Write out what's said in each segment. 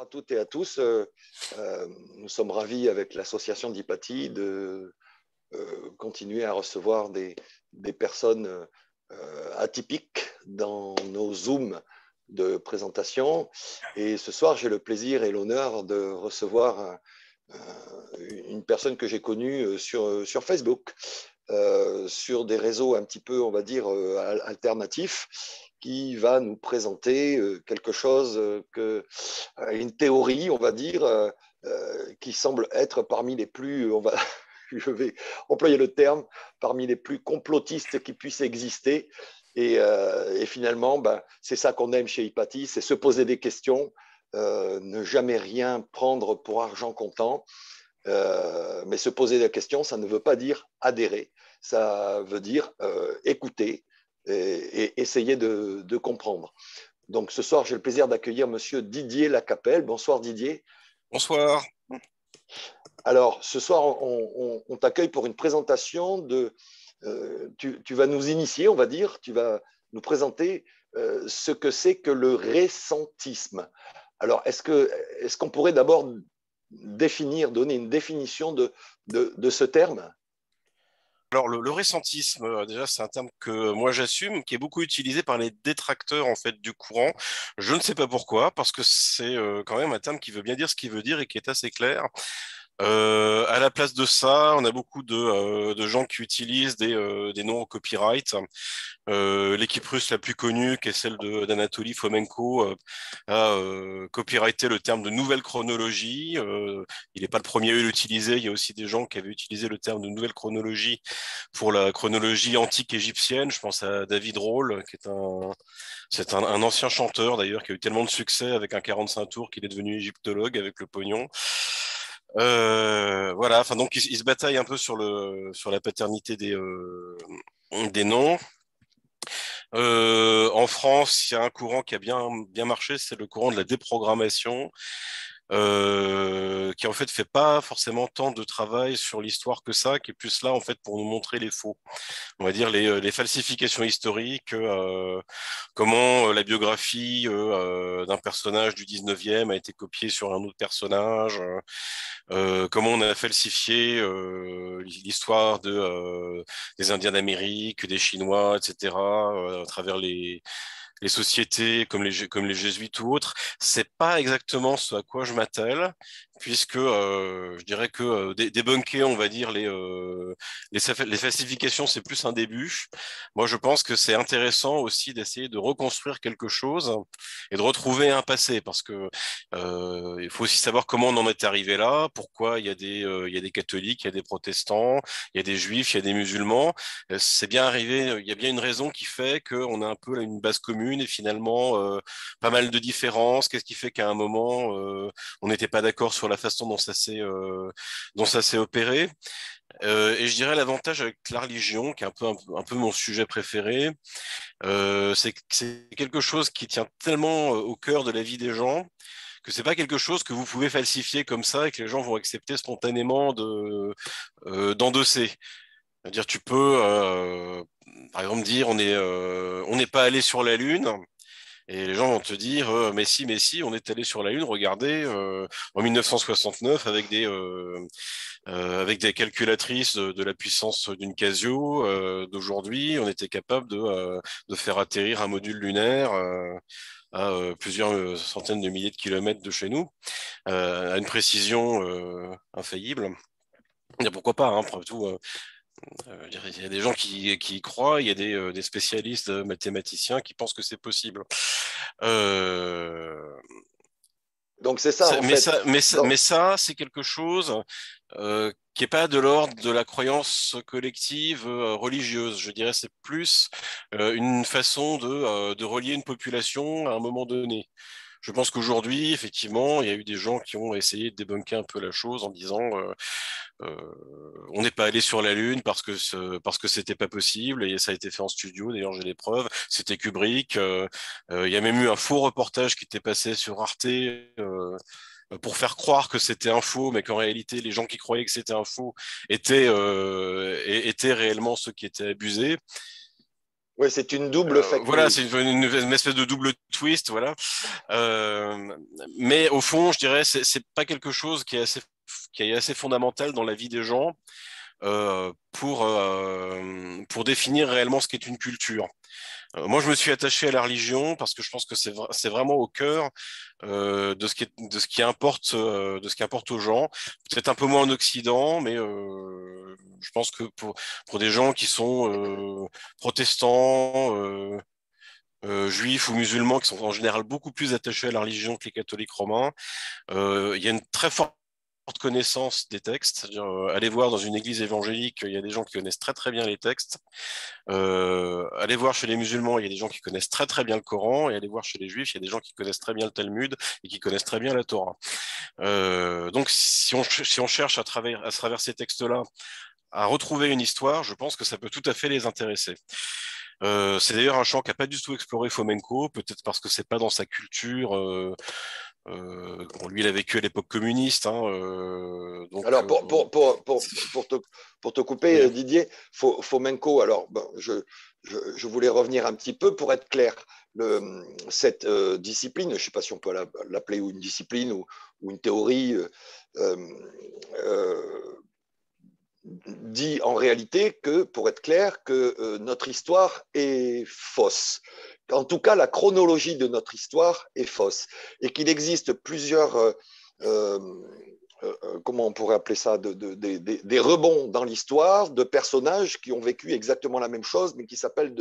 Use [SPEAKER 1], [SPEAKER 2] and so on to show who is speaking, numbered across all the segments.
[SPEAKER 1] à toutes et à tous. Nous sommes ravis avec l'association d'Hypatie de continuer à recevoir des personnes atypiques dans nos Zooms de présentation. Et ce soir, j'ai le plaisir et l'honneur de recevoir une personne que j'ai connue sur Facebook, sur des réseaux un petit peu, on va dire, alternatifs, qui va nous présenter quelque chose, une théorie, on va dire, qui semble être parmi les plus, je vais employer le terme, parmi les plus complotistes qui puissent exister. Et finalement, c'est ça qu'on aime chez Hypatie, c'est se poser des questions, ne jamais rien prendre pour argent comptant. Mais se poser des questions, ça ne veut pas dire adhérer, ça veut dire écouter et essayer de comprendre. Donc ce soir, j'ai le plaisir d'accueillir monsieur Didier Lacapelle. Bonsoir Didier.
[SPEAKER 2] Bonsoir.
[SPEAKER 1] Alors ce soir, on t'accueille pour une présentation tu vas nous initier, on va dire, tu vas nous présenter ce que c'est que le ressentisme. Alors est-ce qu'on pourrait d'abord donner une définition de ce terme?
[SPEAKER 2] Alors le ressentisme, déjà c'est un terme que moi j'assume, qui est beaucoup utilisé par les détracteurs en fait du courant. Je ne sais pas pourquoi, parce que c'est quand même un terme qui veut bien dire ce qu'il veut dire et qui est assez clair. À la place de ça, on a beaucoup de gens qui utilisent des noms au copyright. L'équipe russe la plus connue, qui est celle d'Anatoly Fomenko, a copyrighté le terme de nouvelle chronologie. Il n'est pas le premier à l'utiliser. Il y a aussi des gens qui avaient utilisé le terme de nouvelle chronologie pour la chronologie antique égyptienne. Je pense à David Rohl, qui est un ancien chanteur d'ailleurs, qui a eu tellement de succès avec un 45 tours qu'il est devenu égyptologue avec le pognon. Voilà, enfin donc ils se bataillent un peu sur la paternité des noms. En France, il y a un courant qui a bien marché, c'est le courant de la déprogrammation, qui en fait fait pas forcément tant de travail sur l'histoire que ça, qui est plus là en fait pour nous montrer les faux, on va dire les falsifications historiques, comment la biographie d'un personnage du 19e a été copiée sur un autre personnage, comment on a falsifié l'histoire des Indiens d'Amérique, des Chinois, etc., à travers les sociétés comme les jésuites ou autres. C'est pas exactement ce à quoi je m'attelle, puisque je dirais que débunker, on va dire, les falsifications, c'est plus un début. Moi, je pense que c'est intéressant aussi d'essayer de reconstruire quelque chose et de retrouver un passé, parce que il faut aussi savoir comment on en est arrivé là, pourquoi il y a des catholiques, il y a des protestants, il y a des juifs, il y a des musulmans. C'est bien arrivé, il y a bien une raison qui fait qu'on a un peu là, une base commune et finalement pas mal de différences. Qu'est-ce qui fait qu'à un moment on n'était pas d'accord sur la façon dont ça s'est opéré? Et je dirais l'avantage avec la religion, qui est un peu mon sujet préféré, c'est que c'est quelque chose qui tient tellement au cœur de la vie des gens que c'est pas quelque chose que vous pouvez falsifier comme ça et que les gens vont accepter spontanément d'endosser. C'est-à-dire, tu peux, par exemple, dire on n'est pas allé sur la Lune. Et les gens vont te dire, mais si, on est allé sur la Lune, regardez, en 1969, avec des calculatrices de la puissance d'une Casio d'aujourd'hui, on était capable de faire atterrir un module lunaire à plusieurs centaines de milliers de kilomètres de chez nous, à une précision infaillible. Et pourquoi pas, hein, après tout, il y a des gens qui y croient, il y a des spécialistes mathématiciens qui pensent que c'est possible. Euh,
[SPEAKER 1] Donc c'est ça en fait.
[SPEAKER 2] mais ça, c'est quelque chose qui n'est pas de l'ordre de la croyance collective religieuse. Je dirais c'est plus une façon de relier une population à un moment donné. Je pense qu'aujourd'hui, effectivement, il y a eu des gens qui ont essayé de débunker un peu la chose en disant on n'est pas allé sur la Lune parce que c'était pas possible et ça a été fait en studio. D'ailleurs, j'ai les preuves. C'était Kubrick. Il y a même eu un faux reportage qui était passé sur Arte. Pour faire croire que c'était un faux, mais qu'en réalité, les gens qui croyaient que c'était un faux étaient réellement ceux qui étaient abusés.
[SPEAKER 1] Oui, c'est une double fake
[SPEAKER 2] Voilà,
[SPEAKER 1] news.
[SPEAKER 2] c'est une espèce de double twist, voilà. Mais au fond, je dirais, c'est pas quelque chose qui est assez fondamental dans la vie des gens pour définir réellement ce qu'est une culture. Moi, je me suis attaché à la religion parce que je pense que c'est vraiment au cœur de ce qui importe aux gens. Peut-être un peu moins en Occident, mais je pense que pour des gens qui sont protestants, juifs ou musulmans, qui sont en général beaucoup plus attachés à la religion que les catholiques romains, il y a une très forte connaissance des textes, c'est-à-dire aller voir dans une église évangélique, il y a des gens qui connaissent très très bien les textes. Aller voir chez les musulmans, il y a des gens qui connaissent très très bien le Coran, et aller voir chez les juifs, il y a des gens qui connaissent très bien le Talmud et qui connaissent très bien la Torah. Donc si on cherche à travers ces textes-là à retrouver une histoire, je pense que ça peut tout à fait les intéresser. C'est d'ailleurs un champ qu'a pas du tout exploré Fomenko, peut-être parce que c'est pas dans sa culture. Bon, lui, il a vécu à l'époque communiste, hein, donc
[SPEAKER 1] Alors, pour te couper,
[SPEAKER 2] oui.
[SPEAKER 1] Didier, Fomenko, alors, bon, je voulais revenir un petit peu pour être clair. Cette discipline, je ne sais pas si on peut l'appeler une discipline ou une théorie, euh, euh, dit en réalité que, pour être clair, que notre histoire est fausse. En tout cas, la chronologie de notre histoire est fausse et qu'il existe plusieurs, euh, comment on pourrait appeler ça, des rebonds dans l'histoire de personnages qui ont vécu exactement la même chose, mais qui s'appellent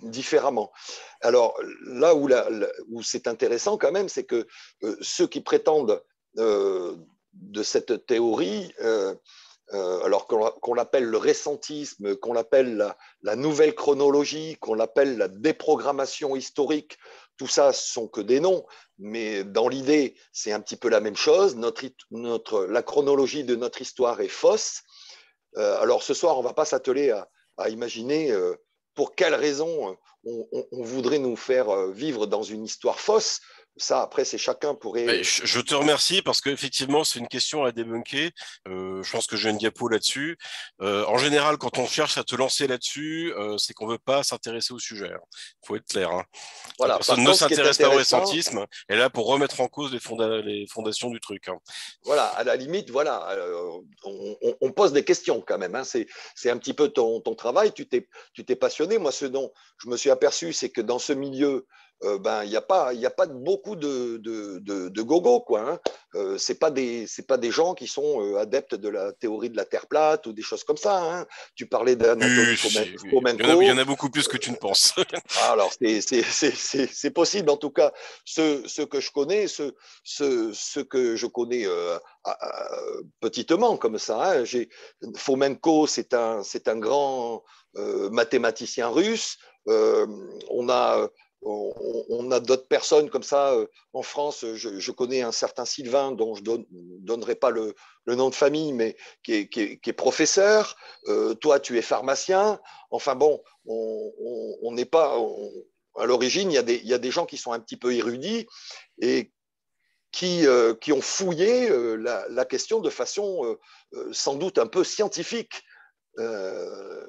[SPEAKER 1] différemment. Alors là où c'est intéressant quand même, c'est que ceux qui prétendent de cette théorie, alors qu'on l'appelle le récentisme, qu'on l'appelle la nouvelle chronologie, qu'on l'appelle la déprogrammation historique, tout ça sont que des noms, mais dans l'idée, c'est un petit peu la même chose. La chronologie de notre histoire est fausse. Alors ce soir, on ne va pas s'atteler à imaginer pour quelles raisons on voudrait nous faire vivre dans une histoire fausse. Ça, après, c'est chacun pourrait.
[SPEAKER 2] Je te remercie parce qu'effectivement, c'est une question à débunker. Je pense que j'ai une diapo là-dessus. En général, quand on cherche à te lancer là-dessus, c'est qu'on veut pas s'intéresser au sujet. Il faut être clair. Hein. La
[SPEAKER 1] Voilà. Par
[SPEAKER 2] personne ne
[SPEAKER 1] contre, ce qui est
[SPEAKER 2] s'intéresse pas au
[SPEAKER 1] intéressant,
[SPEAKER 2] récentisme, elle est là pour remettre en cause les fondations du truc. Hein.
[SPEAKER 1] voilà, à la limite, voilà, on pose des questions quand même. Hein. C'est un petit peu ton travail. Tu t'es passionné. Moi, ce dont je me suis aperçu, c'est que dans ce milieu, ben, il y a pas beaucoup de gogo, quoi. Hein. C'est pas des gens qui sont adeptes de la théorie de la Terre plate ou des choses comme ça. Hein. Tu parlais d'Anatoly
[SPEAKER 2] Oui, il y en
[SPEAKER 1] Fomenko.
[SPEAKER 2] a beaucoup plus que tu ne penses.
[SPEAKER 1] Alors, c'est possible, en tout cas, ceux que je connais, ceux que je connais petitement, comme ça. Hein. Fomenko, c'est un grand mathématicien russe. Euh, on a, on a d'autres personnes comme ça en France. Je connais un certain Sylvain, dont je ne donnerai pas le nom de famille, mais qui est professeur. Toi, tu es pharmacien. Enfin bon, on n'est pas. À l'origine, il y a des gens qui sont un petit peu érudits et qui ont fouillé la question de façon sans doute un peu scientifique. Euh,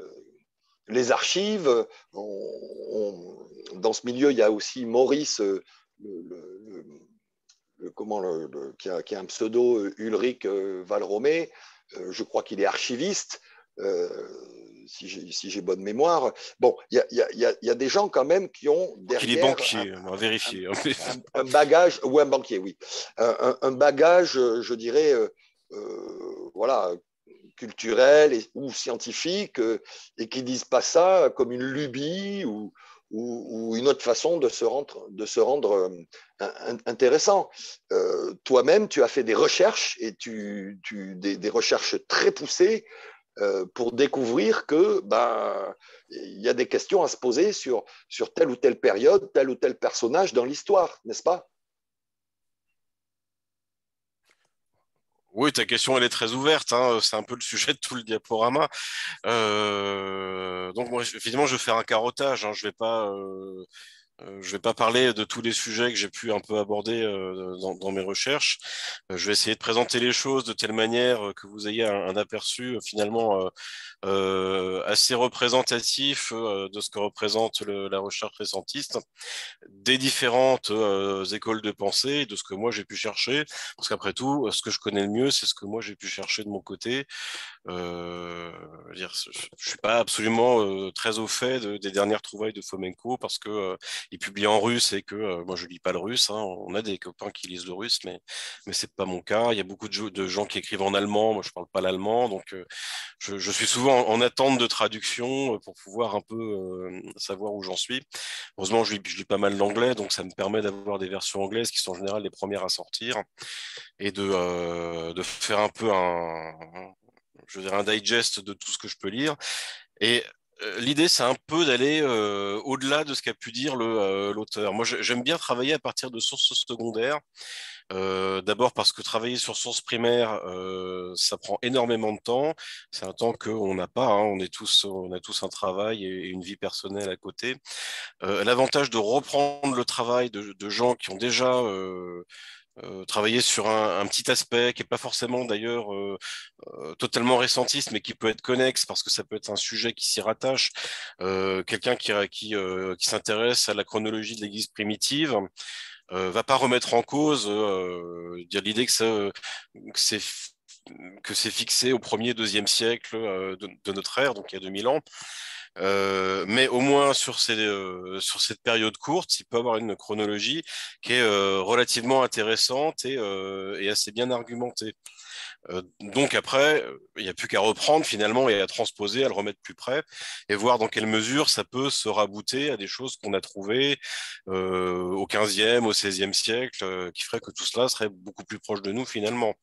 [SPEAKER 1] les archives, dans ce milieu, il y a aussi Maurice, qui a un pseudo, Ulrich Valromé. Je crois qu'il est archiviste. Euh, si j'ai bonne mémoire. Bon, il y a des gens quand même qui ont
[SPEAKER 2] Qu'il est
[SPEAKER 1] derrière
[SPEAKER 2] banquier, on va vérifier.
[SPEAKER 1] un bagage, ou un banquier, oui, un bagage, je dirais, voilà, culturel ou scientifique, et qui disent pas ça comme une lubie ou une autre façon de se rendre intéressant. Toi-même, tu as fait des recherches et des recherches très poussées pour découvrir que ben, il y a des questions à se poser sur telle ou telle période, tel ou tel personnage dans l'histoire, n'est-ce pas?
[SPEAKER 2] Oui, ta question, elle est très ouverte. Hein. C'est un peu le sujet de tout le diaporama. Donc, moi, évidemment, je vais faire un carottage. Hein. Je vais pas Je ne vais pas parler de tous les sujets que j'ai pu un peu aborder dans mes recherches. Je vais essayer de présenter les choses de telle manière que vous ayez un aperçu finalement assez représentatif de ce que représente la recherche récentiste, des différentes écoles de pensée, de ce que moi j'ai pu chercher. Parce qu'après tout, ce que je connais le mieux, c'est ce que moi j'ai pu chercher de mon côté. Je suis pas absolument très au fait des dernières trouvailles de Fomenko parce que il publie en russe et que moi je lis pas le russe. Hein. On a des copains qui lisent le russe, mais c'est pas mon cas. Il y a beaucoup de gens qui écrivent en allemand. Moi je parle pas l'allemand, donc je suis souvent en attente de traduction pour pouvoir un peu savoir où j'en suis. Heureusement, je lis pas mal l'anglais, donc ça me permet d'avoir des versions anglaises qui sont en général les premières à sortir et de faire un peu je veux dire, un digest de tout ce que je peux lire. Et l'idée, c'est un peu d'aller au-delà de ce qu'a pu dire l'auteur. Moi, j'aime bien travailler à partir de sources secondaires. D'abord parce que travailler sur source primaire, ça prend énormément de temps. C'est un temps qu'on n'a pas. Hein. On a tous un travail et une vie personnelle à côté. L'avantage de reprendre le travail de gens qui ont déjà travaillé sur un petit aspect qui n'est pas forcément d'ailleurs totalement récentiste, mais qui peut être connexe parce que ça peut être un sujet qui s'y rattache. Quelqu'un qui s'intéresse à la chronologie de l'Église primitive va pas remettre en cause dire l'idée que c'est fixé au 1er, 2e siècle de notre ère, donc il y a 2000 ans. Mais au moins sur cette période courte, il peut avoir une chronologie qui est relativement intéressante et assez bien argumentée. Donc après, il n'y a plus qu'à reprendre finalement et à transposer, à le remettre plus près et voir dans quelle mesure ça peut se rabouter à des choses qu'on a trouvées au 15e, au 16e siècle, qui ferait que tout cela serait beaucoup plus proche de nous finalement.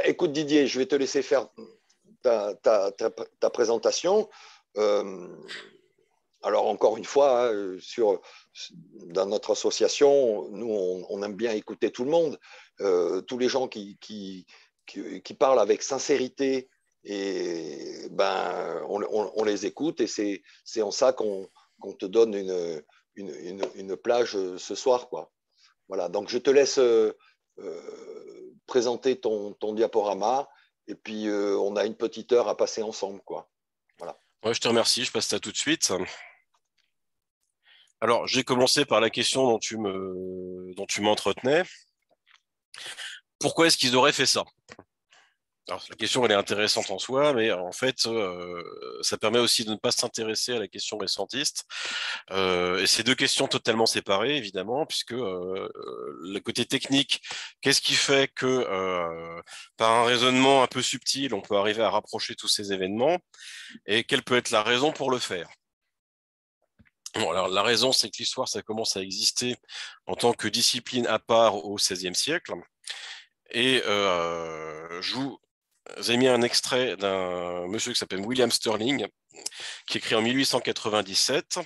[SPEAKER 1] Écoute Didier, je vais te laisser faire ta présentation. Euh, alors encore une fois, hein, dans notre association, nous, on aime bien écouter tout le monde. Tous les gens qui parlent avec sincérité, et ben, on les écoute et c'est en ça qu'on te donne une plage ce soir, quoi. Voilà, donc je te laisse présenter ton diaporama et puis on a une petite heure à passer ensemble, quoi. Voilà.
[SPEAKER 2] Ouais, je te remercie, je passe ça tout de suite. Alors, j'ai commencé par la question dont tu m'entretenais. Pourquoi est-ce qu'ils auraient fait ça? Alors, la question, elle est intéressante en soi, mais en fait, ça permet aussi de ne pas s'intéresser à la question récentiste. Et c'est deux questions totalement séparées, évidemment, puisque le côté technique, qu'est-ce qui fait que, par un raisonnement un peu subtil, on peut arriver à rapprocher tous ces événements, et quelle peut être la raison pour le faire? Bon, alors, la raison, c'est que l'histoire, ça commence à exister en tant que discipline à part au XVIe siècle. Et je vous ai mis un extrait d'un monsieur qui s'appelle William Sterling, qui écrit en 1897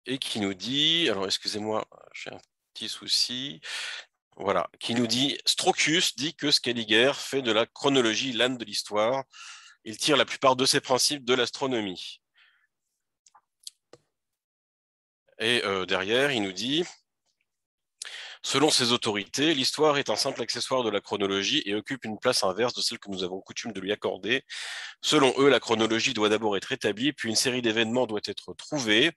[SPEAKER 2] et qui nous dit, alors excusez-moi, j'ai un petit souci, voilà, qui nous dit, Strauckius dit que Scaliger fait de la chronologie l'âne de l'histoire. Il tire la plupart de ses principes de l'astronomie. Et derrière, il nous dit, selon ces autorités, l'histoire est un simple accessoire de la chronologie et occupe une place inverse de celle que nous avons coutume de lui accorder. Selon eux, la chronologie doit d'abord être établie, puis une série d'événements doit être trouvée.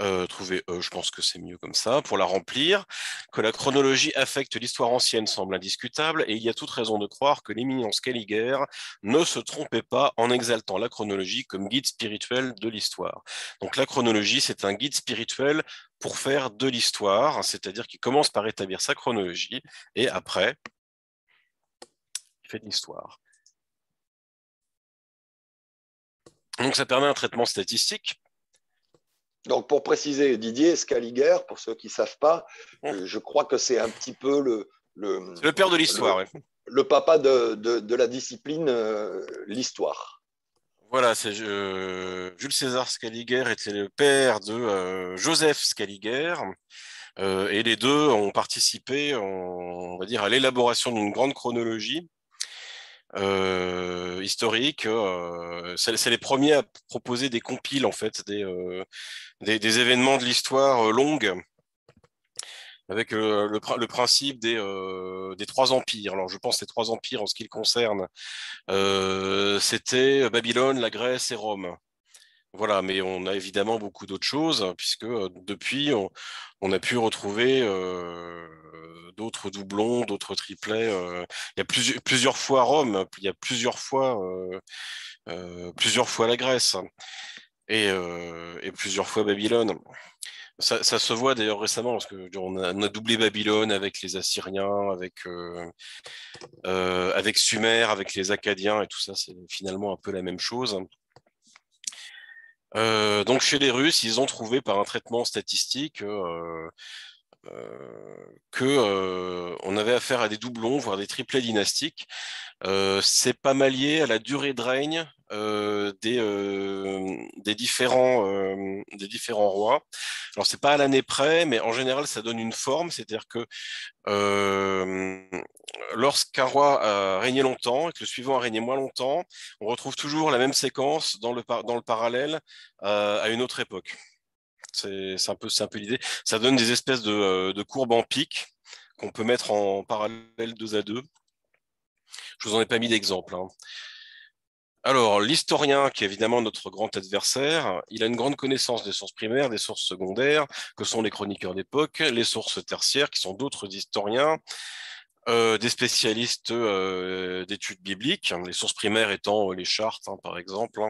[SPEAKER 2] Je pense que c'est mieux comme ça, pour la remplir, que la chronologie affecte l'histoire ancienne semble indiscutable, et il y a toute raison de croire que l'éminent Scaliger ne se trompait pas en exaltant la chronologie comme guide spirituel de l'histoire. Donc la chronologie, c'est un guide spirituel pour faire de l'histoire, c'est-à-dire qu'il commence par établir sa chronologie, et après, il fait de l'histoire. Donc ça permet un traitement statistique.
[SPEAKER 1] Donc, pour préciser, Didier Scaliger, pour ceux qui ne savent pas, je crois que c'est un petit peu
[SPEAKER 2] C'est le père de l'histoire, oui.
[SPEAKER 1] Le papa de la discipline, l'histoire.
[SPEAKER 2] Voilà, Jules César Scaliger était le père de Joseph Scaliger, et les deux ont participé, on va dire, à l'élaboration d'une grande chronologie. historiques. C'est les premiers à proposer des compiles, en fait, des événements de l'histoire longue, avec le principe des trois empires. Alors, je pense que les trois empires, en ce qui le concerne, c'était Babylone, la Grèce et Rome. Voilà, mais on a évidemment beaucoup d'autres choses, hein, puisque depuis, on a pu retrouver d'autres doublons, d'autres triplets. Il y a plusieurs fois Rome, il y a plusieurs fois la Grèce et plusieurs fois Babylone. Ça se voit d'ailleurs récemment, parce que on a doublé Babylone avec les Assyriens, avec Sumer, avec les Akkadiens, et tout ça, c'est finalement un peu la même chose. Donc chez les Russes, ils ont trouvé par un traitement statistique que on avait affaire à des doublons, voire des triplets dynastiques. C'est pas mal lié à la durée de règne des différents rois. Alors c'est pas à l'année près, mais en général ça donne une forme, c'est-à-dire que euh, lorsqu'un roi a régné longtemps et que le suivant a régné moins longtemps, on retrouve toujours la même séquence dans le parallèle à une autre époque. C'est un peu l'idée. Ça donne des espèces de courbes en pic qu'on peut mettre en parallèle deux à deux. Je vous en ai pas mis d'exemple, hein. Alors, l'historien, qui est évidemment notre grand adversaire, il a une grande connaissance des sources primaires, des sources secondaires, que sont les chroniqueurs d'époque, les sources tertiaires, qui sont d'autres historiens, des spécialistes d'études bibliques, les sources primaires étant les chartes, hein, par exemple.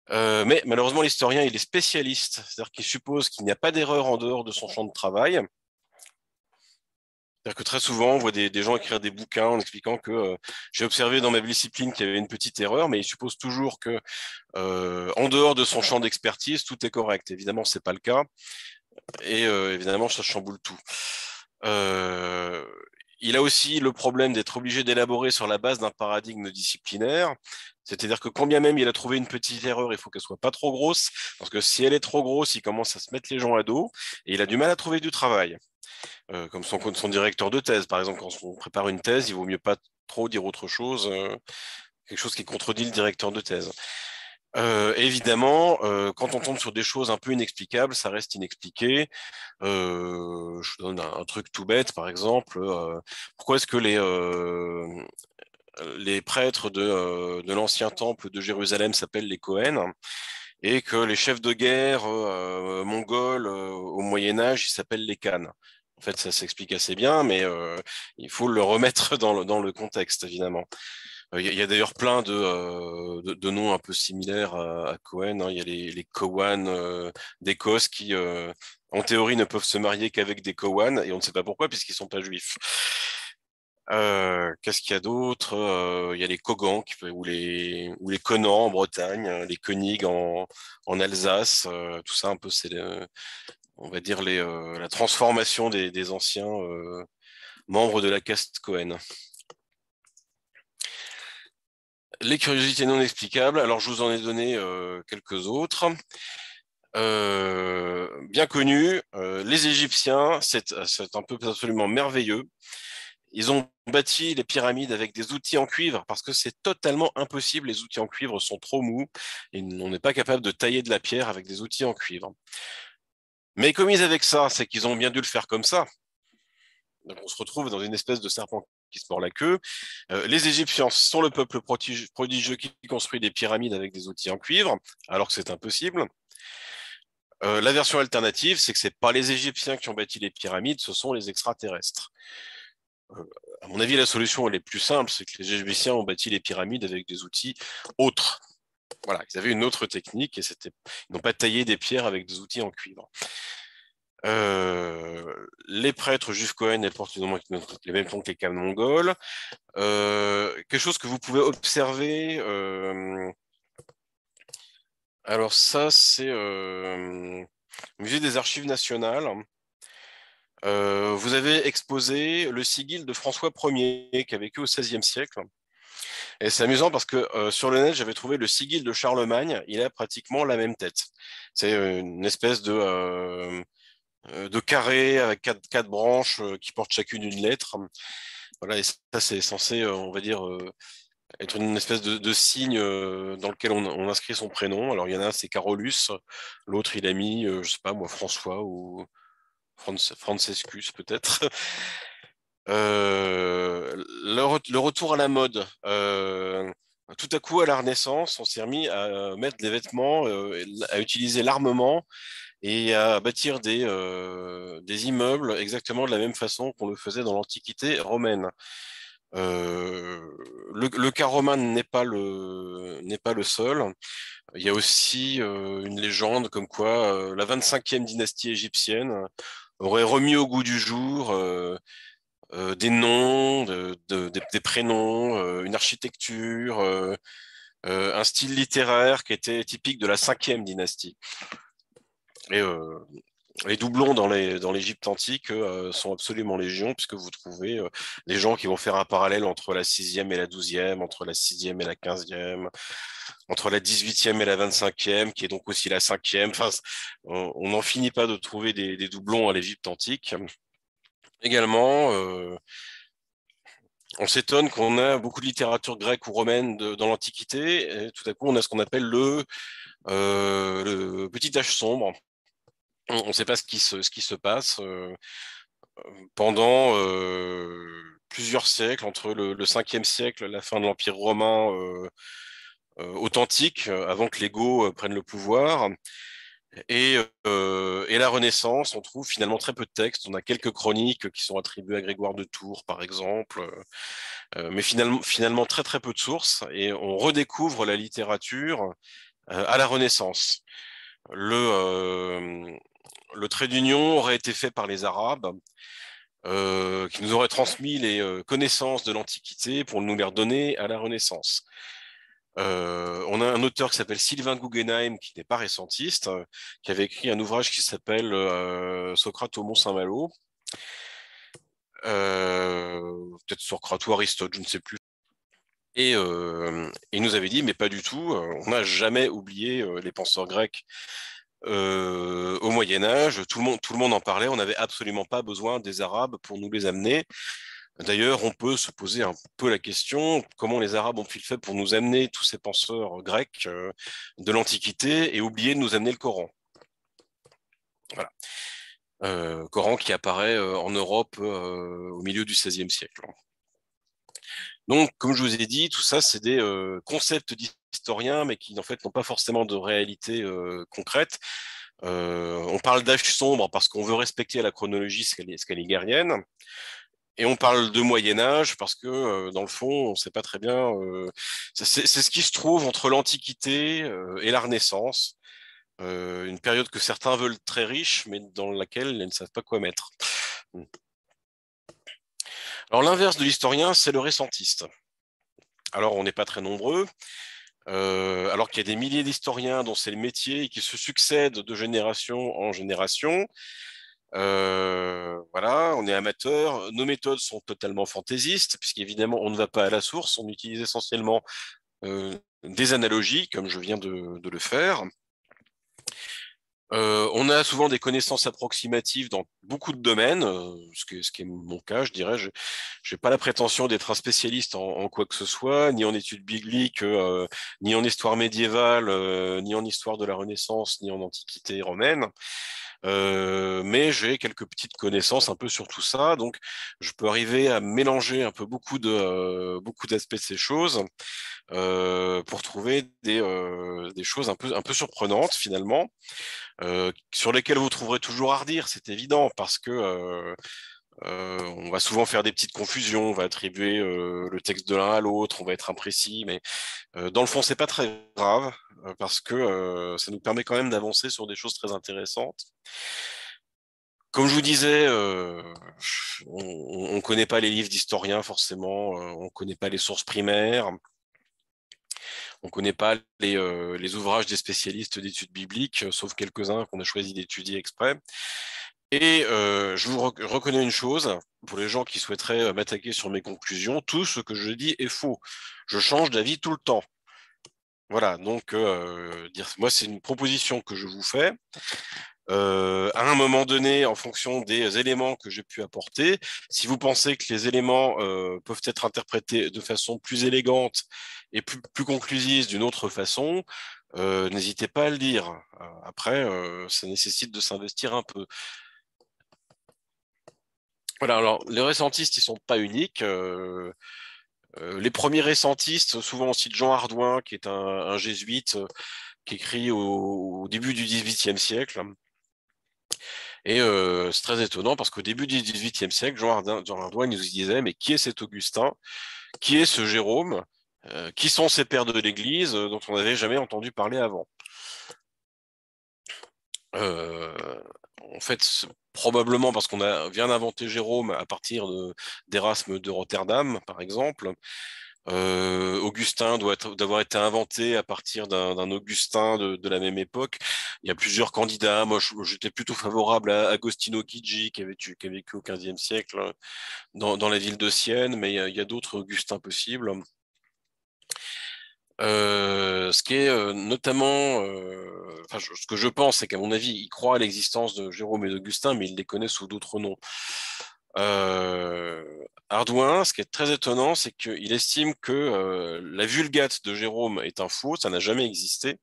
[SPEAKER 2] Mais malheureusement, l'historien, il est spécialiste, c'est-à-dire qu'il suppose qu'il n'y a pas d'erreur en dehors de son champ de travail. C'est-à-dire que très souvent, on voit des gens écrire des bouquins en expliquant que j'ai observé dans ma discipline qu'il y avait une petite erreur, mais il suppose toujours que en dehors de son champ d'expertise, tout est correct. Évidemment, c'est pas le cas, et évidemment, ça chamboule tout. Euh, il a aussi le problème d'être obligé d'élaborer sur la base d'un paradigme disciplinaire. C'est-à-dire que quand bien même il a trouvé une petite erreur, il faut qu'elle soit pas trop grosse, parce que si elle est trop grosse, il commence à se mettre les gens à dos, et il a du mal à trouver du travail. Comme son directeur de thèse, par exemple, quand on prépare une thèse, il vaut mieux pas trop dire autre chose, quelque chose qui contredit le directeur de thèse. Évidemment, quand on tombe sur des choses un peu inexplicables, ça reste inexpliqué. Je donne un truc tout bête, par exemple. Pourquoi est-ce que les prêtres de l'ancien temple de Jérusalem s'appellent les Cohen et que les chefs de guerre mongols au Moyen Âge, ils s'appellent les Khan? En fait, ça s'explique assez bien, mais il faut le remettre dans le contexte, évidemment. Il y a d'ailleurs plein de noms un peu similaires à Cohen, hein. Il y a les Cowan d'Écosse qui, en théorie, ne peuvent se marier qu'avec des Cowan, et on ne sait pas pourquoi, puisqu'ils ne sont pas juifs. Qu'est-ce qu'il y a d'autre? Il y a les Cogans ou les Conans en Bretagne, les Koenig en Alsace, tout ça un peu, on va dire la transformation des anciens membres de la caste Cohen. Les curiosités non explicables, alors je vous en ai donné quelques autres. Bien connus, les Égyptiens, c'est un peu absolument merveilleux. Ils ont bâti les pyramides avec des outils en cuivre parce que c'est totalement impossible. Les outils en cuivre sont trop mous et on n'est pas capable de tailler de la pierre avec des outils en cuivre. Mais comme ils avaient que ça, c'est qu'ils ont bien dû le faire comme ça. Donc on se retrouve dans une espèce de serpent qui se mord la queue. Les Égyptiens sont le peuple prodigieux qui construit des pyramides avec des outils en cuivre, alors que c'est impossible. La version alternative, c'est que c'est pas les Égyptiens qui ont bâti les pyramides, ce sont les extraterrestres. À mon avis, la solution elle est plus simple, c'est que les Égyptiens ont bâti les pyramides avec des outils autres. Voilà, ils avaient une autre technique et ils n'ont pas taillé des pierres avec des outils en cuivre. Les prêtres juifs Cohen portent les mêmes noms que les Khan mongols. Quelque chose que vous pouvez observer. Alors ça, c'est au musée des Archives nationales. Vous avez exposé le sigil de François Ier qui a vécu au XVIe siècle. Et c'est amusant parce que sur le net, j'avais trouvé le sigil de Charlemagne. Il a pratiquement la même tête. C'est une espèce de carré avec quatre branches qui portent chacune une lettre. Voilà, et ça, c'est censé, on va dire, être une espèce de signe dans lequel on inscrit son prénom. Alors, il y en a un, c'est Carolus. L'autre, il a mis, je sais pas, moi, François ou Francescus, peut-être. Le retour à la mode. Tout à coup, à la Renaissance, on s'est remis à mettre des vêtements, à utiliser l'armement et à bâtir des immeubles exactement de la même façon qu'on le faisait dans l'Antiquité romaine. Euh, le cas romain n'est pas le seul. Il y a aussi une légende comme quoi la 25e dynastie égyptienne aurait remis au goût du jour des noms, des prénoms, une architecture, un style littéraire qui était typique de la 5e dynastie. Et les doublons dans l'Égypte antique sont absolument légion, puisque vous trouvez des gens qui vont faire un parallèle entre la 6e et la 12e, entre la 6e et la 15e, entre la 18e et la 25e, qui est donc aussi la 5e. Enfin, on n'en finit pas de trouver des doublons à l'Égypte antique. Également, on s'étonne qu'on a beaucoup de littérature grecque ou romaine dans l'Antiquité, et tout à coup, on a ce qu'on appelle le petit âge sombre. On ne sait pas ce qui se passe pendant plusieurs siècles, entre le 5e siècle, la fin de l'Empire romain authentique, avant que les Goths prennent le pouvoir, et la Renaissance. On trouve finalement très peu de textes. On a quelques chroniques qui sont attribuées à Grégoire de Tours, par exemple, mais finalement très très peu de sources. Et on redécouvre la littérature à la Renaissance. Le trait d'union aurait été fait par les Arabes, qui nous auraient transmis les connaissances de l'Antiquité pour nous les redonner à la Renaissance. On a un auteur qui s'appelle Sylvain Guggenheim, qui n'est pas récentiste, qui avait écrit un ouvrage qui s'appelle Socrate au Mont-Saint-Malo. Peut-être Socrate ou Aristote, je ne sais plus. Et il nous avait dit, mais pas du tout, on n'a jamais oublié les penseurs grecs au Moyen Âge. Tout le monde en parlait, on n'avait absolument pas besoin des Arabes pour nous les amener. D'ailleurs, on peut se poser un peu la question, comment les Arabes ont-ils fait pour nous amener tous ces penseurs grecs de l'Antiquité et oublier de nous amener le Coran? Voilà. Coran qui apparaît en Europe au milieu du XVIe siècle. Donc, comme je vous ai dit, tout ça, c'est des concepts d'historiens, mais qui en fait n'ont pas forcément de réalité concrète. On parle d'âge sombre parce qu'on veut respecter à la chronologie scaligérienne. Et on parle de Moyen Âge parce que, dans le fond, on ne sait pas très bien. C'est ce qui se trouve entre l'Antiquité et la Renaissance, une période que certains veulent très riche, mais dans laquelle ils ne savent pas quoi mettre. Alors l'inverse de l'historien, c'est le récentiste. Alors on n'est pas très nombreux, alors qu'il y a des milliers d'historiens dont c'est le métier et qui se succèdent de génération en génération. Voilà, on est amateur. Nos méthodes sont totalement fantaisistes, puisqu'évidemment, on ne va pas à la source. On utilise essentiellement des analogies, comme je viens de le faire. On a souvent des connaissances approximatives dans beaucoup de domaines, ce qui est mon cas, je dirais. Je n'ai pas la prétention d'être un spécialiste en quoi que ce soit, ni en études bibliques, ni en histoire médiévale, ni en histoire de la Renaissance, ni en Antiquité romaine. Mais j'ai quelques petites connaissances un peu sur tout ça, donc je peux arriver à mélanger un peu beaucoup d'aspects de ces choses pour trouver des choses un peu surprenantes finalement, sur lesquelles vous trouverez toujours à redire, c'est évident, parce que on va souvent faire des petites confusions, on va attribuer le texte de l'un à l'autre, on va être imprécis, mais dans le fond, c'est pas très grave, parce que ça nous permet quand même d'avancer sur des choses très intéressantes. Comme je vous disais, on ne connaît pas les livres d'historiens forcément, on ne connaît pas les sources primaires, on ne connaît pas les ouvrages des spécialistes d'études bibliques, sauf quelques-uns qu'on a choisi d'étudier exprès. Et je vous reconnais une chose, pour les gens qui souhaiteraient m'attaquer sur mes conclusions, tout ce que je dis est faux. Je change d'avis tout le temps. Voilà, donc moi, c'est une proposition que je vous fais. à un moment donné, en fonction des éléments que j'ai pu apporter. Si vous pensez que les éléments peuvent être interprétés de façon plus élégante et plus conclusive d'une autre façon, n'hésitez pas à le dire. Après, ça nécessite de s'investir un peu. Voilà, alors les récentistes, ils sont pas uniques. Les premiers récentistes, souvent aussi de Jean Hardouin, qui est un jésuite qui écrit au début du XVIIIe siècle. Et c'est très étonnant parce qu'au début du XVIIIe siècle, Jean Hardouin nous disait, mais qui est cet Augustin? Qui est ce Jérôme? Qui sont ces pères de l'Église dont on n'avait jamais entendu parler avant? En fait, probablement parce vient d'inventer Jérôme à partir d'Erasme de Rotterdam, par exemple. Augustin d'avoir été inventé à partir d'un Augustin de la même époque. Il y a plusieurs candidats. Moi, j'étais plutôt favorable à Agostino Chigi, qui a vécu au XVe siècle dans la ville de Sienne, mais il y a d'autres Augustins possibles. Ce qui est notamment, ce que je pense, c'est qu'à mon avis, il croit à l'existence de Jérôme et d'Augustin, mais il les connaît sous d'autres noms. Euh, Hardouin, ce qui est très étonnant, c'est qu'il estime que la Vulgate de Jérôme est un faux, ça n'a jamais existé,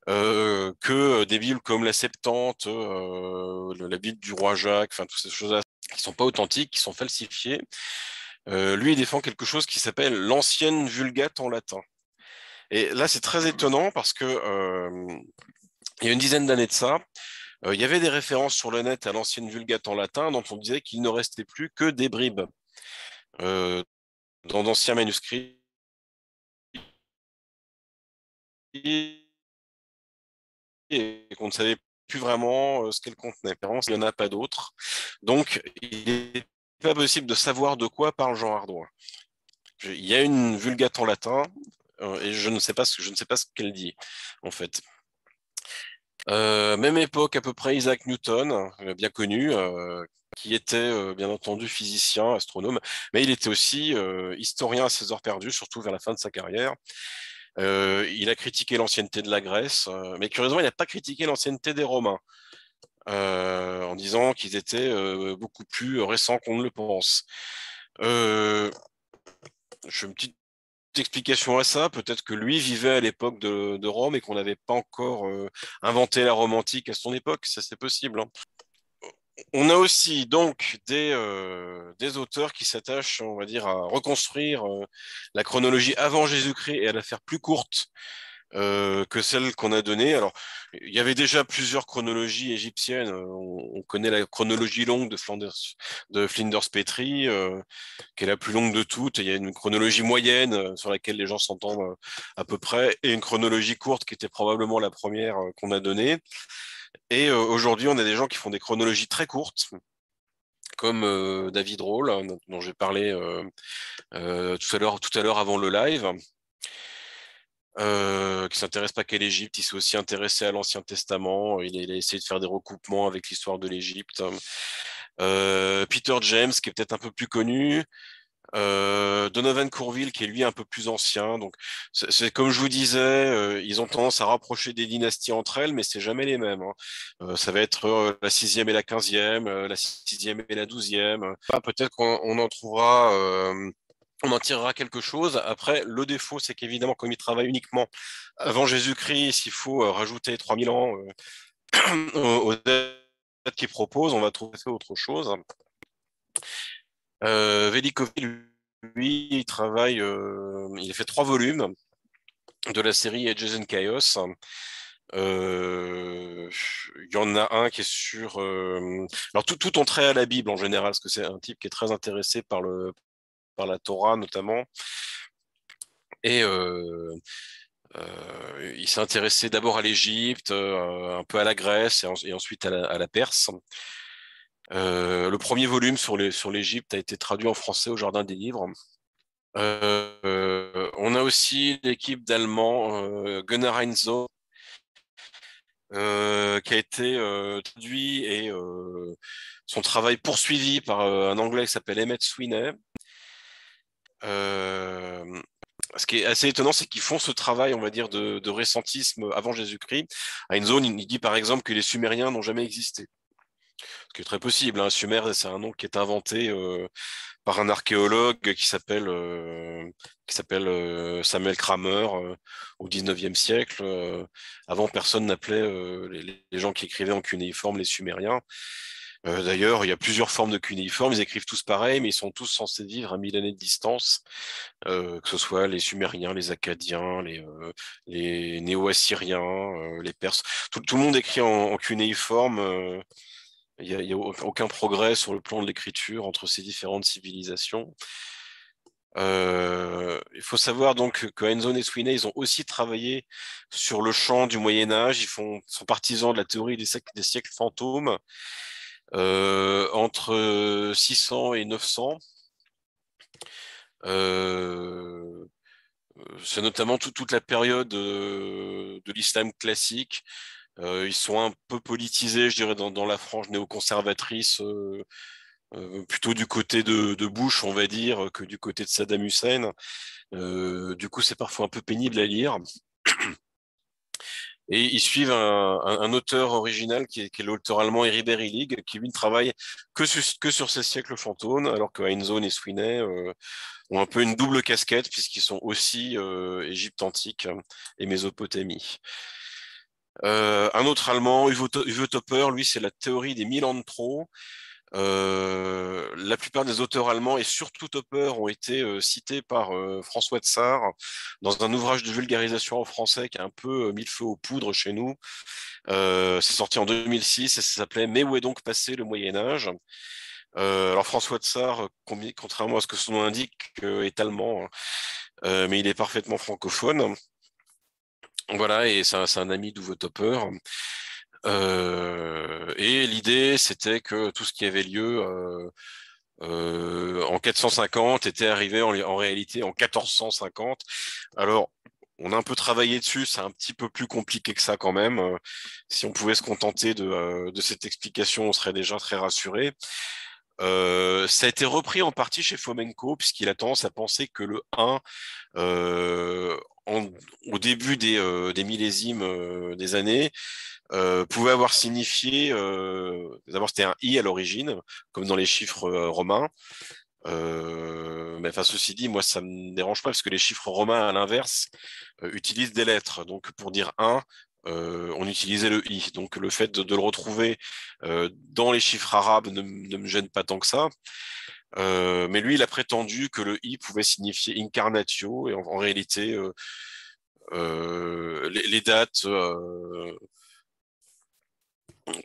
[SPEAKER 2] que des Bibles comme la Septante, la Bible du roi Jacques, enfin toutes ces choses-là, qui sont pas authentiques, qui sont falsifiées. Lui, il défend quelque chose qui s'appelle l'ancienne Vulgate en latin. Et là, c'est très étonnant parce que il y a une dizaine d'années de ça, il y avait des références sur le net à l'ancienne Vulgate en latin dont on disait qu'il ne restait plus que des bribes euh, dans d'anciens manuscrits et qu'on ne savait plus vraiment ce qu'elle contenait. Il n'y en a pas d'autres. Donc, il n'est pas possible de savoir de quoi parle Jean Hardouin. Il y a une Vulgate en latin et je ne sais pas ce qu'elle dit, en fait. Même époque, à peu près, Isaac Newton, bien connu, qui était bien entendu physicien, astronome, mais il était aussi historien à ses heures perdues, surtout vers la fin de sa carrière. Il a critiqué l'ancienneté de la Grèce, mais curieusement, il n'a pas critiqué l'ancienneté des Romains, en disant qu'ils étaient beaucoup plus récents qu'on ne le pense. Euh, je fais une petite explication à ça. Peut-être que lui vivait à l'époque de Rome et qu'on n'avait pas encore inventé la Rome antique à son époque. Ça, c'est possible, hein. On a aussi donc des auteurs qui s'attachent, on va dire, à reconstruire la chronologie avant Jésus-Christ et à la faire plus courte que celle qu'on a donnée. Alors, il y avait déjà plusieurs chronologies égyptiennes. On connaît la chronologie longue de Flinders Petrie, qui est la plus longue de toutes. Il y a une chronologie moyenne sur laquelle les gens s'entendent à peu près, et une chronologie courte qui était probablement la première qu'on a donnée. Et aujourd'hui, on a des gens qui font des chronologies très courtes, comme David Roll, hein, dont j'ai parlé tout à l'heure avant le live, qui s'intéresse pas qu'à l'Égypte, il s'est aussi intéressé à l'Ancien Testament, il a essayé de faire des recoupements avec l'histoire de l'Égypte. Peter James, qui est peut-être un peu plus connu, Donovan Courville, qui est lui un peu plus ancien. Donc, c'est comme je vous disais, ils ont tendance à rapprocher des dynasties entre elles, mais c'est jamais les mêmes, hein. Ça va être la sixième et la 15e, la sixième et la 12e. Peut-être qu'on en trouvera. On en tirera quelque chose. Après, le défaut, c'est qu'évidemment, comme il travaille uniquement avant Jésus-Christ, s'il faut rajouter 3000 ans aux dates qu'il propose, on va trouver autre chose. Velikovi, lui, il a fait 3 volumes de la série Edges and Chaos. Il y en a un qui est sur... alors, tout en trait à la Bible en général, parce que c'est un type qui est très intéressé par la Torah notamment. Et il s'est intéressé d'abord à l'Égypte, un peu à la Grèce et ensuite à la Perse. Le premier volume sur l'Égypte a été traduit en français au Jardin des Livres. On a aussi l'équipe d'Allemands, Gunnar Heinzo, qui a été traduit et son travail poursuivi par un Anglais qui s'appelle Emmett Sweeney. ce qui est assez étonnant, c'est qu'ils font ce travail, on va dire, de récentisme avant Jésus-Christ. À une zone, il dit par exemple que les Sumériens n'ont jamais existé. Ce qui est très possible, hein. Sumer, c'est un nom qui est inventé par un archéologue qui s'appelle Samuel Kramer au 19e siècle. Avant, personne n'appelait les gens qui écrivaient en cunéiforme les Sumériens. D'ailleurs, il y a plusieurs formes de cunéiforme. Ils écrivent tous pareil, mais ils sont tous censés vivre à 1000 années de distance, que ce soit les Sumériens, les Akkadiens, les Néo-Assyriens, les Perses. Tout le monde écrit en cunéiforme. Il y a aucun progrès sur le plan de l'écriture entre ces différentes civilisations. Il faut savoir donc que Heinsohn et Sweeney, ils ont aussi travaillé sur le champ du Moyen Âge. Sont partisans de la théorie des siècles fantômes entre 600 et 900. C'est notamment toute la période de l'islam classique. Ils sont un peu politisés, je dirais, dans la frange néoconservatrice, plutôt du côté de Bush, on va dire, que du côté de Saddam Hussein. Du coup, c'est parfois un peu pénible à lire. Et ils suivent un auteur original qui est l'auteur allemand Heribert Illig, qui lui ne travaille que sur ces siècles fantômes, alors que Heinsohn et Sweeney ont un peu une double casquette, puisqu'ils sont aussi Égypte antique et Mésopotamie. Un autre Allemand, Uwe Topper, lui, c'est la théorie des 1000 ans de trop. La plupart des auteurs allemands et surtout Topper ont été cités par François de Sart dans un ouvrage de vulgarisation en français qui a un peu mis le feu aux poudres chez nous. C'est sorti en 2006 et ça s'appelait Mais où est donc passé le Moyen Âge? Alors François de Sart, contrairement à ce que son nom indique, est allemand, hein, mais il est parfaitement francophone. Voilà, et c'est un ami d'Uwe Topper. Et l'idée, c'était que tout ce qui avait lieu en 450 était arrivé en réalité en 1450. Alors, on a un peu travaillé dessus, c'est un petit peu plus compliqué que ça quand même. Si on pouvait se contenter de cette explication, on serait déjà très rassuré. Ça a été repris en partie chez Fomenko, puisqu'il a tendance à penser que le 1, au début des millésimes des années, pouvait avoir signifié, d'abord c'était un i à l'origine, comme dans les chiffres romains. Mais enfin, ceci dit, moi ça me dérange pas parce que les chiffres romains à l'inverse utilisent des lettres. Donc pour dire 1, on utilisait le i. Donc le fait de le retrouver dans les chiffres arabes ne me gêne pas tant que ça. Mais lui, il a prétendu que le i pouvait signifier incarnatio et en réalité, les dates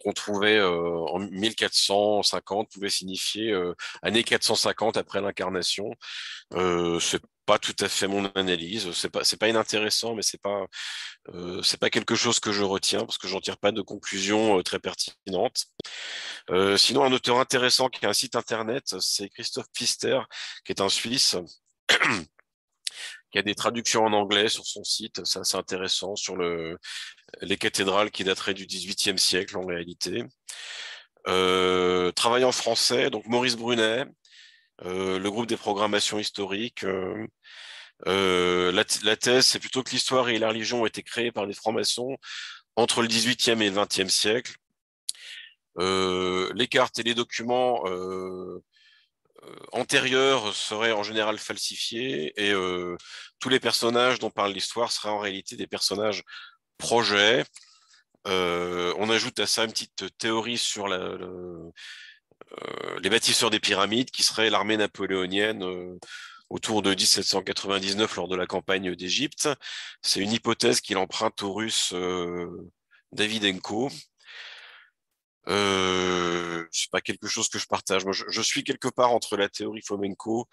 [SPEAKER 2] qu'on trouvait en 1450 pouvait signifier année 450 après l'incarnation. C'est pas tout à fait mon analyse. C'est pas inintéressant, mais c'est pas quelque chose que je retiens parce que j'en tire pas de conclusion très pertinente. Sinon, un auteur intéressant qui a un site internet, c'est Christophe Pfister, qui est un Suisse. Qui a des traductions en anglais sur son site, c'est assez intéressant sur les cathédrales qui dateraient du XVIIIe siècle en réalité. Travail en français, donc Maurice Brunet, le groupe des programmations historiques. La thèse, c'est plutôt que l'histoire et la religion ont été créées par des francs-maçons entre le XVIIIe et le XXe siècle. Les cartes et les documents antérieurs seraient en général falsifiés et tous les personnages dont parle l'histoire seraient en réalité des personnages projets. On ajoute à ça une petite théorie sur les bâtisseurs des pyramides, qui seraient l'armée napoléonienne autour de 1799 lors de la campagne d'Égypte. C'est une hypothèse qu'il emprunte au russe Davydenko. C'est pas quelque chose que je partage. Moi, je suis quelque part entre la théorie Fomenko,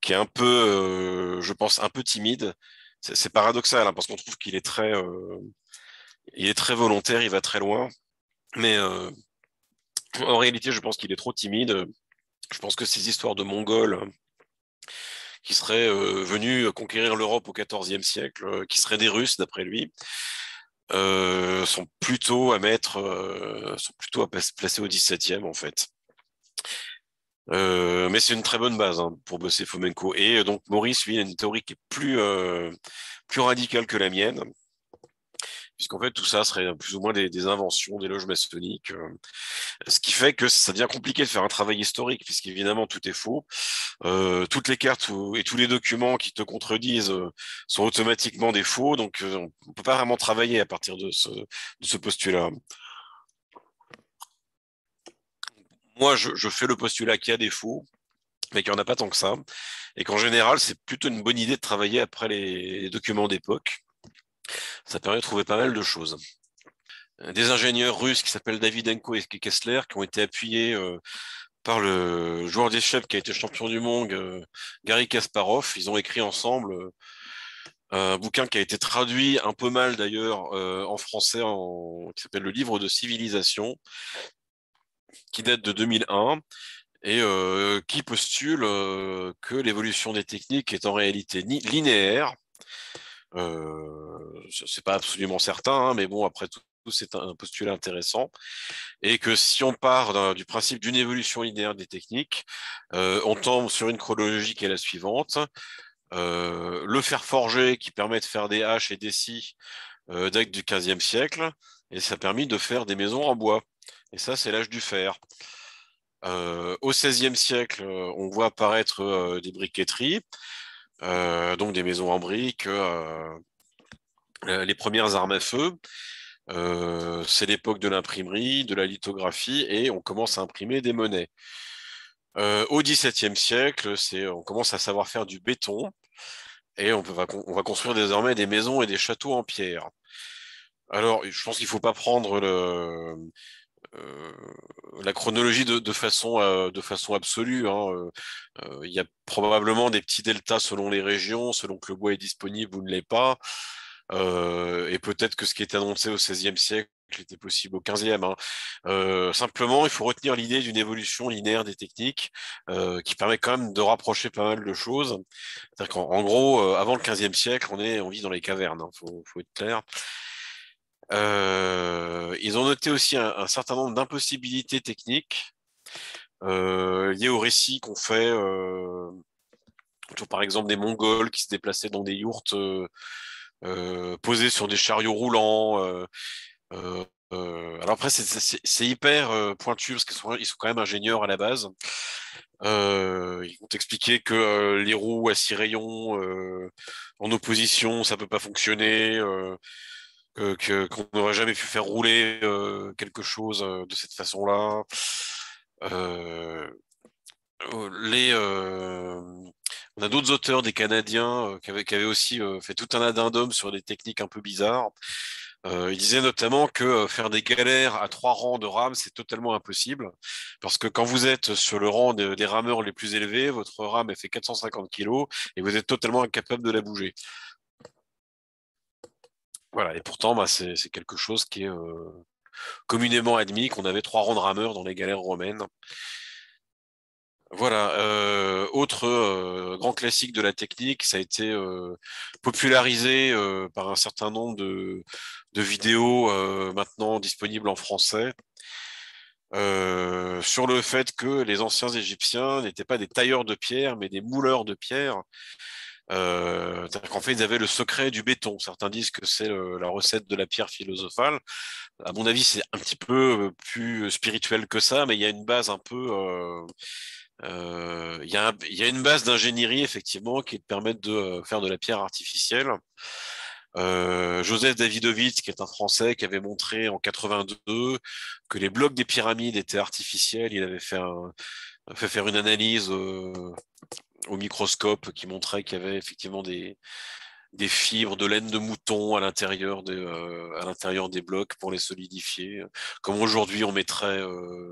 [SPEAKER 2] qui est un peu, je pense, un peu timide. C'est paradoxal, hein, parce qu'on trouve il est très volontaire, il va très loin. Mais en réalité, je pense qu'il est trop timide. Je pense que ces histoires de Mongols qui seraient venus conquérir l'Europe au XIVe siècle, qui seraient des Russes d'après lui, sont plutôt à placer au XVIIe en fait. Mais c'est une très bonne base hein, pour bosser Fomenko. Et donc Maurice, lui, a une théorie qui est plus radicale que la mienne, puisqu'en fait tout ça serait plus ou moins des inventions, des loges maçonniques, ce qui fait que ça devient compliqué de faire un travail historique, puisqu'évidemment tout est faux. Toutes les cartes et tous les documents qui te contredisent sont automatiquement des faux, donc on peut pas vraiment travailler à partir de ce postulat. Moi, je fais le postulat qu'il y a des faux, mais qu'il n'y en a pas tant que ça, et qu'en général, c'est plutôt une bonne idée de travailler après les documents d'époque. Ça permet de trouver pas mal de choses. Des ingénieurs russes qui s'appellent Davydenko et Kessler, qui ont été appuyés par le joueur d'échecs qui a été champion du monde, Garry Kasparov. Ils ont écrit ensemble un bouquin qui a été traduit un peu mal d'ailleurs en français, qui s'appelle Le Livre de Civilisation, qui date de 2001 et qui postule que l'évolution des techniques est en réalité linéaire. C'est pas absolument certain, hein, mais bon, après tout, c'est un postulat intéressant. Et que si on part du principe d'une évolution linéaire des techniques, on tombe sur une chronologie qui est la suivante. Le fer forgé qui permet de faire des haches et des scies date du XVe siècle, et ça a permis de faire des maisons en bois. Et ça, c'est l'âge du fer. Au XVIe siècle, on voit apparaître des briqueteries, donc des maisons en briques, les premières armes à feu. C'est l'époque de l'imprimerie, de la lithographie, et on commence à imprimer des monnaies. Au XVIIe siècle, on commence à savoir faire du béton, et on va construire désormais des maisons et des châteaux en pierre. Alors, je pense qu'il ne faut pas prendre euh, la chronologie de façon absolue, hein. Il y a probablement des petits deltas selon les régions, selon que le bois est disponible ou ne l'est pas. Et peut-être que ce qui était annoncé au XVIe siècle était possible au XVe, hein. Simplement, il faut retenir l'idée d'une évolution linéaire des techniques qui permet quand même de rapprocher pas mal de choses. C'est-à-dire qu'en gros, avant le XVe siècle, on vit dans les cavernes, hein, faut être clair. Ils ont noté aussi un certain nombre d'impossibilités techniques liées au récit qu'on fait autour, par exemple, des Mongols qui se déplaçaient dans des yourtes posées sur des chariots roulants. Euh, alors après, c'est hyper pointu parce ils sont quand même ingénieurs à la base. Ils vont expliquer que les roues à 6 rayons en opposition, ça peut pas fonctionner. Qu'on n'aurait jamais pu faire rouler quelque chose de cette façon-là. Euh, les, on a d'autres auteurs, des Canadiens, qui avaient aussi fait tout un addendum sur des techniques un peu bizarres. Il disait notamment que faire des galères à 3 rangs de rames, c'est totalement impossible, parce que quand vous êtes sur le rang des rameurs les plus élevés, votre rame elle fait 450 kilos et vous êtes totalement incapable de la bouger. Voilà, et pourtant, bah, c'est quelque chose qui est communément admis, qu'on avait 3 rangs de rameurs dans les galères romaines. Voilà, autre grand classique de la technique, ça a été popularisé par un certain nombre de vidéos maintenant disponibles en français, sur le fait que les anciens Égyptiens n'étaient pas des tailleurs de pierre, mais des mouleurs de pierre. C'est-à-dire qu'en fait, ils avaient le secret du béton. Certains disent que c'est la recette de la pierre philosophale. À mon avis, c'est un petit peu plus spirituel que ça, mais il y a une base un peu. Il y a une base d'ingénierie, effectivement, qui te permet de faire de la pierre artificielle. Joseph Davidovitz, qui est un Français, qui avait montré en 82 que les blocs des pyramides étaient artificiels. Il avait fait faire une analyse au microscope qui montrait qu'il y avait effectivement des fibres de laine de mouton à l'intérieur des blocs pour les solidifier, comme aujourd'hui on mettrait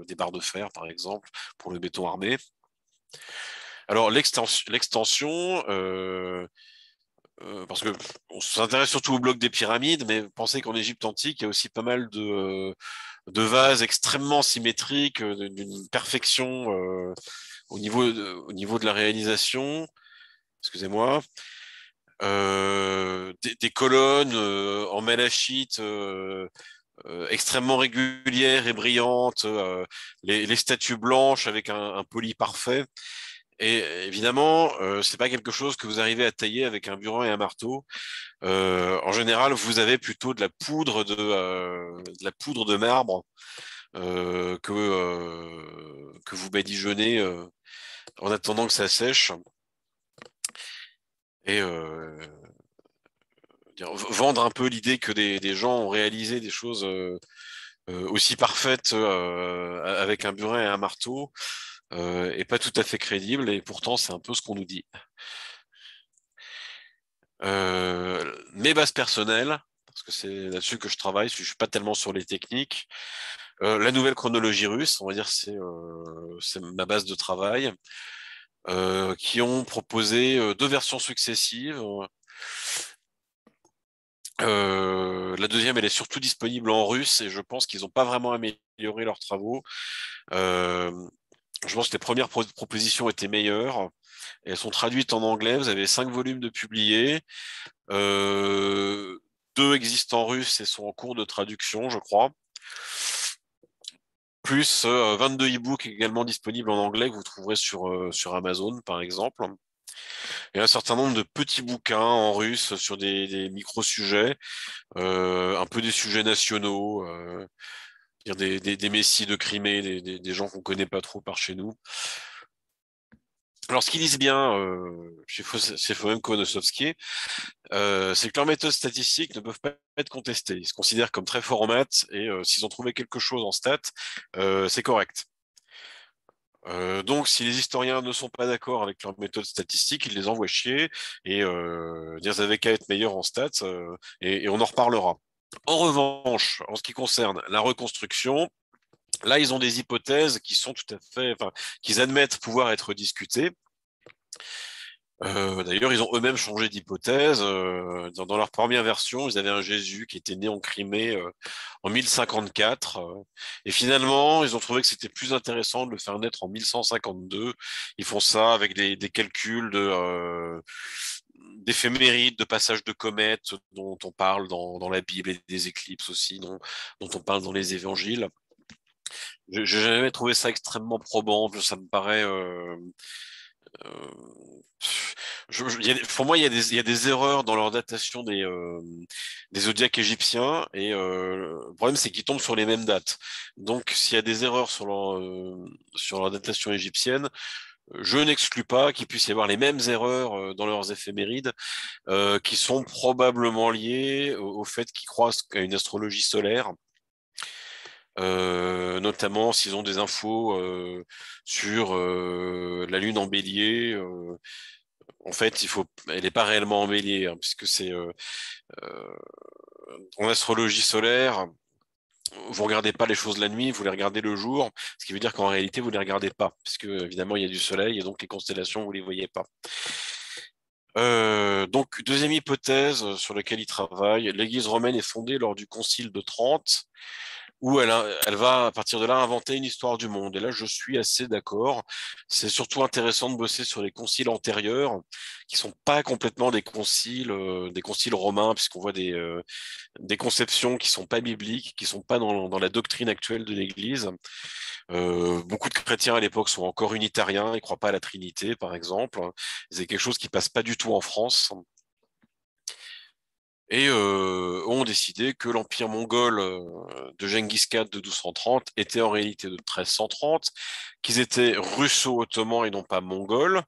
[SPEAKER 2] des barres de fer, par exemple, pour le béton armé. Alors l'extension, parce que on s'intéresse surtout au bloc des pyramides, mais pensez qu'en Égypte antique, il y a aussi pas mal de vases extrêmement symétriques, d'une perfection au niveau de la réalisation. Excusez-moi. Des colonnes en malachite extrêmement régulières et brillantes, les statues blanches avec un poli parfait. Et évidemment, c'est pas quelque chose que vous arrivez à tailler avec un burin et un marteau. En général, vous avez plutôt de la poudre de marbre que vous badigeonnez en attendant que ça sèche. Et vendre un peu l'idée que des gens ont réalisé des choses aussi parfaites avec un burin et un marteau est pas tout à fait crédible, et pourtant c'est un peu ce qu'on nous dit. Mes bases personnelles, parce que c'est là-dessus que je travaille, je suis pas tellement sur les techniques. La nouvelle chronologie russe, on va dire, c'est ma base de travail, qui ont proposé deux versions successives. La deuxième, elle est surtout disponible en russe, et je pense qu'ils n'ont pas vraiment amélioré leurs travaux. Euh, je pense que les premières propositions étaient meilleures. Et elles sont traduites en anglais. Vous avez 5 volumes de publiés. Euh, 2 existent en russe et sont en cours de traduction, je crois. Plus 22 e-books également disponibles en anglais que vous trouverez sur Amazon, par exemple. Et un certain nombre de petits bouquins en russe sur des micro-sujets, un peu des sujets nationaux, des messies de Crimée, des gens qu'on connaît pas trop par chez nous. Alors, ce qu'ils disent bien chez Fomenko Nosovski, c'est que leurs méthodes statistiques ne peuvent pas être contestées. Ils se considèrent comme très forts en maths, et s'ils ont trouvé quelque chose en stats, c'est correct. Donc, si les historiens ne sont pas d'accord avec leurs méthodes statistiques, ils les envoient chier et dire ça avait qu'à être meilleur en stats, et on en reparlera. En revanche, en ce qui concerne la reconstruction, là, ils ont des hypothèses qui sont tout à fait, enfin, qu'ils admettent pouvoir être discutées. D'ailleurs, ils ont eux-mêmes changé d'hypothèse. Dans leur première version, ils avaient un Jésus qui était né en Crimée en 1054. Et finalement, ils ont trouvé que c'était plus intéressant de le faire naître en 1152. Ils font ça avec des calculs d'éphémérides, de passages de comètes dont on parle dans la Bible, et des éclipses aussi dont on parle dans les évangiles. J'ai jamais trouvé ça extrêmement probant. Ça me paraît... euh, pour moi, il y a des erreurs dans leur datation des zodiaques égyptiens, et le problème, c'est qu'ils tombent sur les mêmes dates. Donc, s'il y a des erreurs sur leur datation égyptienne, je n'exclus pas qu'il puisse y avoir les mêmes erreurs dans leurs éphémérides, qui sont probablement liées au fait qu'ils croient à une astrologie solaire. Notamment s'ils ont des infos sur la Lune en Bélier. En fait, elle n'est pas réellement en Bélier, hein, puisque c'est euh, en astrologie solaire. Vous regardez pas les choses la nuit, vous les regardez le jour, ce qui veut dire qu'en réalité vous les regardez pas, puisque évidemment il y a du soleil et donc les constellations vous les voyez pas. Donc deuxième hypothèse sur laquelle il travaille, l'Église romaine est fondée lors du Concile de Trente, où elle va, à partir de là, inventer une histoire du monde. Et là, je suis assez d'accord. C'est surtout intéressant de bosser sur les conciles antérieurs, qui sont pas complètement des conciles romains, puisqu'on voit des conceptions qui sont pas bibliques, qui sont pas dans la doctrine actuelle de l'Église. Beaucoup de chrétiens à l'époque sont encore unitariens, ils croient pas à la Trinité, par exemple. C'est quelque chose qui passe pas du tout en France. Et ont décidé que l'empire mongol de Genghis Khan de 1230 était en réalité de 1330, qu'ils étaient russo-ottomans et non pas mongols,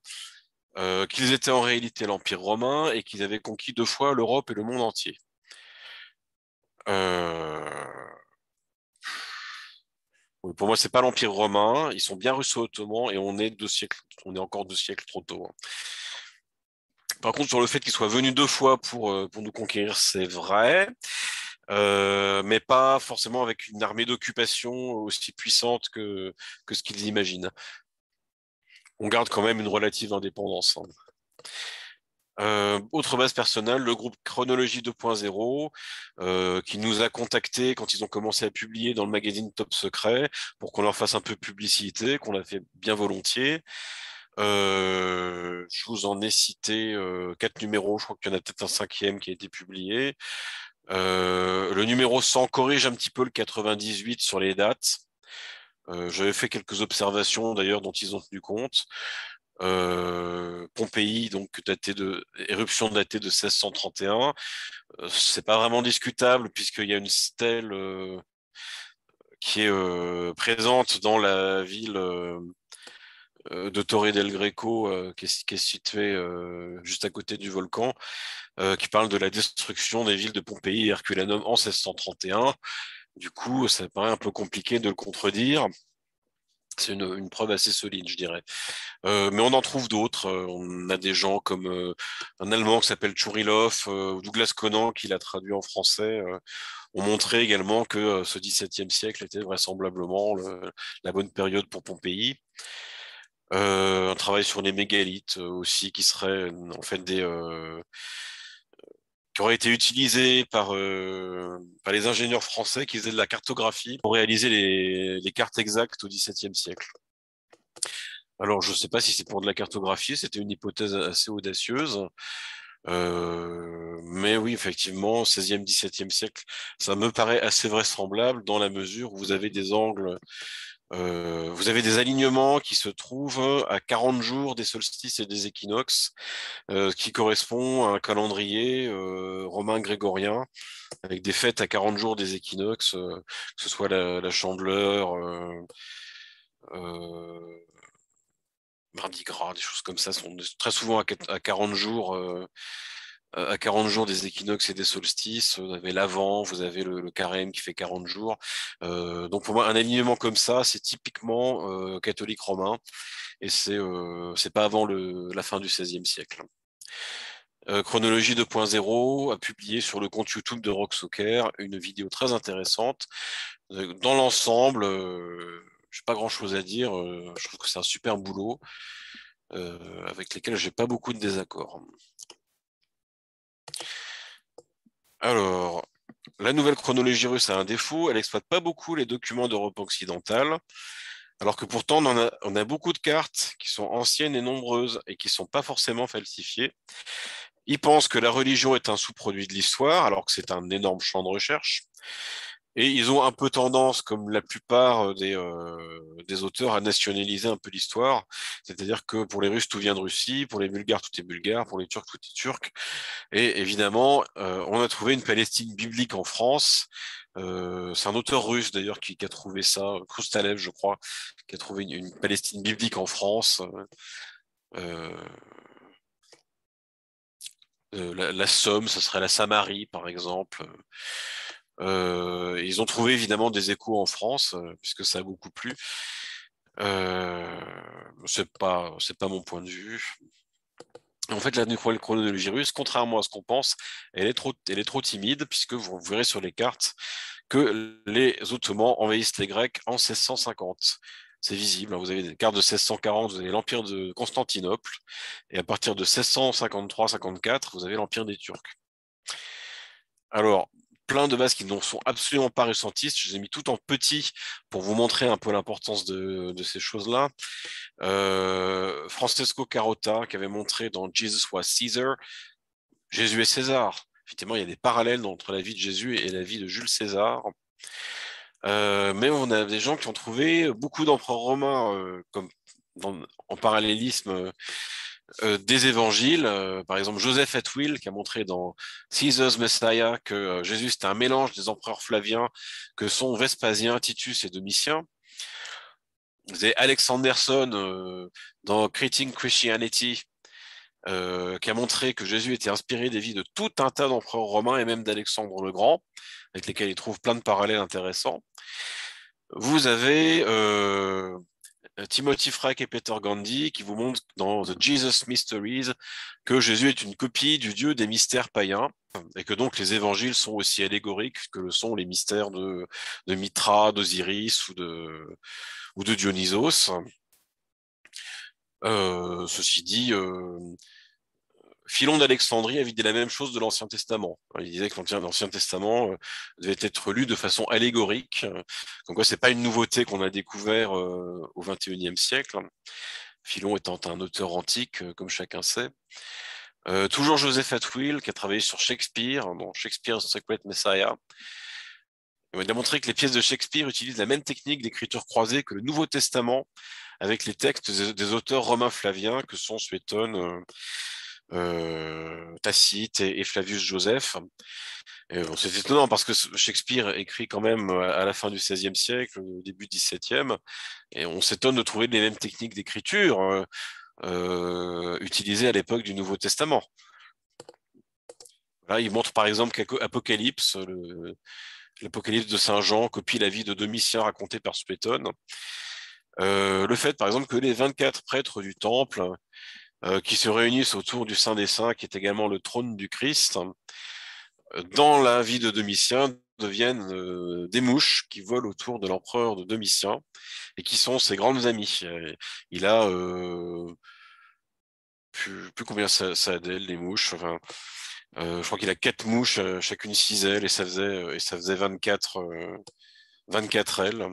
[SPEAKER 2] qu'ils étaient en réalité l'empire romain, et qu'ils avaient conquis 2 fois l'Europe et le monde entier. Euh, oui, pour moi, c'est pas l'empire romain, ils sont bien russo-ottomans, et on est encore 2 siècles trop tôt, hein. Par contre, sur le fait qu'ils soient venus 2 fois pour nous conquérir, c'est vrai. Mais pas forcément avec une armée d'occupation aussi puissante que ce qu'ils imaginent. On garde quand même une relative indépendance, hein. Autre base personnelle, le groupe Chronologie 2.0, qui nous a contactés quand ils ont commencé à publier dans le magazine Top Secret pour qu'on leur fasse un peu publicité, qu'on l'a fait bien volontiers. Je vous en ai cité 4 numéros, je crois qu'il y en a peut-être un 5e qui a été publié. Le numéro 100 corrige un petit peu le 98 sur les dates. J'avais fait quelques observations d'ailleurs dont ils ont tenu compte. Pompéi, donc éruption datée de 1631. C'est pas vraiment discutable puisqu'il y a une stèle qui est présente dans la ville de Torre del Greco, qui est située juste à côté du volcan, qui parle de la destruction des villes de Pompéi et Herculanum en 1631. Du coup, ça paraît un peu compliqué de le contredire. C'est une preuve assez solide, je dirais. Mais on en trouve d'autres. On a des gens comme un Allemand qui s'appelle Tchourilov, Douglas Conan, qui l'a traduit en français, ont montré également que ce XVIIe siècle était vraisemblablement la bonne période pour Pompéi. Un travail sur les mégalithes aussi, qui serait en fait qui aurait été utilisé par les ingénieurs français qui faisaient de la cartographie pour réaliser les cartes exactes au XVIIe siècle. Alors, je ne sais pas si c'est pour de la cartographie, c'était une hypothèse assez audacieuse. Mais oui, effectivement, 16e, 17e siècle, ça me paraît assez vraisemblable dans la mesure où vous avez des angles, vous avez des alignements qui se trouvent à 40 jours des solstices et des équinoxes, qui correspond à un calendrier romain grégorien, avec des fêtes à 40 jours des équinoxes, que ce soit la Chandeleur, euh, Mardi Gras, des choses comme ça, sont très souvent à 40 jours. À 40 jours des équinoxes et des solstices, vous avez l'Avent, vous avez le carême qui fait 40 jours. Donc pour moi, un alignement comme ça, c'est typiquement catholique romain, et c'est pas avant la fin du XVIe siècle. Chronologie 2.0 a publié sur le compte YouTube de Rock Soccer une vidéo très intéressante. Dans l'ensemble, j'ai pas grand-chose à dire. Je trouve que c'est un super boulot avec lesquels j'ai pas beaucoup de désaccords. Alors, la nouvelle chronologie russe a un défaut, elle exploite pas beaucoup les documents d'Europe occidentale, alors que pourtant on a beaucoup de cartes qui sont anciennes et nombreuses et qui sont pas forcément falsifiées. Ils pensent que la religion est un sous-produit de l'histoire, alors que c'est un énorme champ de recherche. Et ils ont un peu tendance, comme la plupart des auteurs, à nationaliser un peu l'histoire. C'est-à-dire que pour les Russes, tout vient de Russie, pour les Bulgares, tout est bulgare, pour les Turcs, tout est turc. Et évidemment, on a trouvé une Palestine biblique en France. C'est un auteur russe d'ailleurs qui a trouvé ça, Krustalev, je crois, qui a trouvé une Palestine biblique en France. Euh, la Somme, ce serait la Samarie, par exemple. Ils ont trouvé évidemment des échos en France, puisque ça a beaucoup plu. C'est pas mon point de vue. En fait, la nouvelle chronologie russe, contrairement à ce qu'on pense, elle est trop timide, puisque vous verrez sur les cartes que les Ottomans envahissent les Grecs en 1650. C'est visible, hein. Vous avez des cartes de 1640, vous avez l'Empire de Constantinople, et à partir de 1653-54, vous avez l'Empire des Turcs. Alors, plein de bases qui ne sont absolument pas récentistes. Je les ai mis tout en petit pour vous montrer un peu l'importance de ces choses-là. Francesco Carota, qui avait montré dans Jesus was Caesar, Jésus est César. Effectivement, il y a des parallèles entre la vie de Jésus et la vie de Jules César. Mais on a des gens qui ont trouvé beaucoup d'empereurs romains comme en parallélisme des évangiles. Par exemple, Joseph Atwill qui a montré dans Caesar's Messiah que Jésus c'était un mélange des empereurs flaviens que sont Vespasien, Titus et Domitien. Vous avez Alex Anderson dans Creating Christianity qui a montré que Jésus était inspiré des vies de tout un tas d'empereurs romains et même d'Alexandre le Grand, avec lesquels il trouve plein de parallèles intéressants. Vous avez Timothy Frake et Peter Gandhi qui vous montrent dans The Jesus Mysteries que Jésus est une copie du Dieu des mystères païens et que donc les évangiles sont aussi allégoriques que le sont les mystères de Mithra, d'Osiris ou de Dionysos. Ceci dit, Philon d'Alexandrie avait dit la même chose de l'Ancien Testament. Il disait que l'Ancien Testament devait être lu de façon allégorique. Donc quoi, c'est pas une nouveauté qu'on a découvert au XXIe siècle. Philon étant un auteur antique, comme chacun sait. Toujours Joseph Atwill, qui a travaillé sur Shakespeare, dans Shakespeare's Secret Messiah. Il a montré que les pièces de Shakespeare utilisent la même technique d'écriture croisée que le Nouveau Testament, avec les textes des auteurs romains flaviens, que sont Suétone, Tacite et Flavius Joseph. C'est étonnant parce que Shakespeare écrit quand même à la fin du XVIe siècle, au début du XVIIe, et on s'étonne de trouver les mêmes techniques d'écriture utilisées à l'époque du Nouveau Testament. Là, il montre par exemple qu'Apocalypse, l'Apocalypse de Saint Jean, copie la vie de Domitien racontée par Suétone. Le fait, par exemple, que les 24 prêtres du temple qui se réunissent autour du Saint des Saints, qui est également le trône du Christ, dans la vie de Domitien, deviennent des mouches qui volent autour de l'empereur de Domitien et qui sont ses grandes amies. Il a plus combien ça a d'ailes, les mouches. Enfin, je crois qu'il a 4 mouches, chacune 6 ailes, et ça faisait 24 ailes.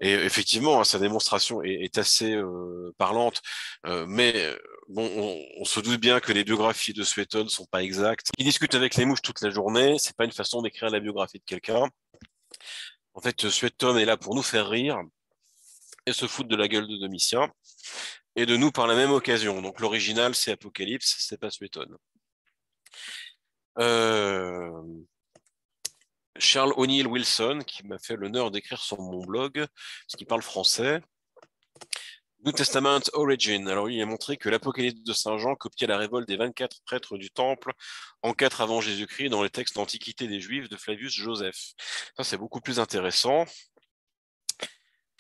[SPEAKER 2] Et effectivement, sa démonstration est assez parlante, mais bon, on se doute bien que les biographies de Suétone ne sont pas exactes. Il discute avec les mouches toute la journée, c'est pas une façon d'écrire la biographie de quelqu'un. En fait, Suétone est là pour nous faire rire et se foutre de la gueule de Domitien, et de nous par la même occasion. Donc l'original, c'est Apocalypse, c'est pas Suétone. Charles O'Neill Wilson, qui m'a fait l'honneur d'écrire sur mon blog, parce qu'il parle français. New Testament Origin. Alors, il a montré que l'Apocalypse de Saint Jean copiait la révolte des 24 prêtres du Temple en 4 avant Jésus-Christ dans les textes d'Antiquité des Juifs de Flavius Joseph. Ça, c'est beaucoup plus intéressant.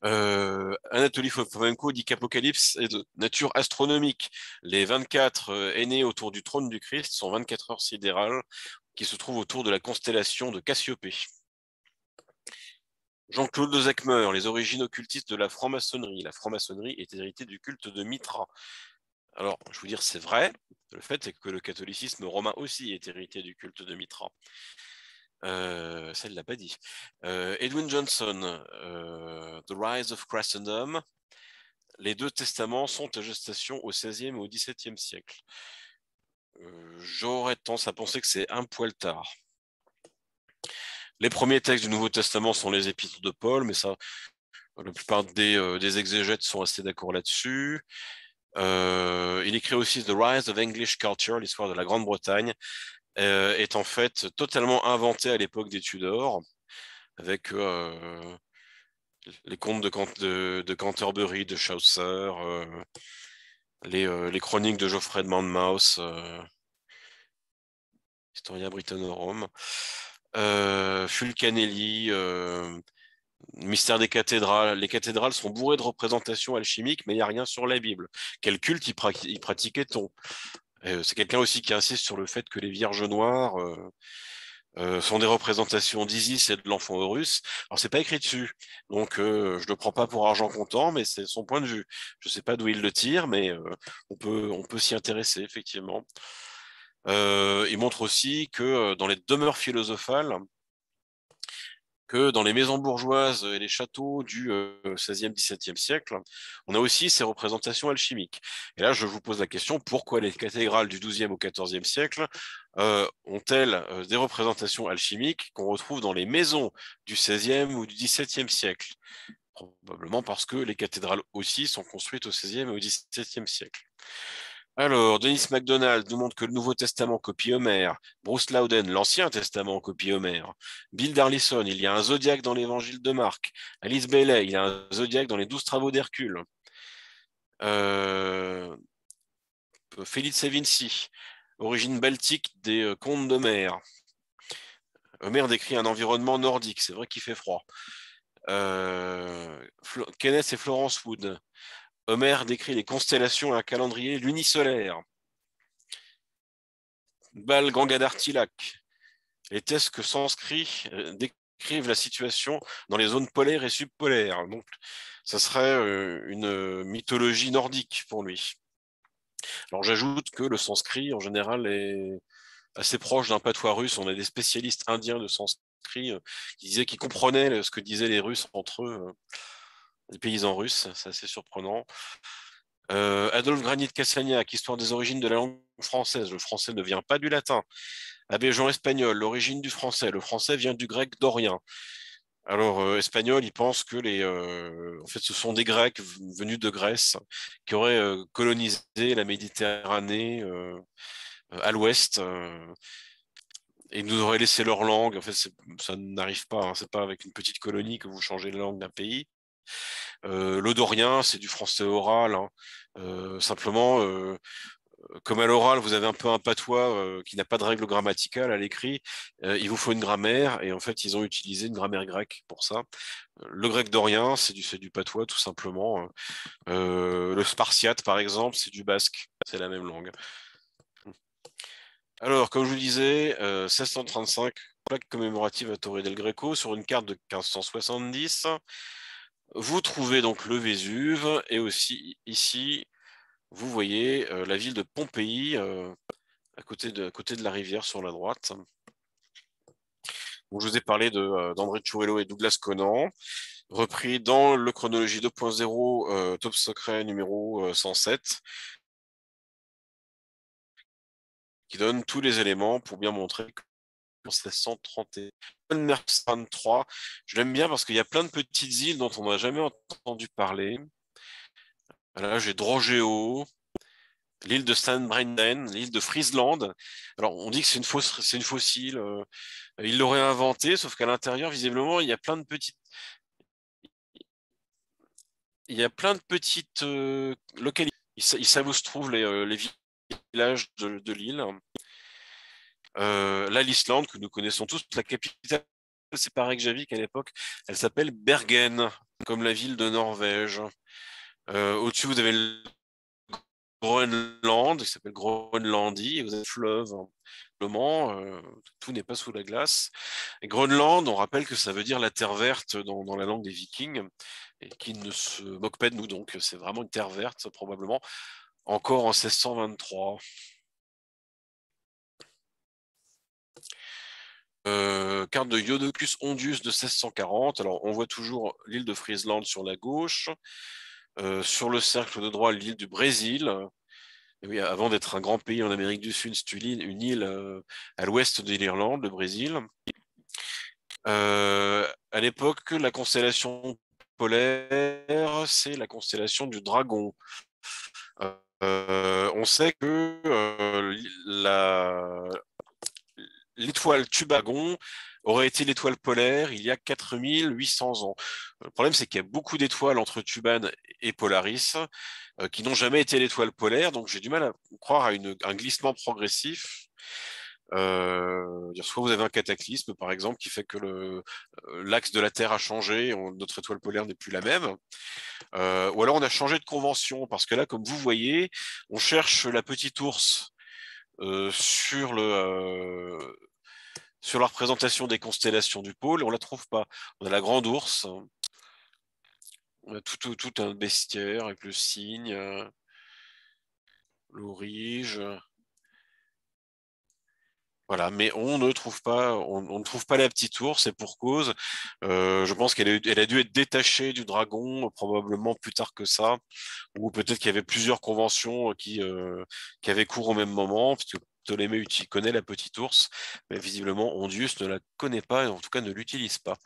[SPEAKER 2] Anatoly Fomenko dit qu'Apocalypse est de nature astronomique. Les 24 aînés autour du trône du Christ sont 24 heures sidérales qui se trouvent autour de la constellation de Cassiopée. Jean-Claude de Zechmer, les origines occultistes de la franc-maçonnerie. La franc-maçonnerie est héritée du culte de Mithra. Alors, je veux dire, c'est vrai. Le fait est que le catholicisme romain aussi est hérité du culte de Mithra. Ça, il ne l'a pas dit. Edwin Johnson, The Rise of Christendom. Les 2 testaments sont à gestation au XVIe et au XVIIe siècle. J'aurais tendance à penser que c'est un poil tard. Les premiers textes du Nouveau Testament sont les épîtres de Paul, mais ça, la plupart des exégètes sont assez d'accord là-dessus. Il écrit aussi The Rise of English Culture, l'histoire de la Grande-Bretagne, est en fait totalement inventé à l'époque des Tudors, avec les contes de Canterbury, de Chaucer, les chroniques de Geoffrey de Monmouth, historien britannorum, Fulcanelli, Mystère des cathédrales. Les cathédrales sont bourrées de représentations alchimiques, mais il n'y a rien sur la Bible. Quel culte y pratiquait-on? C'est quelqu'un aussi qui insiste sur le fait que les Vierges noires sont des représentations d'Isis et de l'enfant Horus. Alors, c'est pas écrit dessus, donc je le prends pas pour argent comptant, mais c'est son point de vue. Je sais pas d'où il le tire, mais on peut s'y intéresser, effectivement. Il montre aussi que dans les demeures philosophales, que dans les maisons bourgeoises et les châteaux du XVIe, XVIIe siècle, on a aussi ces représentations alchimiques. Et là, je vous pose la question, pourquoi les cathédrales du XIIe au XIVe siècle ont-elles des représentations alchimiques qu'on retrouve dans les maisons du XVIe ou du XVIIe siècle? Probablement parce que les cathédrales aussi sont construites au XVIe et au XVIIe siècle. Alors, Denis MacDonald nous montre que le Nouveau Testament copie Homère. Bruce Loudon, l'Ancien Testament copie Homère. Bill Darlison, il y a un zodiaque dans l'Évangile de Marc. Alice Bailey, il y a un zodiaque dans les 12 travaux d'Hercule. Félix Vinci, origine baltique des contes d'Homère. Homère décrit un environnement nordique, c'est vrai qu'il fait froid. Kenneth et Florence Wood. Homère décrit les constellations et un calendrier lunisolaire. Bal Gangadhar Tilak. Les textes sanscrits décrivent la situation dans les zones polaires et subpolaires. Donc, ça serait une mythologie nordique pour lui. Alors, j'ajoute que le sanskrit, en général, est assez proche d'un patois russe. On a des spécialistes indiens de sanskrit qui disaient qu'ils comprenaient ce que disaient les Russes entre eux, les paysans russes. C'est assez surprenant. Adolphe Granit-Cassagnac, Histoire des origines de la langue française. Le français ne vient pas du latin. Abbé Jean Espagnol, l'origine du français. Le français vient du grec dorien. Alors, espagnol, il pense que en fait, ce sont des Grecs venus de Grèce qui auraient colonisé la Méditerranée à l'ouest et nous auraient laissé leur langue. En fait, ça n'arrive pas. Hein. C'est pas avec une petite colonie que vous changez la langue d'un pays. Le dorien, c'est du français oral. Hein. Simplement, comme à l'oral, vous avez un peu un patois qui n'a pas de règles grammaticales à l'écrit, il vous faut une grammaire, et en fait, ils ont utilisé une grammaire grecque pour ça. Le grec dorien, c'est du patois, tout simplement. Le spartiate, par exemple, c'est du basque, c'est la même langue. Alors, comme je vous disais, 1635, plaque commémorative à Torre del Greco, sur une carte de 1570. Vous trouvez donc le Vésuve, et aussi ici, vous voyez la ville de Pompéi, à côté de la rivière sur la droite. Donc, je vous ai parlé d'André Ciruelo et Douglas Conan, repris dans le Chronologie 2.0 Top Secret numéro 107, qui donne tous les éléments pour bien montrer que en 1631, je l'aime bien parce qu'il y a plein de petites îles dont on n'a jamais entendu parler. Là, j'ai Drogeo, l'île de Stanbreinen, l'île de Friesland. Alors, on dit que c'est une fausse île. Il l'aurait inventée, sauf qu'à l'intérieur, visiblement, il y a plein de petites localités. Ils savent où se trouvent les villages de l'île. Là, l'Islande, que nous connaissons tous, la capitale, c'est pas Reykjavik à l'époque, elle s'appelle Bergen, comme la ville de Norvège. Au-dessus, vous avez le Groenland, qui s'appelle Groenlandie, et vous avez le fleuve, hein, le Mans, tout n'est pas sous la glace. Et Groenland, on rappelle que ça veut dire la terre verte dans la langue des Vikings, et qu'ils ne se moquent pas de nous, donc c'est vraiment une terre verte, probablement, encore en 1623. Carte de Jodocus Hondius de 1640. Alors, on voit toujours l'île de Friesland sur la gauche. Sur le cercle de droite, l'île du Brésil. Et oui, avant d'être un grand pays en Amérique du Sud, c'est une île à l'ouest de l'Irlande, le Brésil. À l'époque, la constellation polaire, c'est la constellation du Dragon. On sait que l'étoile Tubagon aurait été l'étoile polaire il y a 4800 ans. Le problème, c'est qu'il y a beaucoup d'étoiles entre Tuban et Polaris qui n'ont jamais été l'étoile polaire, donc j'ai du mal à croire à un glissement progressif. Soit vous avez un cataclysme, par exemple, qui fait que l'axe de la Terre a changé, notre étoile polaire n'est plus la même. Ou alors on a changé de convention, parce que là, comme vous voyez, on cherche la petite ours sur la représentation des constellations du pôle, on la trouve pas. On a la grande ours, on a tout un bestiaire avec le cygne, l'aurige. Voilà, mais on ne trouve pas, on ne trouve pas la petite ours, et pour cause. Je pense elle a dû être détachée du dragon probablement plus tard que ça, ou peut-être qu'il y avait plusieurs conventions qui avaient cours au même moment, puisque Ptolémée connaît la petite ours, mais visiblement Hondius ne la connaît pas, et en tout cas ne l'utilise pas.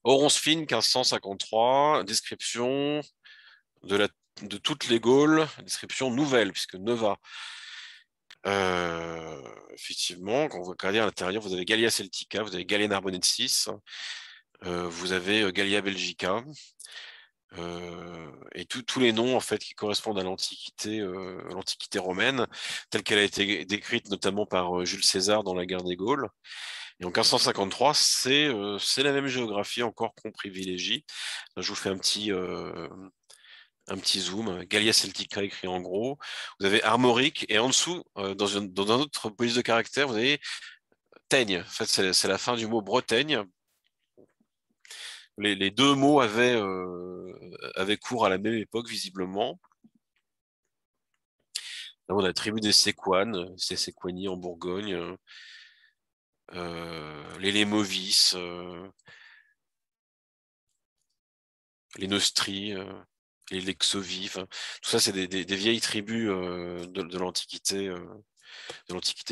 [SPEAKER 2] Oronce fine, 1553, description de toutes les Gaules, description nouvelle, puisque Nova. Effectivement, quand vous regardez à l'intérieur, vous avez Gallia Celtica, vous avez Gallia Narbonensis, vous avez Gallia Belgica, et tous les noms en fait qui correspondent à l'Antiquité romaine, telle qu'elle a été décrite notamment par Jules César dans la guerre des Gaules. Et en 1553, c'est la même géographie encore qu'on privilégie. Je vous fais un petit zoom. Gallia Celtica écrit en gros. Vous avez Armorique, et en dessous, dans un autre police de caractère, vous avez Teigne. En fait, c'est la fin du mot Bretagne. Les deux mots avaient cours à la même époque, visiblement. Là, on a la tribu des Séquanes, c'est Séquani en Bourgogne, les Lémovis, les Neustries. les Lexovi, enfin, tout ça, c'est des vieilles tribus de l'Antiquité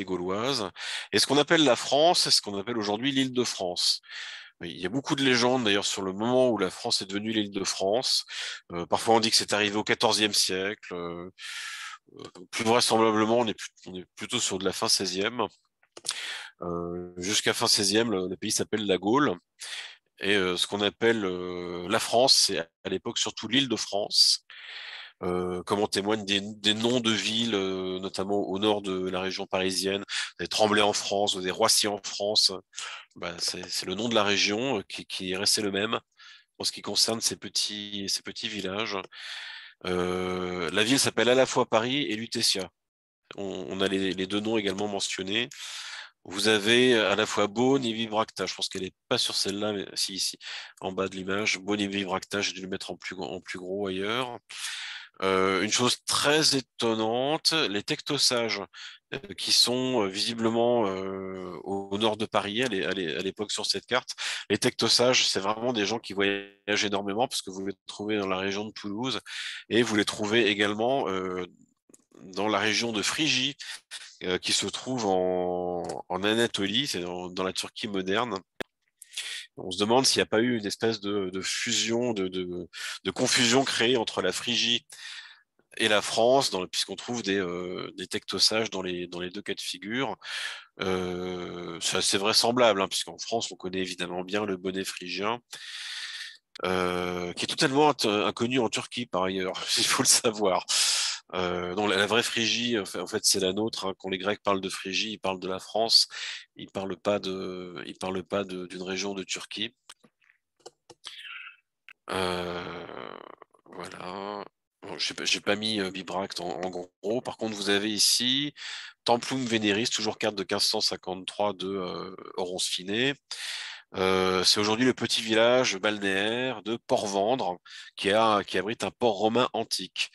[SPEAKER 2] gauloise. Et ce qu'on appelle la France, c'est ce qu'on appelle aujourd'hui l'Île-de-France. Il y a beaucoup de légendes d'ailleurs sur le moment où la France est devenue l'Île-de-France. Parfois on dit que c'est arrivé au XIVe siècle. Plus vraisemblablement, on est plutôt sur de la fin XVIe. Jusqu'à fin XVIe, le pays s'appelle la Gaule. Et ce qu'on appelle la France, c'est à l'époque surtout l'Île-de-France. Comme en témoignent des noms de villes, notamment au nord de la région parisienne, des Tremblay en France, ou des Roissy en France. Bah, c'est le nom de la région qui est resté le même en ce qui concerne ces petits villages. La ville s'appelle à la fois Paris et Lutetia. On a les deux noms également mentionnés. Vous avez à la fois Beaune et Vibracta. Je pense qu'elle n'est pas sur celle-là, mais si, ici, en bas de l'image. Beaune et Vibracta, j'ai dû le mettre en plus gros ailleurs. Une chose très étonnante, les tectosages qui sont visiblement au nord de Paris à l'époque sur cette carte. Les tectosages, c'est vraiment des gens qui voyagent énormément parce que vous les trouvez dans la région de Toulouse et vous les trouvez également dans la région de Phrygie qui se trouve en Anatolie, c'est dans la Turquie moderne. On se demande s'il n'y a pas eu une espèce de fusion, de confusion créée entre la Phrygie et la France, puisqu'on trouve des tectosages dans les deux cas de figure. C'est assez vraisemblable, hein, puisqu'en France, on connaît évidemment bien le bonnet phrygien, qui est totalement inconnu en Turquie, par ailleurs, il faut le savoir. Non, la vraie Phrygie, en fait, c'est la nôtre. Hein. Quand les Grecs parlent de Phrygie, ils parlent de la France. Ils parlent pas d'une région de Turquie. Voilà. Bon, j'ai pas mis Bibracte en gros. Par contre, vous avez ici Templum Veneris, toujours carte de 1553 de Oronce Finet. C'est aujourd'hui le petit village balnéaire de Port-Vendre qui abrite un port romain antique.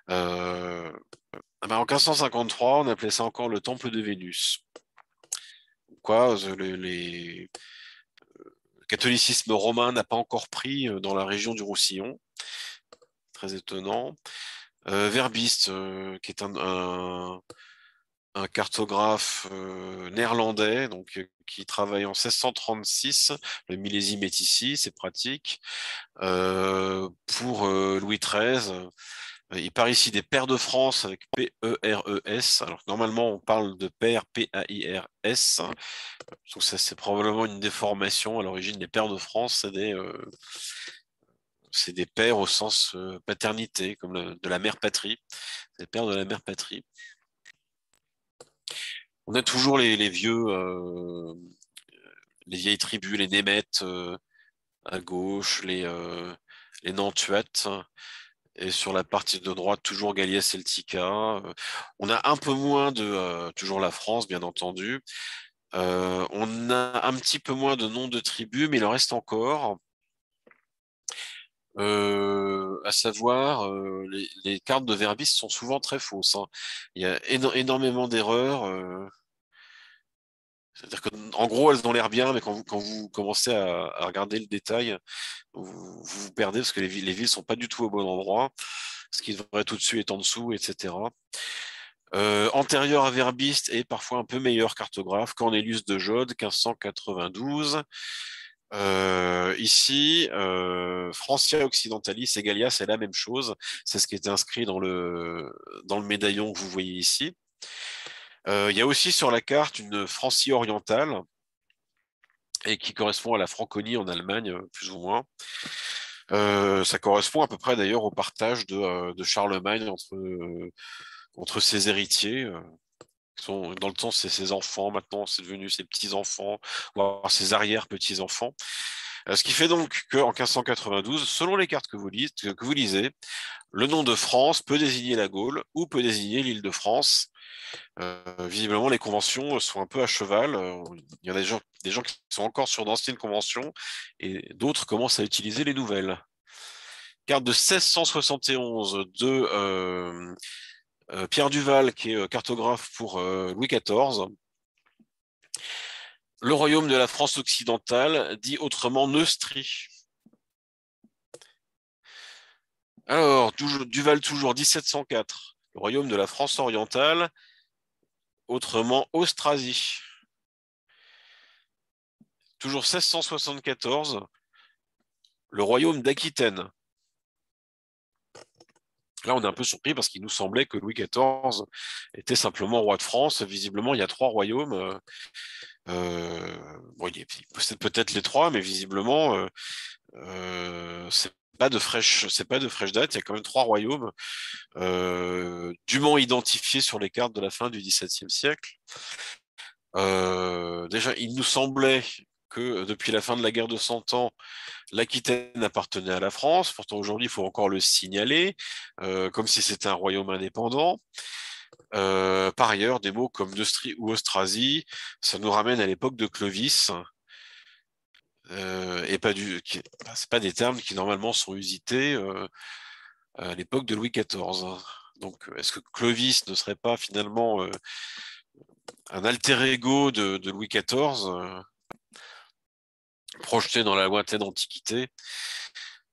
[SPEAKER 2] En 1553, on appelait ça encore le temple de Vénus. Quoi, le catholicisme romain n'a pas encore pris dans la région du Roussillon. Très étonnant. Verbiste, qui est un cartographe néerlandais, donc qui travaille en 1636. Le millésime est ici, c'est pratique. Pour Louis XIII, il parle ici des pairs de France avec P-E-R-E-S. Alors normalement, on parle de pairs P-A-I-R-S. Donc ça, c'est probablement une déformation. À l'origine, les pairs de France, c'est des pères au sens paternité, comme de la mère patrie. C'est les pères de la mère patrie. On a toujours les vieilles tribus, les Némètes à gauche, les Nantuates. Et sur la partie de droite, toujours Gallia Celtica. On a un peu moins toujours la France, bien entendu. On a un petit peu moins de noms de tribus, mais il en reste encore. À savoir, les cartes de Verbis sont souvent très fausses. Hein. Il y a énormément d'erreurs. C'est-à-dire qu'en gros, elles ont l'air bien, mais quand vous commencez à regarder le détail, vous perdez parce que les villes sont pas du tout au bon endroit. Ce qui devrait être au-dessus est en dessous, etc. Antérieur à Verbiste et parfois un peu meilleur cartographe, Cornelius de Jode, 1592. Ici, Francia Occidentalis et Gallia, c'est la même chose. C'est ce qui est inscrit dans le médaillon que vous voyez ici. Il y a aussi sur la carte une Francie orientale et qui correspond à la Franconie en Allemagne, plus ou moins. Ça correspond à peu près d'ailleurs au partage de Charlemagne entre ses héritiers. Dans le temps, c'est ses enfants, maintenant c'est devenu ses petits-enfants, voire ses arrière-petits-enfants. Ce qui fait donc qu'en 1592, selon les cartes que vous lisez, le nom de France peut désigner la Gaule ou peut désigner l'île de France. Visiblement, les conventions sont un peu à cheval. Il y en a des gens qui sont encore sur d'anciennes conventions et d'autres commencent à utiliser les nouvelles. Carte de 1671 de Pierre Duval, qui est cartographe pour Louis XIV. Le royaume de la France occidentale, dit autrement Neustrie. Alors, Duval toujours 1704, le royaume de la France orientale, autrement Austrasie. Toujours 1674, le royaume d'Aquitaine. Là, on est un peu surpris parce qu'il nous semblait que Louis XIV était simplement roi de France. Visiblement, il y a trois royaumes. Bon, il possède peut-être les trois, mais visiblement, c'est pas de fraîche date. Il y a quand même trois royaumes dûment identifiés sur les cartes de la fin du XVIIe siècle. Déjà, il nous semblait que depuis la fin de la guerre de Cent Ans, l'Aquitaine appartenait à la France. Pourtant, aujourd'hui, il faut encore le signaler, comme si c'était un royaume indépendant. Par ailleurs, des mots comme Neustrie ou Austrasie, ça nous ramène à l'époque de Clovis, et c'est pas des termes qui normalement sont usités à l'époque de Louis XIV. Donc, est-ce que Clovis ne serait pas finalement un alter ego de Louis XIV, projeté dans la lointaine antiquité?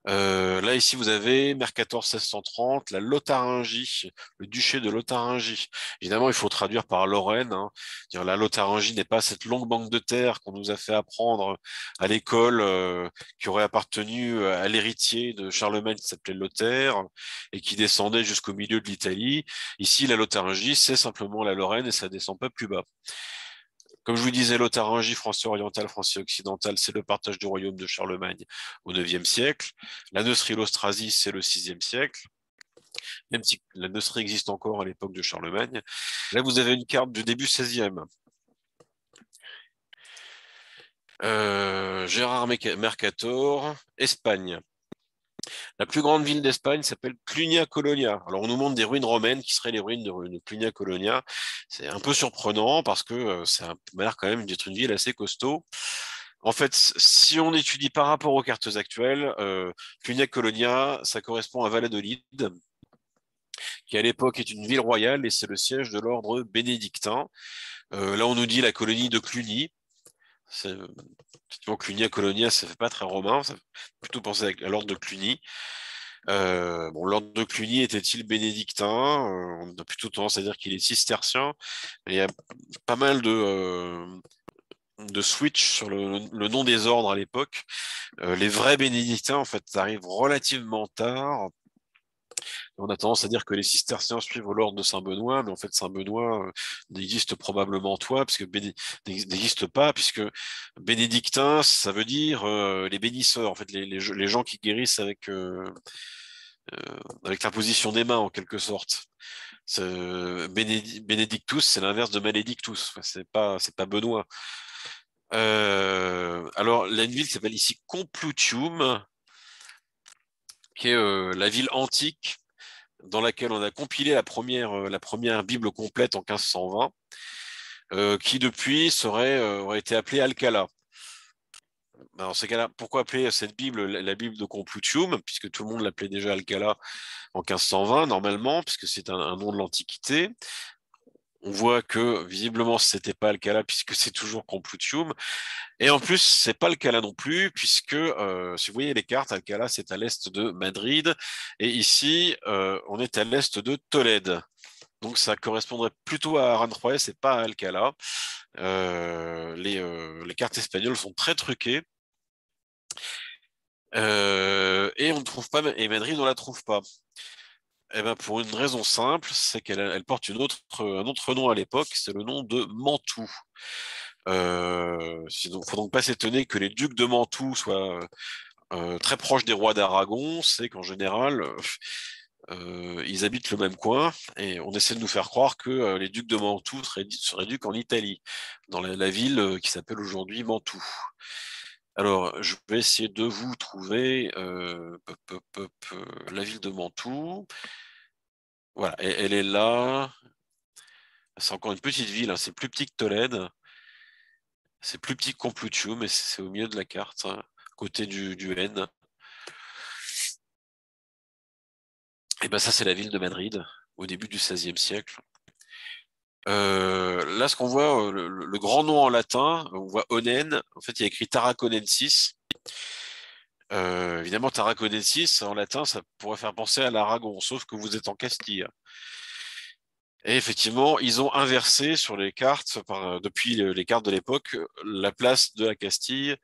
[SPEAKER 2] Là, ici, vous avez Mercator 1630, la Lotharingie, le duché de Lotharingie. Évidemment, il faut traduire par Lorraine, hein. La Lotharingie n'est pas cette longue banque de terre qu'on nous a fait apprendre à l'école, qui aurait appartenu à l'héritier de Charlemagne qui s'appelait Lothaire et qui descendait jusqu'au milieu de l'Italie. Ici, la Lotharingie, c'est simplement la Lorraine et ça descend pas plus bas. Comme je vous disais, Lotharingie, Français oriental, Français occidental, c'est le partage du royaume de Charlemagne au IXe siècle. La Neustrie-l'Austrasie, c'est le VIe siècle, même si la Neustrie existe encore à l'époque de Charlemagne. Là, vous avez une carte du début XVIe. Gérard Mercator, Espagne. La plus grande ville d'Espagne s'appelle Clunia Colonia. Alors, on nous montre des ruines romaines qui seraient les ruines de Clunia Colonia. C'est un peu surprenant parce que ça a l'air quand même d'être une ville assez costaud. En fait, si on étudie par rapport aux cartes actuelles, Clunia Colonia, ça correspond à Valladolid, qui à l'époque est une ville royale et c'est le siège de l'ordre bénédictin. Là, on nous dit la colonie de Cluny. Effectivement, Clunia Colonia, ça fait pas très romain, ça fait plutôt penser à l'ordre de Cluny. Bon, l'ordre de Cluny était-il bénédictin? On a plutôt tendance à dire qu'il est cistercien. Il y a pas mal de switch sur le nom des ordres à l'époque. Les vrais bénédictins, en fait, arrivent relativement tard. On a tendance à dire que les cisterciens suivent l'ordre de Saint-Benoît, mais en fait, Saint-Benoît n'existe probablement toi, parce que n'existe pas, puisque bénédictin, ça veut dire les bénisseurs, en fait, les gens qui guérissent avec l'imposition des mains, en quelque sorte. Benedictus, c'est l'inverse de maledictus. Enfin, c'est pas Benoît. Alors, la ville s'appelle ici Complutium, qui est la ville antique dans laquelle on a compilé la première Bible complète en 1520, qui depuis aurait été appelée Alcala. Dans ces cas-là, pourquoi appeler cette Bible la Bible de Complutium, puisque tout le monde l'appelait déjà Alcala en 1520 normalement, puisque c'est un nom de l'Antiquité. On voit que visiblement c'était pas Alcala puisque c'est toujours Complutium. Et en plus, c'est pas Alcala non plus, puisque si vous voyez les cartes, Alcala c'est à l'est de Madrid, et ici on est à l'est de Tolède. Donc ça correspondrait plutôt à Aranjuez et pas à Alcala. Les cartes espagnoles sont très truquées. Et on ne trouve pas, et Madrid on la trouve pas. Eh ben pour une raison simple, c'est qu'elle porte un autre nom à l'époque, c'est le nom de Mantoue. Faut donc pas s'étonner que les ducs de Mantoue soient très proches des rois d'Aragon. C'est qu'en général, ils habitent le même coin et on essaie de nous faire croire que les ducs de Mantoue seraient ducs en Italie, dans la ville qui s'appelle aujourd'hui Mantoue. Alors, je vais essayer de vous trouver la ville de Mantoue. Voilà, elle est là. C'est encore une petite ville, hein. C'est plus petit que Tolède. C'est plus petit que Complutum, mais c'est au milieu de la carte, hein, côté du N. Et ben ça, c'est la ville de Madrid, au début du XVIe siècle. Là, ce qu'on voit, le grand nom en latin, on voit Onen. En fait, il y a écrit Tarraconensis. Évidemment, Tarraconensis, en latin, ça pourrait faire penser à l'Aragon, sauf que vous êtes en Castille. Et effectivement, ils ont inversé sur les cartes, depuis les cartes de l'époque, la place de la Castille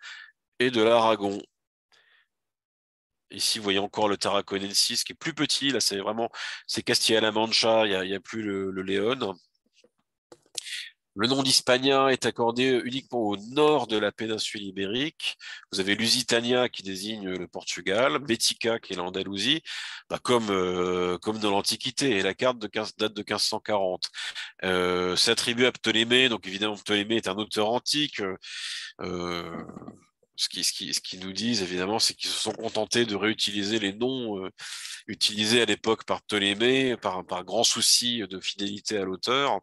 [SPEAKER 2] et de l'Aragon. Ici, vous voyez encore le Tarraconensis qui est plus petit. Là, c'est Castilla-La Mancha, il y a plus le Léon. Le nom d'Hispania est accordé uniquement au nord de la péninsule ibérique. Vous avez Lusitania qui désigne le Portugal, Bética qui est l'Andalousie, comme dans l'Antiquité. Et la carte date de 1540. C'est attribué à Ptolémée, donc évidemment Ptolémée est un auteur antique. Euh, ce qu'ils nous disent, évidemment, c'est qu'ils se sont contentés de réutiliser les noms utilisés à l'époque par Ptolémée, par grand souci de fidélité à l'auteur.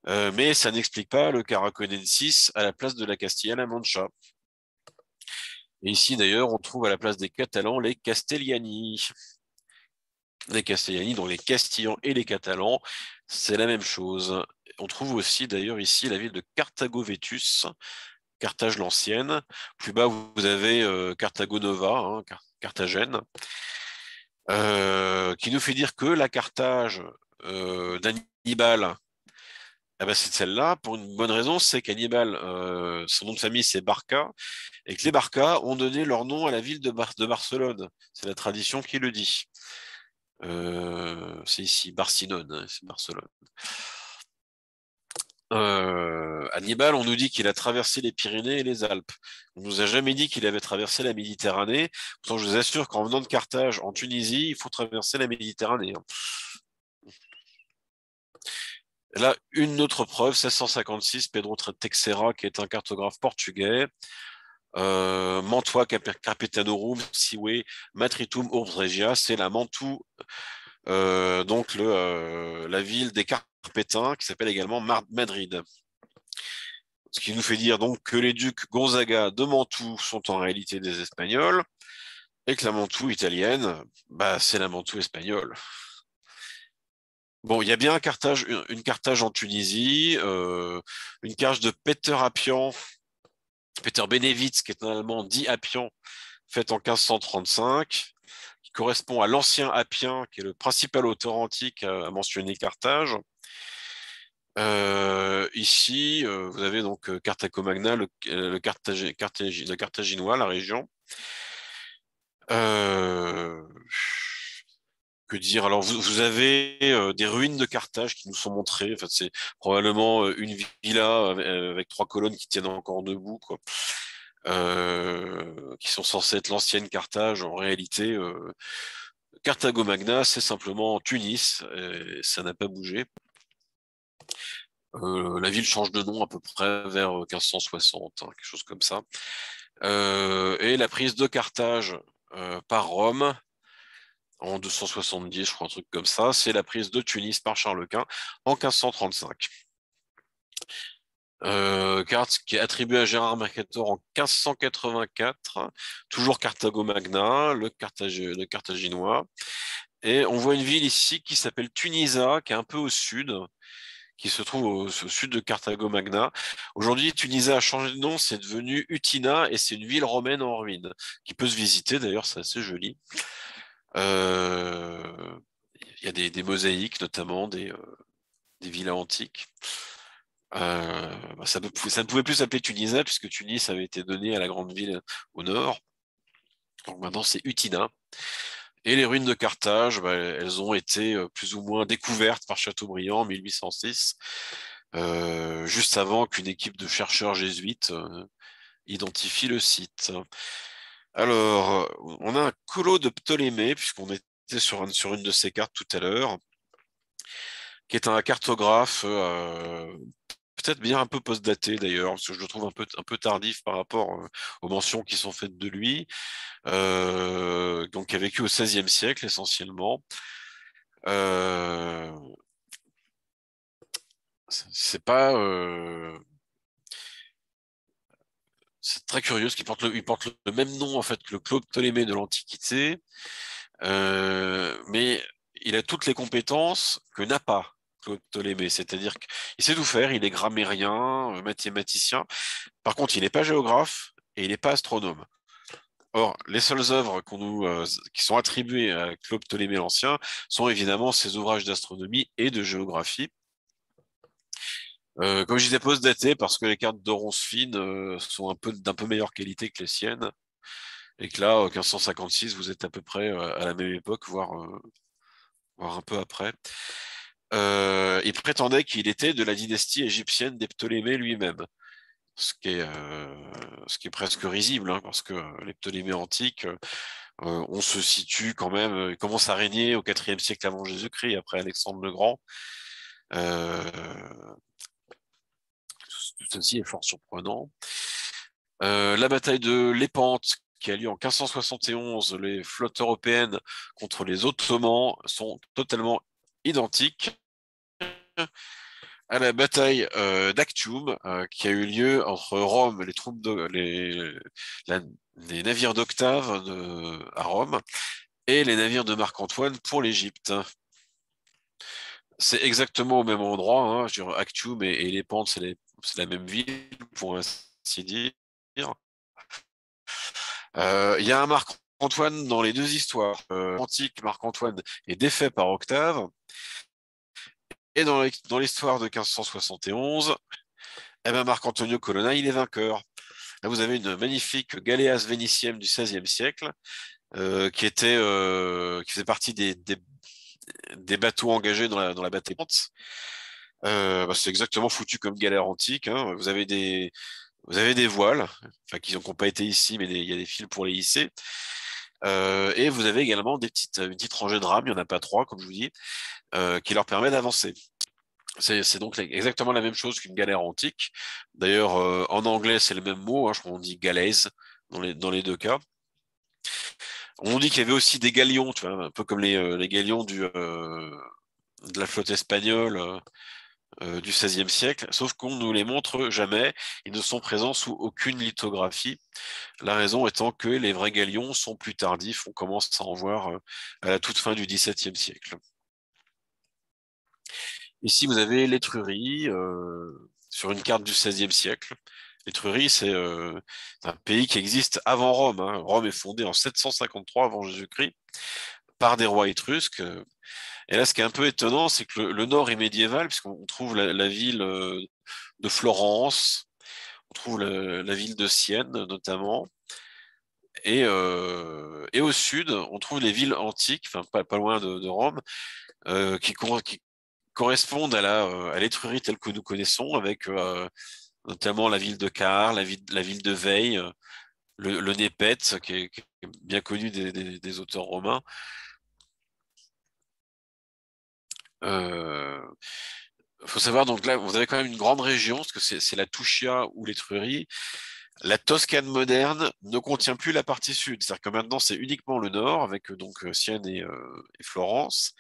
[SPEAKER 2] Mais ça n'explique pas le Caraconensis à la place de la Castilla-La Mancha. Et ici, d'ailleurs, on trouve à la place des Catalans les Castellani. Les Castellani, donc les Castillans et les Catalans, c'est la même chose. On trouve aussi, d'ailleurs, ici la ville de Carthago-Vetus, Carthage l'ancienne. Plus bas, vous avez Carthago Nova, hein, Carthagène, qui nous fait dire que la Carthage d'Hannibal, ah ben c'est celle-là, pour une bonne raison, c'est qu'Hannibal, son nom de famille c'est Barca, et que les Barca ont donné leur nom à la ville de Barcelone. C'est la tradition qui le dit. C'est ici, Barcinone, hein, c'est Barcelone. Hannibal, on nous dit qu'il a traversé les Pyrénées et les Alpes. On nous a jamais dit qu'il avait traversé la Méditerranée. Pourtant, je vous assure qu'en venant de Carthage, en Tunisie, il faut traverser la Méditerranée, hein. Là, une autre preuve, 1656, Pedro Teixeira, qui est un cartographe portugais. Mantua Capitanorum Sive Matritum Urbs Regia, c'est la Mantoue, donc la ville des Carpétins, qui s'appelle également Madrid. Ce qui nous fait dire donc que les ducs Gonzaga de Mantoue sont en réalité des Espagnols, et que la Mantoue italienne, bah, c'est la Mantoue espagnole. Bon, il y a bien une Carthage en Tunisie, une carte de Peter Appian, Peter Benevitz, qui est un Allemand dit Appian, faite en 1535, qui correspond à l'ancien Appien, qui est le principal auteur antique à mentionner Carthage. Ici, vous avez donc Carthago Magna, le Carthaginois, la région. Que dire? Alors, vous avez des ruines de Carthage qui nous sont montrées. En fait, c'est probablement une villa avec 3 colonnes qui tiennent encore debout, quoi. Qui sont censées être l'ancienne Carthage. En réalité, Carthago Magna, c'est simplement Tunis. Et ça n'a pas bougé. La ville change de nom à peu près vers 1560, hein, quelque chose comme ça. Et la prise de Carthage par Rome en 270, je crois, un truc comme ça, c'est la prise de Tunis par Charles Quint en 1535. Carte qui est attribuée à Gérard Mercator en 1584, toujours Carthago Magna, le Carthaginois. Et on voit une ville ici qui s'appelle Tunisa, qui est un peu au sud, qui se trouve au sud de Carthago Magna. Aujourd'hui, Tunisa a changé de nom, c'est devenu Utina et c'est une ville romaine en ruine, qui peut se visiter, d'ailleurs, c'est assez joli. Il y a des mosaïques, notamment des villas antiques. Ça ne pouvait plus s'appeler Tunisa, puisque Tunis avait été donné à la grande ville au nord. Donc maintenant, c'est Utina. Et les ruines de Carthage, bah, elles ont été plus ou moins découvertes par Chateaubriand en 1806, juste avant qu'une équipe de chercheurs jésuites identifie le site. Alors, on a un colo de Ptolémée, puisqu'on était sur une de ces cartes tout à l'heure, qui est un cartographe peut-être bien un peu post-daté d'ailleurs, parce que je le trouve un peu tardif par rapport aux mentions qui sont faites de lui, donc qui a vécu au XVIe siècle essentiellement. C'est pas... c'est très curieux, parce il porte le même nom en fait que le Claude Ptolémée de l'Antiquité, mais il a toutes les compétences que n'a pas Claude Ptolémée, c'est-à-dire qu'il sait tout faire, il est grammairien, mathématicien. Par contre, il n'est pas géographe et il n'est pas astronome. Or, les seules œuvres qui sont attribuées à Claude Ptolémée l'Ancien sont évidemment ses ouvrages d'astronomie et de géographie. Comme je disais, post-datés parce que les cartes de Ronce-Fine sont d'un peu meilleure qualité que les siennes, et que là, 1556, vous êtes à peu près à la même époque, voire un peu après. Il prétendait qu'il était de la dynastie égyptienne des Ptolémées lui-même, ce qui est presque risible, hein, parce que les Ptolémées antiques, on se situe quand même, ils commencent à régner au IVe siècle avant Jésus-Christ, après Alexandre le Grand. Euh, Tout ceci est fort surprenant. La bataille de Lépante, qui a lieu en 1571, les flottes européennes contre les Ottomans sont totalement identiques à la bataille d'Actium, qui a eu lieu entre Rome, les navires d'Octave à Rome, et les navires de Marc-Antoine pour l'Égypte. C'est exactement au même endroit, hein. Je veux dire, Actium et Lépante, c'est la même ville, pour ainsi dire. Il y a un Marc-Antoine dans les deux histoires. Antique, Marc-Antoine est défait par Octave. Et dans l'histoire de 1571, eh ben Marc-Antonio Colonna, il est vainqueur. Là, vous avez une magnifique galéasse vénitienne du XVIe siècle, qui faisait partie des bateaux engagés dans la bataille. C'est exactement foutu comme galère antique, hein. Vous avez des voiles, enfin, qui n'ont pas été ici, mais il y a des fils pour les hisser. Et vous avez également une petite rangée de rames, il n'y en a pas trois, comme je vous dis, qui leur permet d'avancer. C'est donc exactement la même chose qu'une galère antique. D'ailleurs, en anglais, c'est le même mot, hein, je crois qu'on dit galaise dans les deux cas. On dit qu'il y avait aussi des galions, tu vois, un peu comme les galions de la flotte espagnole du XVIe siècle, sauf qu'on ne nous les montre jamais. Ils ne sont présents sous aucune lithographie. La raison étant que les vrais galions sont plus tardifs. On commence à en voir à la toute fin du XVIIe siècle. Ici, vous avez l'Étrurie sur une carte du XVIe siècle. L'Étrurie, c'est un pays qui existe avant Rome, hein. Rome est fondée en 753 avant Jésus-Christ par des rois étrusques. Et là, ce qui est un peu étonnant, c'est que le nord est médiéval, puisqu'on trouve la ville de Florence, on trouve la ville de Sienne notamment. Et au sud, on trouve les villes antiques, enfin pas loin de Rome, qui correspondent à l'Étrurie telle que nous connaissons, avec notamment la ville de Car, la ville de Veille, le Népète, qui est bien connu des auteurs romains. Faut savoir, donc là, vous avez quand même une grande région, parce que c'est la Tuscia ou l'Étrurie. La Toscane moderne ne contient plus la partie sud, c'est-à-dire que maintenant c'est uniquement le nord, avec donc Sienne et Florence.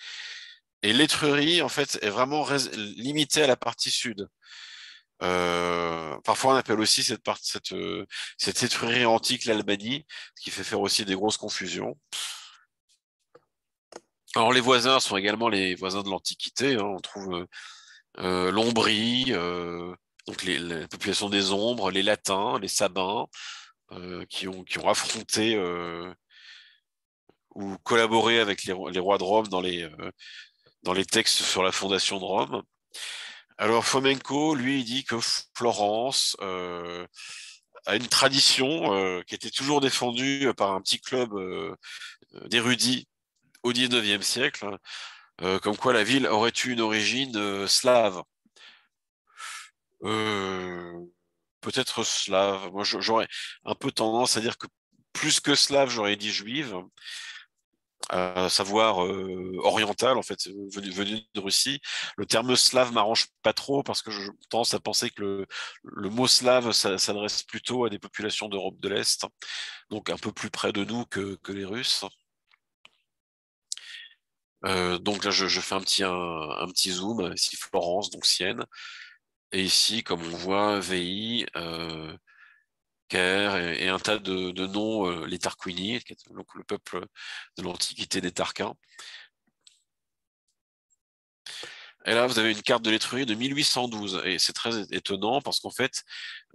[SPEAKER 2] Et l'Étrurie, en fait, est vraiment limitée à la partie sud. Parfois, on appelle aussi cette Étrurie antique l'Albanie, ce qui fait faire aussi des grosses confusions. Alors, les voisins sont également les voisins de l'Antiquité, hein. On trouve l'Ombrie, donc la population des Ombres, les Latins, les Sabins, qui ont affronté ou collaboré avec les rois de Rome dans les textes sur la fondation de Rome. Alors Fomenko, lui, il dit que Florence a une tradition qui était toujours défendue par un petit club d'érudits au XIXe siècle, comme quoi la ville aurait eu une origine slave. Euh, Peut-être slave. Moi, j'aurais un peu tendance à dire que plus que slave, j'aurais dit juive, à savoir orientale, en fait, venue de Russie. Le terme slave m'arrange pas trop parce que je tendance à penser que le mot slave s'adresse plutôt à des populations d'Europe de l'Est, donc un peu plus près de nous que les Russes. Donc là, je fais un petit zoom. Ici, Florence, donc Sienne. Et ici, comme on voit, Veii, Caire et un tas de noms, les Tarquini, donc le peuple de l'Antiquité des Tarquins. Et là, vous avez une carte de l'Étrurie de 1812. Et c'est très étonnant parce qu'en fait,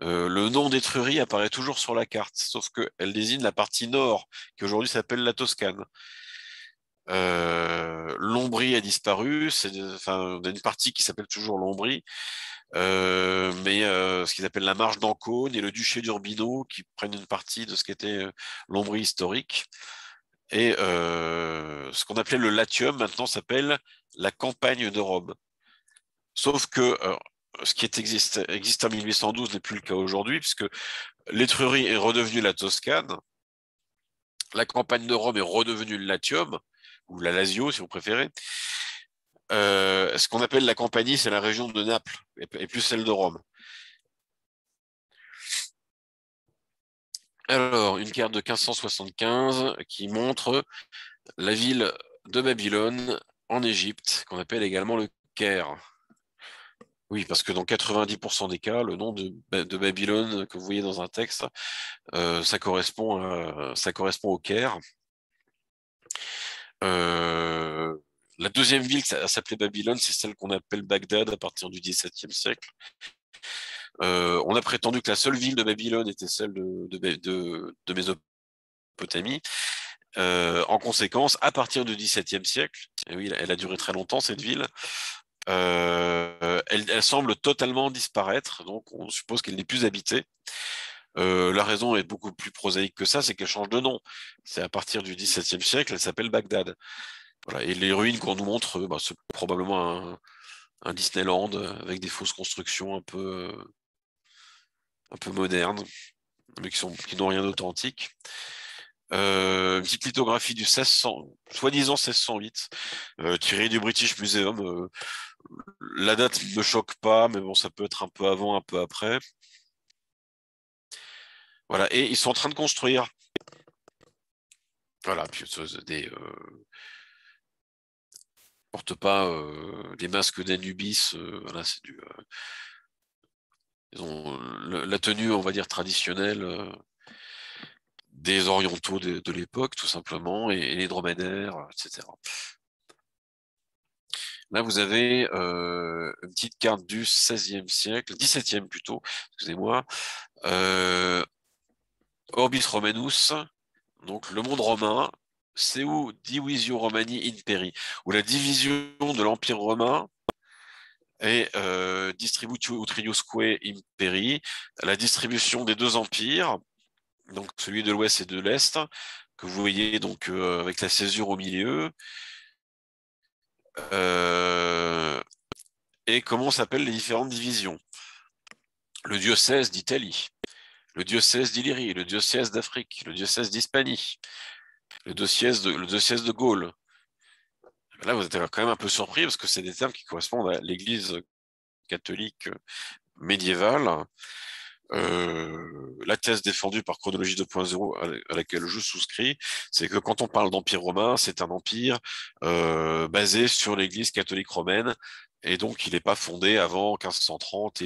[SPEAKER 2] le nom d'Étrurie apparaît toujours sur la carte, sauf qu'elle désigne la partie nord, qui aujourd'hui s'appelle la Toscane. L'Ombrie a disparu, enfin, on a une partie qui s'appelle toujours l'Ombrie, mais ce qu'ils appellent la marche d'Ancône et le duché d'Urbino qui prennent une partie de ce qu'était l'Ombrie historique. Et ce qu'on appelait le Latium maintenant s'appelle la campagne de Rome. Sauf que ce qui existe en 1812 n'est plus le cas aujourd'hui, puisque l'Étrurie est redevenue la Toscane, la campagne de Rome est redevenue le Latium, ou la Lazio si vous préférez. Ce qu'on appelle la Campanie, c'est la région de Naples, et plus celle de Rome. Alors, une carte de 1575 qui montre la ville de Babylone en Égypte, qu'on appelle également le Caire. Oui, parce que dans 90% des cas, le nom de Babylone que vous voyez dans un texte, ça correspond au Caire. La deuxième ville à s'appeler Babylone, c'est celle qu'on appelle Bagdad à partir du XVIIe siècle. On a prétendu que la seule ville de Babylone était celle de Mésopotamie. En conséquence, à partir du XVIIe siècle, et oui, elle a duré très longtemps cette ville, elle semble totalement disparaître, donc on suppose qu'elle n'est plus habitée. La raison est beaucoup plus prosaïque que ça, c'est qu'elle change de nom. C'est à partir du XVIIe siècle, elle s'appelle Bagdad. Voilà. Et les ruines qu'on nous montre, c'est probablement un Disneyland avec des fausses constructions un peu modernes, mais qui n'ont rien d'authentique. Une petite lithographie du 1600, soi-disant 1608, tirée du British Museum. La date ne me choque pas, mais bon, ça peut être un peu avant, un peu après. Voilà, et ils sont en train de construire. Voilà, puis porte pas des masques d'Anubis. Voilà, c'est ils ont la tenue, on va dire traditionnelle des orientaux de l'époque, tout simplement, et les dromadaires, etc. Là, vous avez une petite carte du XVIe siècle, XVIIe plutôt, excusez-moi. Orbis Romanus, donc le monde romain, Seu Divisio Romani Imperi, où la division de l'Empire romain est Distributio Utriusque Imperi, la distribution des deux empires, donc celui de l'Ouest et de l'Est, que vous voyez donc avec la césure au milieu. Et comment s'appellent les différentes divisions. Le diocèse d'Italie, le diocèse d'Illyrie, le diocèse d'Afrique, le diocèse d'Hispanie, le diocèse de Gaule. Là, vous êtes quand même un peu surpris parce que c'est des termes qui correspondent à l'Église catholique médiévale. La thèse défendue par Chronologie 2.0 à laquelle je souscris, c'est que quand on parle d'empire romain, c'est un empire basé sur l'Église catholique romaine, et donc il n'est pas fondé avant 1530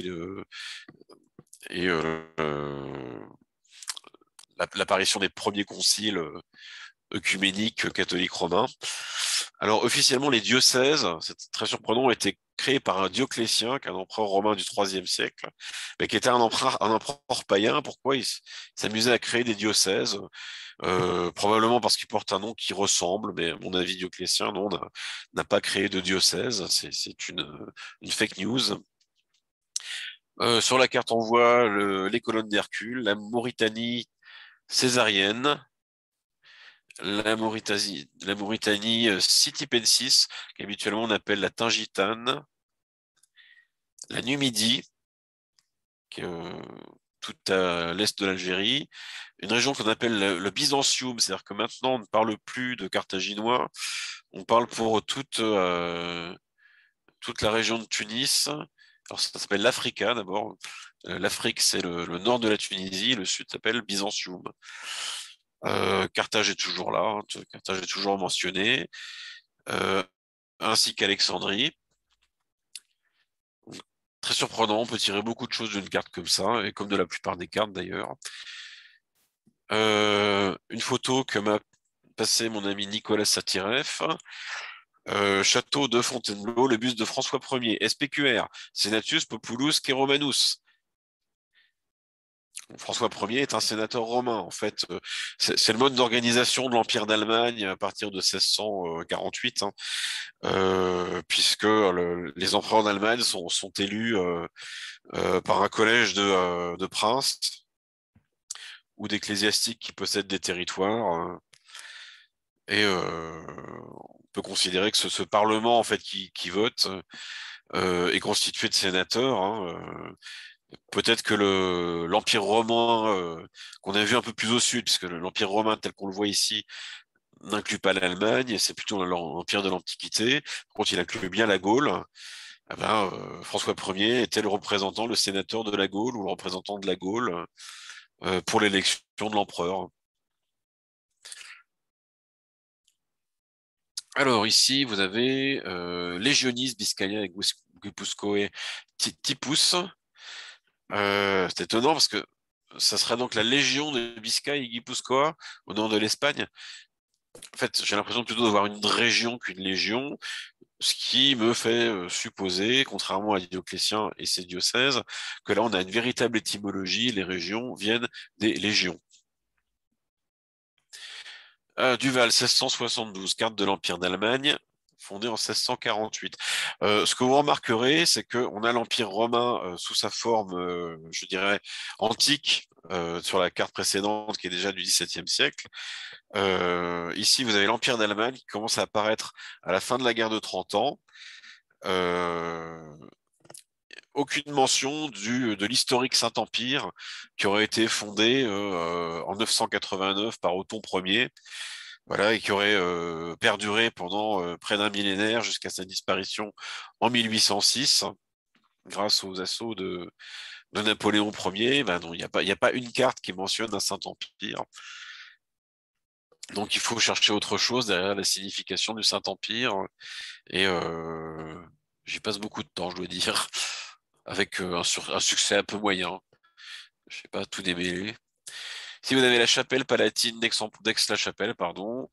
[SPEAKER 2] et l'apparition des premiers conciles œcuméniques catholiques romains. Alors officiellement, les diocèses, c'est très surprenant, ont été créés par un Dioclétien, qui est un empereur romain du IIIe siècle, mais qui était un empereur païen. Pourquoi il s'amusait à créer des diocèses? Probablement parce qu'il porte un nom qui ressemble, mais à mon avis, Dioclétien, non, n'a pas créé de diocèse. C'est une fake news. Sur la carte, on voit les colonnes d'Hercule, la Mauritanie césarienne, la Mauritanie Citipensis, qu'habituellement on appelle la Tingitane, la Numidie, qui est tout à l'est de l'Algérie, une région qu'on appelle le Byzantium, c'est-à-dire que maintenant on ne parle plus de carthaginois, on parle pour toute la région de Tunis. Alors ça s'appelle l'Africa d'abord. L'Afrique, c'est le nord de la Tunisie, le sud s'appelle Byzantium. Carthage est toujours là, hein, Carthage est toujours mentionné, ainsi qu'Alexandrie. Très surprenant, on peut tirer beaucoup de choses d'une carte comme ça, et comme de la plupart des cartes d'ailleurs. Une photo que m'a passée mon ami Nicolas Satireff, Château de Fontainebleau, le buste de François Ier. SPQR, Senatus Populus Romanus. François Ier est un sénateur romain. En fait, c'est le mode d'organisation de l'Empire d'Allemagne à partir de 1648, hein, puisque les empereurs d'Allemagne sont élus par un collège de princes ou d'ecclésiastiques qui possèdent des territoires. Et on peut considérer que ce Parlement en fait qui vote est constitué de sénateurs, hein. Peut-être que l'Empire romain qu'on a vu un peu plus au sud, puisque l'Empire romain tel qu'on le voit ici n'inclut pas l'Allemagne, c'est plutôt l'Empire de l'Antiquité. Par contre, il inclut bien la Gaule. Eh ben, François Ier était le représentant, le sénateur de la Gaule ou le représentant de la Gaule pour l'élection de l'empereur. Alors ici, vous avez Legionis Biscaya et Guipuscoe Tipus. C'est étonnant parce que ça serait donc la Légion de Biscaye et Guipuscoa au nord de l'Espagne. En fait, j'ai l'impression plutôt d'avoir une région qu'une légion, ce qui me fait supposer, contrairement à Dioclétien et ses diocèses, que là on a une véritable étymologie, les régions viennent des légions. Duval, 1672, carte de l'Empire d'Allemagne, fondée en 1648. Ce que vous remarquerez, c'est qu'on a l'Empire romain sous sa forme, je dirais, antique, sur la carte précédente, qui est déjà du XVIIe siècle. Ici, vous avez l'Empire d'Allemagne qui commence à apparaître à la fin de la guerre de 30 ans. Aucune mention de l'historique Saint-Empire qui aurait été fondé en 989 par Othon Ier. Voilà, et qui aurait perduré pendant près d'un millénaire jusqu'à sa disparition en 1806, grâce aux assauts de Napoléon Ier. Ben non, il n'y a pas une carte qui mentionne un Saint-Empire. Donc il faut chercher autre chose derrière la signification du Saint-Empire. Et j'y passe beaucoup de temps, je dois dire, avec un succès un peu moyen. Je sais pas tout démêler. Si vous avez la chapelle palatine d'Aix-la-Chapelle, pardon,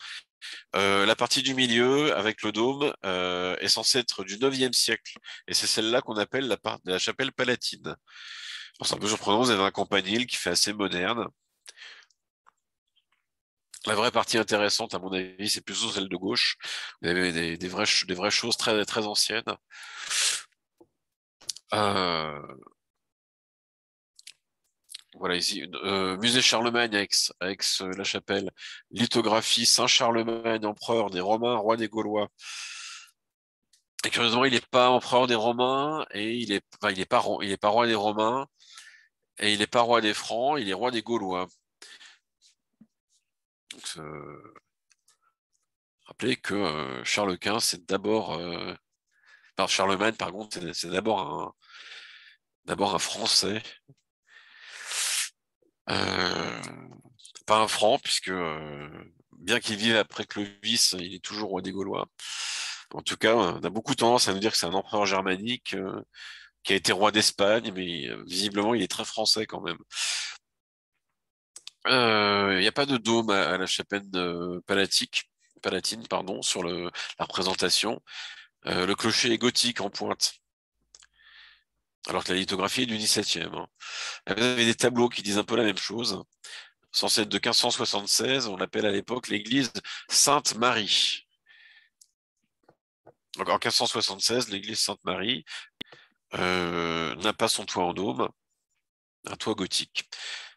[SPEAKER 2] la partie du milieu, avec le dôme, est censée être du 9e siècle. Et c'est celle-là qu'on appelle la chapelle palatine. Alors, c'est un peu surprenant, vous avez un campanile qui fait assez moderne. La vraie partie intéressante, à mon avis, c'est plutôt celle de gauche. Vous avez des vraies choses très, très anciennes. Voilà, ici, musée Charlemagne à Aix-la-Chapelle, lithographie Saint-Charlemagne, empereur des Romains, roi des Gaulois. Et curieusement, il n'est pas empereur des Romains et il est pas roi des Romains et il n'est pas roi des Francs, il est roi des Gaulois. Donc, rappelez que Charles Quint, c'est d'abord, Charlemagne, par contre, c'est d'abord un Français, euh, pas un Franc, puisque bien qu'il vive après Clovis, il est toujours roi des Gaulois. En tout cas, on a beaucoup tendance à nous dire que c'est un empereur germanique qui a été roi d'Espagne, mais visiblement, il est très français quand même. Il n'y a pas de dôme à la chapelle palatine, pardon, sur la représentation. Le clocher est gothique en pointe, alors que la lithographie est du XVIIe, hein. Vous avez des tableaux qui disent un peu la même chose. Censé être de 1576, on l'appelle à l'époque l'église Sainte-Marie. Donc en 1576, l'église Sainte-Marie n'a pas son toit en dôme, un toit gothique.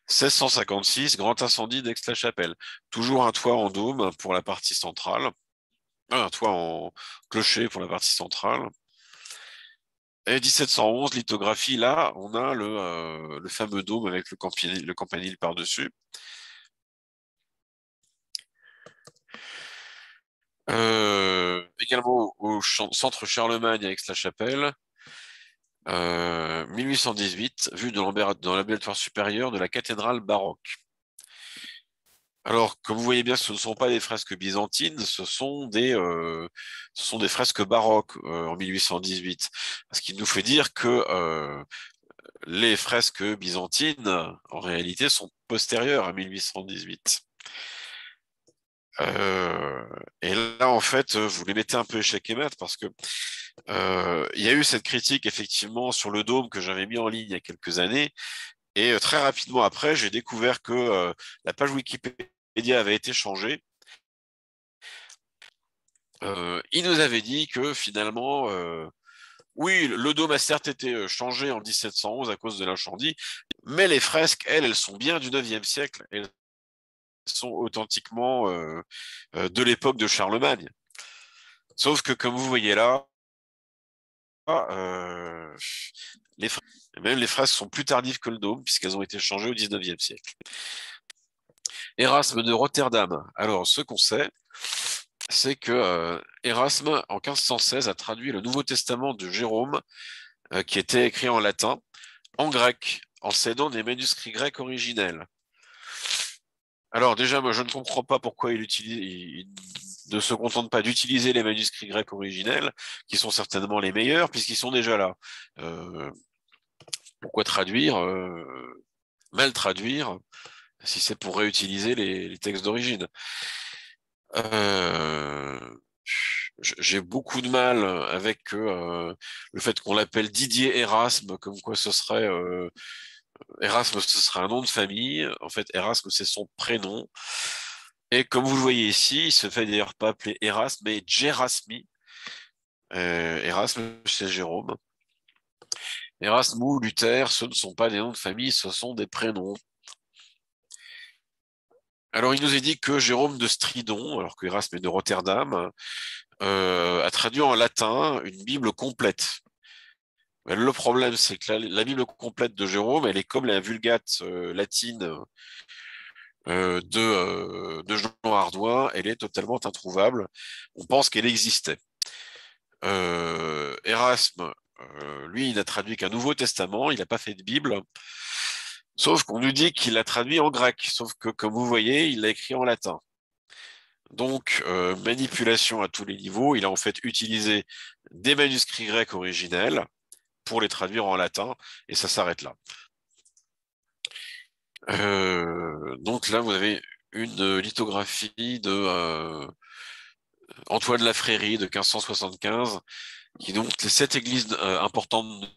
[SPEAKER 2] 1656, grand incendie d'Aix-la-Chapelle. Toujours un toit en dôme pour la partie centrale. Un toit en clocher pour la partie centrale. Et 1711, lithographie, là, on a le fameux dôme avec le campanile par-dessus. Également au centre Charlemagne avec Aix-la-Chapelle, 1818, vue dans l'ambulatoire supérieur de la cathédrale baroque. Alors, comme vous voyez bien, ce ne sont pas des fresques byzantines, ce sont des fresques baroques en 1818. Ce qui nous fait dire que les fresques byzantines, en réalité, sont postérieures à 1818. Et là, en fait, vous les mettez un peu échec et mat parce que il y a eu cette critique effectivement sur le dôme que j'avais mis en ligne il y a quelques années. Et très rapidement après, j'ai découvert que la page Wikipédia avait été changée. Il nous avait dit que finalement, oui, le dôme a certes été changé en 1711 à cause de l'incendie, mais les fresques, elles sont bien du 9e siècle. Elles sont authentiquement de l'époque de Charlemagne. Sauf que, comme vous voyez là, euh, les fresques, même les fresques sont plus tardives que le dôme, puisqu'elles ont été changées au 19e siècle. Erasme de Rotterdam. Alors, ce qu'on sait, c'est que Erasme, en 1516, a traduit le Nouveau Testament de Jérôme, qui était écrit en latin, en grec, en s'aidant des manuscrits grecs originels. Alors déjà, moi, je ne comprends pas pourquoi il ne se contente pas d'utiliser les manuscrits grecs originels, qui sont certainement les meilleurs, puisqu'ils sont déjà là. Pourquoi traduire, mal traduire, si c'est pour réutiliser les textes d'origine? J'ai beaucoup de mal avec le fait qu'on l'appelle Didier Erasme, comme quoi ce serait Erasme, ce serait un nom de famille. En fait, Erasme, c'est son prénom. Et comme vous le voyez ici, il se fait d'ailleurs pas appeler Erasme, mais Gérasmi. Erasme, c'est Jérôme. Erasme ou Luther, ce ne sont pas des noms de famille, ce sont des prénoms. Alors, il nous est dit que Jérôme de Stridon, alors que Erasme est de Rotterdam, a traduit en latin une Bible complète. Mais le problème, c'est que la Bible complète de Jérôme, elle est comme la Vulgate latine de Jean Hardouin, elle est totalement introuvable. On pense qu'elle existait. Erasme, lui, il n'a traduit qu'un Nouveau Testament, il n'a pas fait de Bible, sauf qu'on nous dit qu'il l'a traduit en grec, sauf que, comme vous voyez, il l'a écrit en latin. Donc, manipulation à tous les niveaux, il a en fait utilisé des manuscrits grecs originels pour les traduire en latin, et ça s'arrête là. Donc là, vous avez une lithographie de Antoine Lafrérie de 1575, qui donc les 7 églises importantes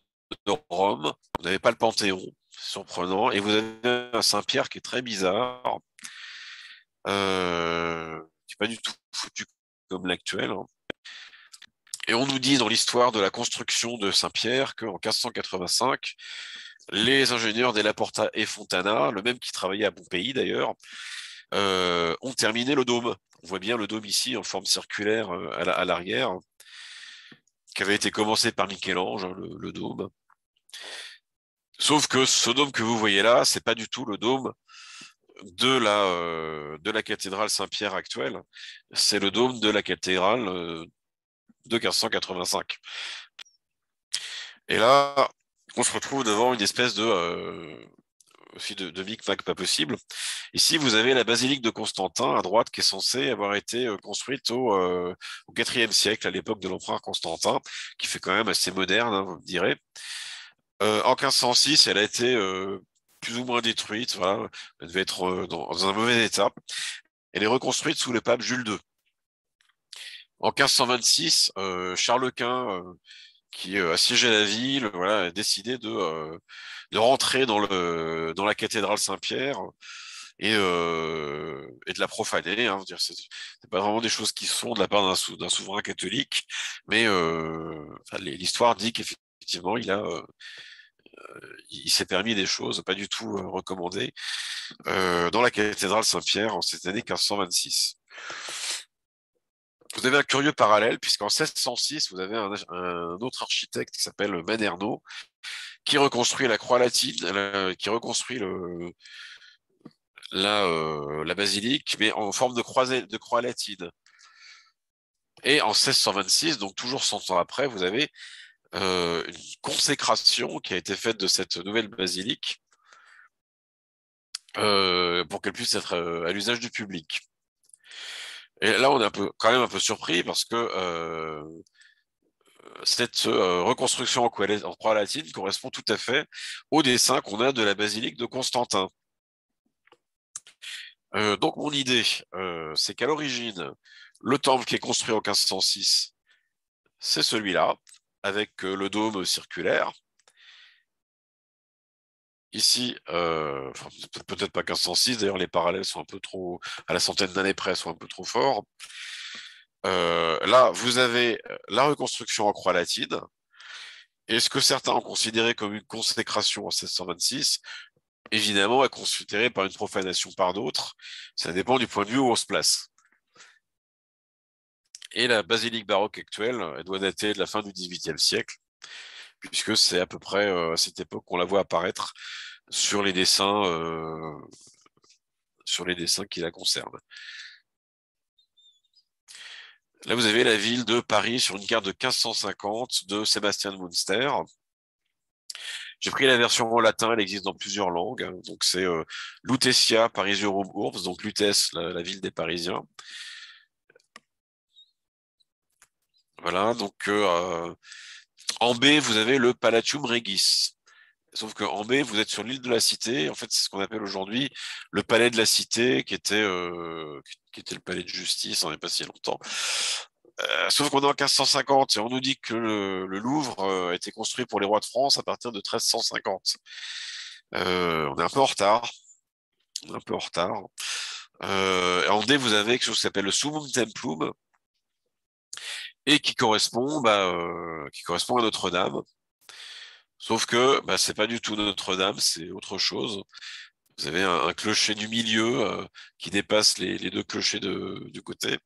[SPEAKER 2] de Rome. Vous n'avez pas le Panthéon, surprenant, et vous avez un Saint-Pierre qui est très bizarre, qui n'est pas du tout foutu comme l'actuel, hein. Et on nous dit dans l'histoire de la construction de Saint-Pierre qu'en 1585, les ingénieurs Della Porta et Fontana, le même qui travaillait à Pompéi d'ailleurs, ont terminé le dôme. On voit bien le dôme ici en forme circulaire à l'arrière, qui avait été commencé par Michel-Ange, hein, le dôme. Sauf que ce dôme que vous voyez là, c'est pas du tout le dôme de la cathédrale Saint-Pierre actuelle. C'est le dôme de la cathédrale de 1585. Et là, on se retrouve devant une espèce aussi de micmac pas possible. Ici, vous avez la basilique de Constantin à droite qui est censée avoir été construite au IVe siècle, à l'époque de l'empereur Constantin, qui fait quand même assez moderne, hein, vous me direz. En 1506, elle a été plus ou moins détruite. Voilà. Elle devait être dans un mauvais état. Elle est reconstruite sous le pape Jules II. En 1526, Charles Quint, qui assiégeait la ville, voilà, a décidé de rentrer dans la cathédrale Saint-Pierre et de la profaner, hein. C'est pas vraiment des choses qui sont de la part d'un souverain catholique, mais enfin, l'histoire dit qu'effectivement il s'est permis des choses pas du tout recommandées dans la cathédrale Saint-Pierre en cette année 1526. Vous avez un curieux parallèle, puisqu'en 1606, vous avez un autre architecte qui s'appelle Manerno, qui reconstruit la croix latine, qui reconstruit la basilique, mais en forme de croix latine. Et en 1626, donc toujours 100 ans après, vous avez une consécration qui a été faite de cette nouvelle basilique pour qu'elle puisse être à l'usage du public. Et là, on est quand même un peu surpris parce que cette reconstruction en croix latine correspond tout à fait au dessin qu'on a de la basilique de Constantin. Donc mon idée, c'est qu'à l'origine, le temple qui est construit en 1506, c'est celui-là, avec le dôme circulaire. Ici, enfin, peut-être pas 1506, d'ailleurs les parallèles sont un peu trop, à la centaine d'années près, sont un peu trop forts. Là, vous avez la reconstruction en croix latine, et ce que certains ont considéré comme une consécration en 1626, évidemment, est considéré par une profanation par d'autres. Ça dépend du point de vue où on se place. Et la basilique baroque actuelle, elle doit dater de la fin du XVIIIe siècle, puisque c'est à peu près à cette époque qu'on la voit apparaître sur sur les dessins qui la concernent. Là, vous avez la ville de Paris sur une carte de 1550 de Sébastien de Münster. J'ai pris la version en latin, elle existe dans plusieurs langues. Donc c'est Lutetia Parisiorum Urbs, donc Lutèce, la ville des Parisiens. Voilà, donc en B, vous avez le Palatium Regis. Sauf qu'en B, vous êtes sur l'île de la Cité. En fait, c'est ce qu'on appelle aujourd'hui le palais de la Cité, qui était le palais de justice, on n'est pas si longtemps. Sauf qu'on est en 1550 et on nous dit que le Louvre a été construit pour les rois de France à partir de 1350. On est un peu en retard. On est un peu en retard. En D, vous avez quelque chose qui s'appelle le Summum Templum et qui correspond à Notre-Dame. Sauf que c'est pas du tout Notre-Dame, c'est autre chose. Vous avez un clocher du milieu qui dépasse les deux clochers du côté.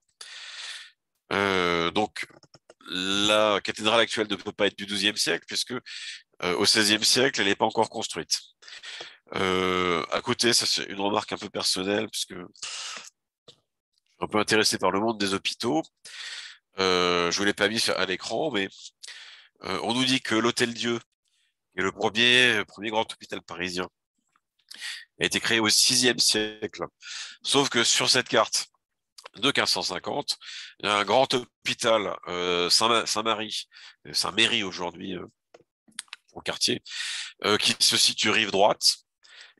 [SPEAKER 2] Donc la cathédrale actuelle ne peut pas être du XIIe siècle puisque au XVIe siècle, elle n'est pas encore construite. À côté, ça c'est une remarque un peu personnelle puisque je suis un peu intéressé par le monde des hôpitaux. Je ne l'ai pas mis à l'écran, mais on nous dit que l'Hôtel Dieu est le premier grand hôpital parisien a été créé au VIe siècle. Sauf que sur cette carte de 1550, il y a un grand hôpital Saint-Marie, Saint-Méry aujourd'hui au quartier, qui se situe rive droite.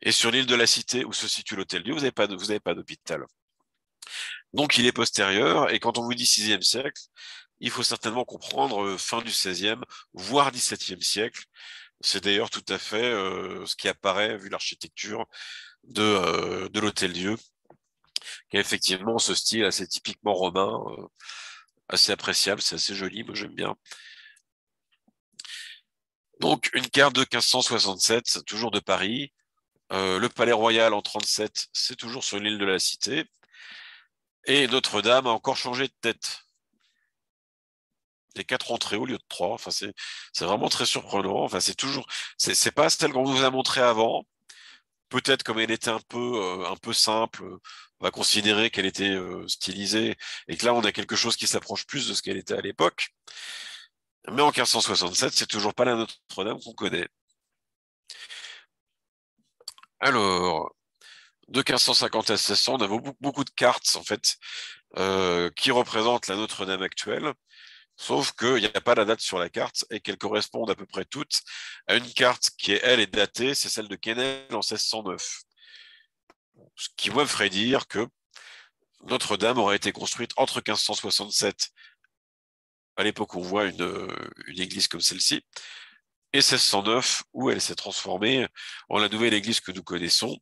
[SPEAKER 2] Et sur l'île de la Cité, où se situe l'Hôtel-Dieu, vous n'avez pas d'hôpital. Donc il est postérieur, et quand on vous dit 6e siècle, il faut certainement comprendre fin du 16e, voire 17e siècle. C'est d'ailleurs tout à fait ce qui apparaît, vu l'architecture de l'Hôtel-Dieu, qui a effectivement ce style assez typiquement romain, assez appréciable, c'est assez joli, moi j'aime bien. Donc une carte de 1567, toujours de Paris. Le Palais Royal en 37, c'est toujours sur l'île de la Cité. Et Notre-Dame a encore changé de tête. Les 4 entrées au lieu de 3. Enfin, c'est vraiment très surprenant. Enfin, c'est pas celle qu'on vous a montré avant. Peut-être comme elle était un peu simple, on va considérer qu'elle était stylisée et que là on a quelque chose qui s'approche plus de ce qu'elle était à l'époque. Mais en 1567, c'est toujours pas la Notre-Dame qu'on connaît. Alors, de 1550 à 1600, on a beaucoup de cartes en fait qui représentent la Notre-Dame actuelle. Sauf qu'il n'y a pas la date sur la carte et qu'elles correspondent à peu près toutes à une carte qui, elle, est datée, c'est celle de Quesnel en 1609. Ce qui, moi, me ferait dire que Notre-Dame aurait été construite entre 1567, à l'époque où on voit une église comme celle-ci, et 1609, où elle s'est transformée en la nouvelle église que nous connaissons.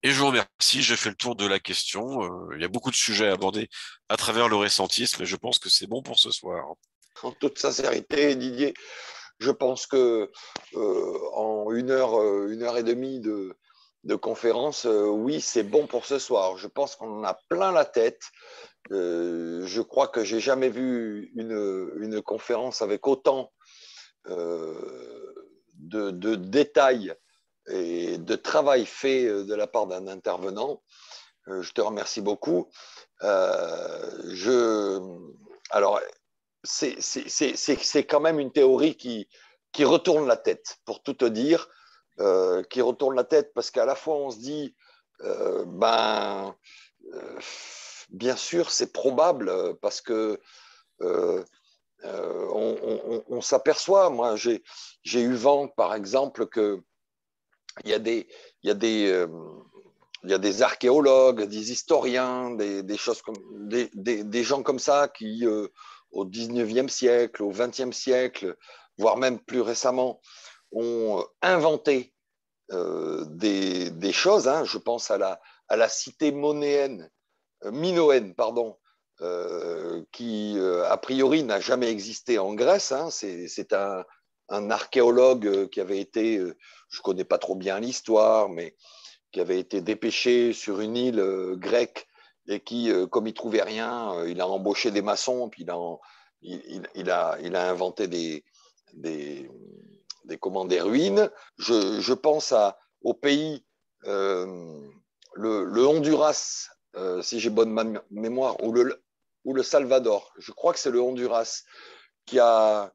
[SPEAKER 2] Et je vous remercie, j'ai fait le tour de la question. Il y a beaucoup de sujets à aborder à travers le récentisme, et je pense que c'est bon pour ce soir.
[SPEAKER 1] En toute sincérité, Didier, je pense que en une heure et demie de conférence, oui, c'est bon pour ce soir. Je pense qu'on en a plein la tête. Je crois que j'ai jamais vu une conférence avec autant de détails et de travail fait de la part d'un intervenant. Je te remercie beaucoup. Alors, c'est quand même une théorie qui retourne la tête, pour tout te dire, qui retourne la tête parce qu'à la fois on se dit, bien sûr c'est probable parce que on s'aperçoit, moi j'ai eu vent par exemple que il y a des il y a des archéologues, des historiens, des choses comme, des gens comme ça qui, au 19e siècle, au 20e siècle, voire même plus récemment, ont inventé des choses. Hein. Je pense à la cité minoenne, pardon, qui a priori n'a jamais existé en Grèce. Hein. C'est un archéologue qui avait été, je ne connais pas trop bien l'histoire, mais qui avait été dépêché sur une île grecque et qui, comme il trouvait rien, il a embauché des maçons, puis il a inventé des, des ruines. Je pense au pays, euh, le Honduras, si j'ai bonne mémoire, ou le Salvador. Je crois que c'est le Honduras qui a,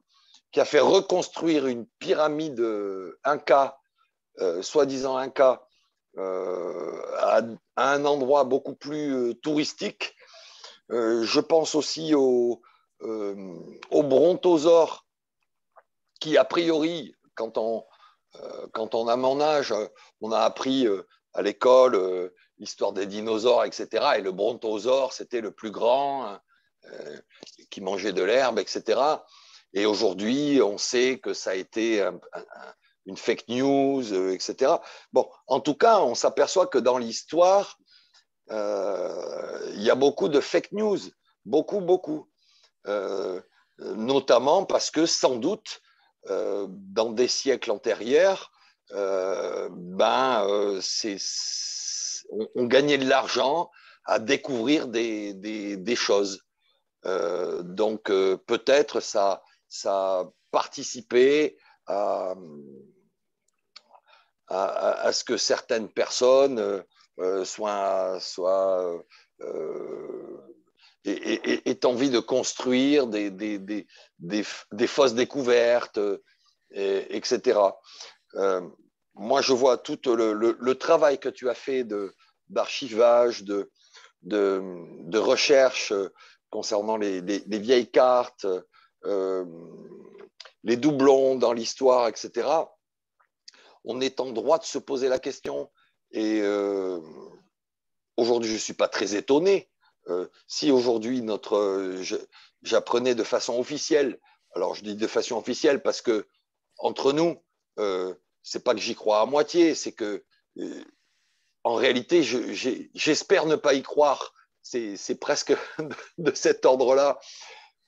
[SPEAKER 1] qui a fait reconstruire une pyramide Inca, soi-disant Inca, à un endroit beaucoup plus touristique. Je pense aussi au brontosaure qui, a priori, quand on a mon âge, on a appris à l'école l'histoire des dinosaures, etc. Et le brontosaure, c'était le plus grand, qui mangeait de l'herbe, etc. Et aujourd'hui, on sait que ça a été une fake news, etc. Bon, en tout cas, on s'aperçoit que dans l'histoire, il y a beaucoup de fake news, beaucoup, beaucoup. Notamment parce que sans doute, dans des siècles antérieurs, on gagnait de l'argent à découvrir des choses. Donc peut-être ça a participé à, à ce que certaines personnes aient envie de construire des fausses découvertes, etc. Euh, moi, je vois tout le travail que tu as fait d'archivage, de recherche concernant les vieilles cartes, euh, les doublons dans l'histoire, etc. On est en droit de se poser la question. Et aujourd'hui, je ne suis pas très étonné. Si aujourd'hui, j'apprenais de façon officielle, alors je dis de façon officielle parce que entre nous, c'est pas que j'y crois à moitié, c'est que en réalité, j'espère ne pas y croire. C'est presque de cet ordre-là,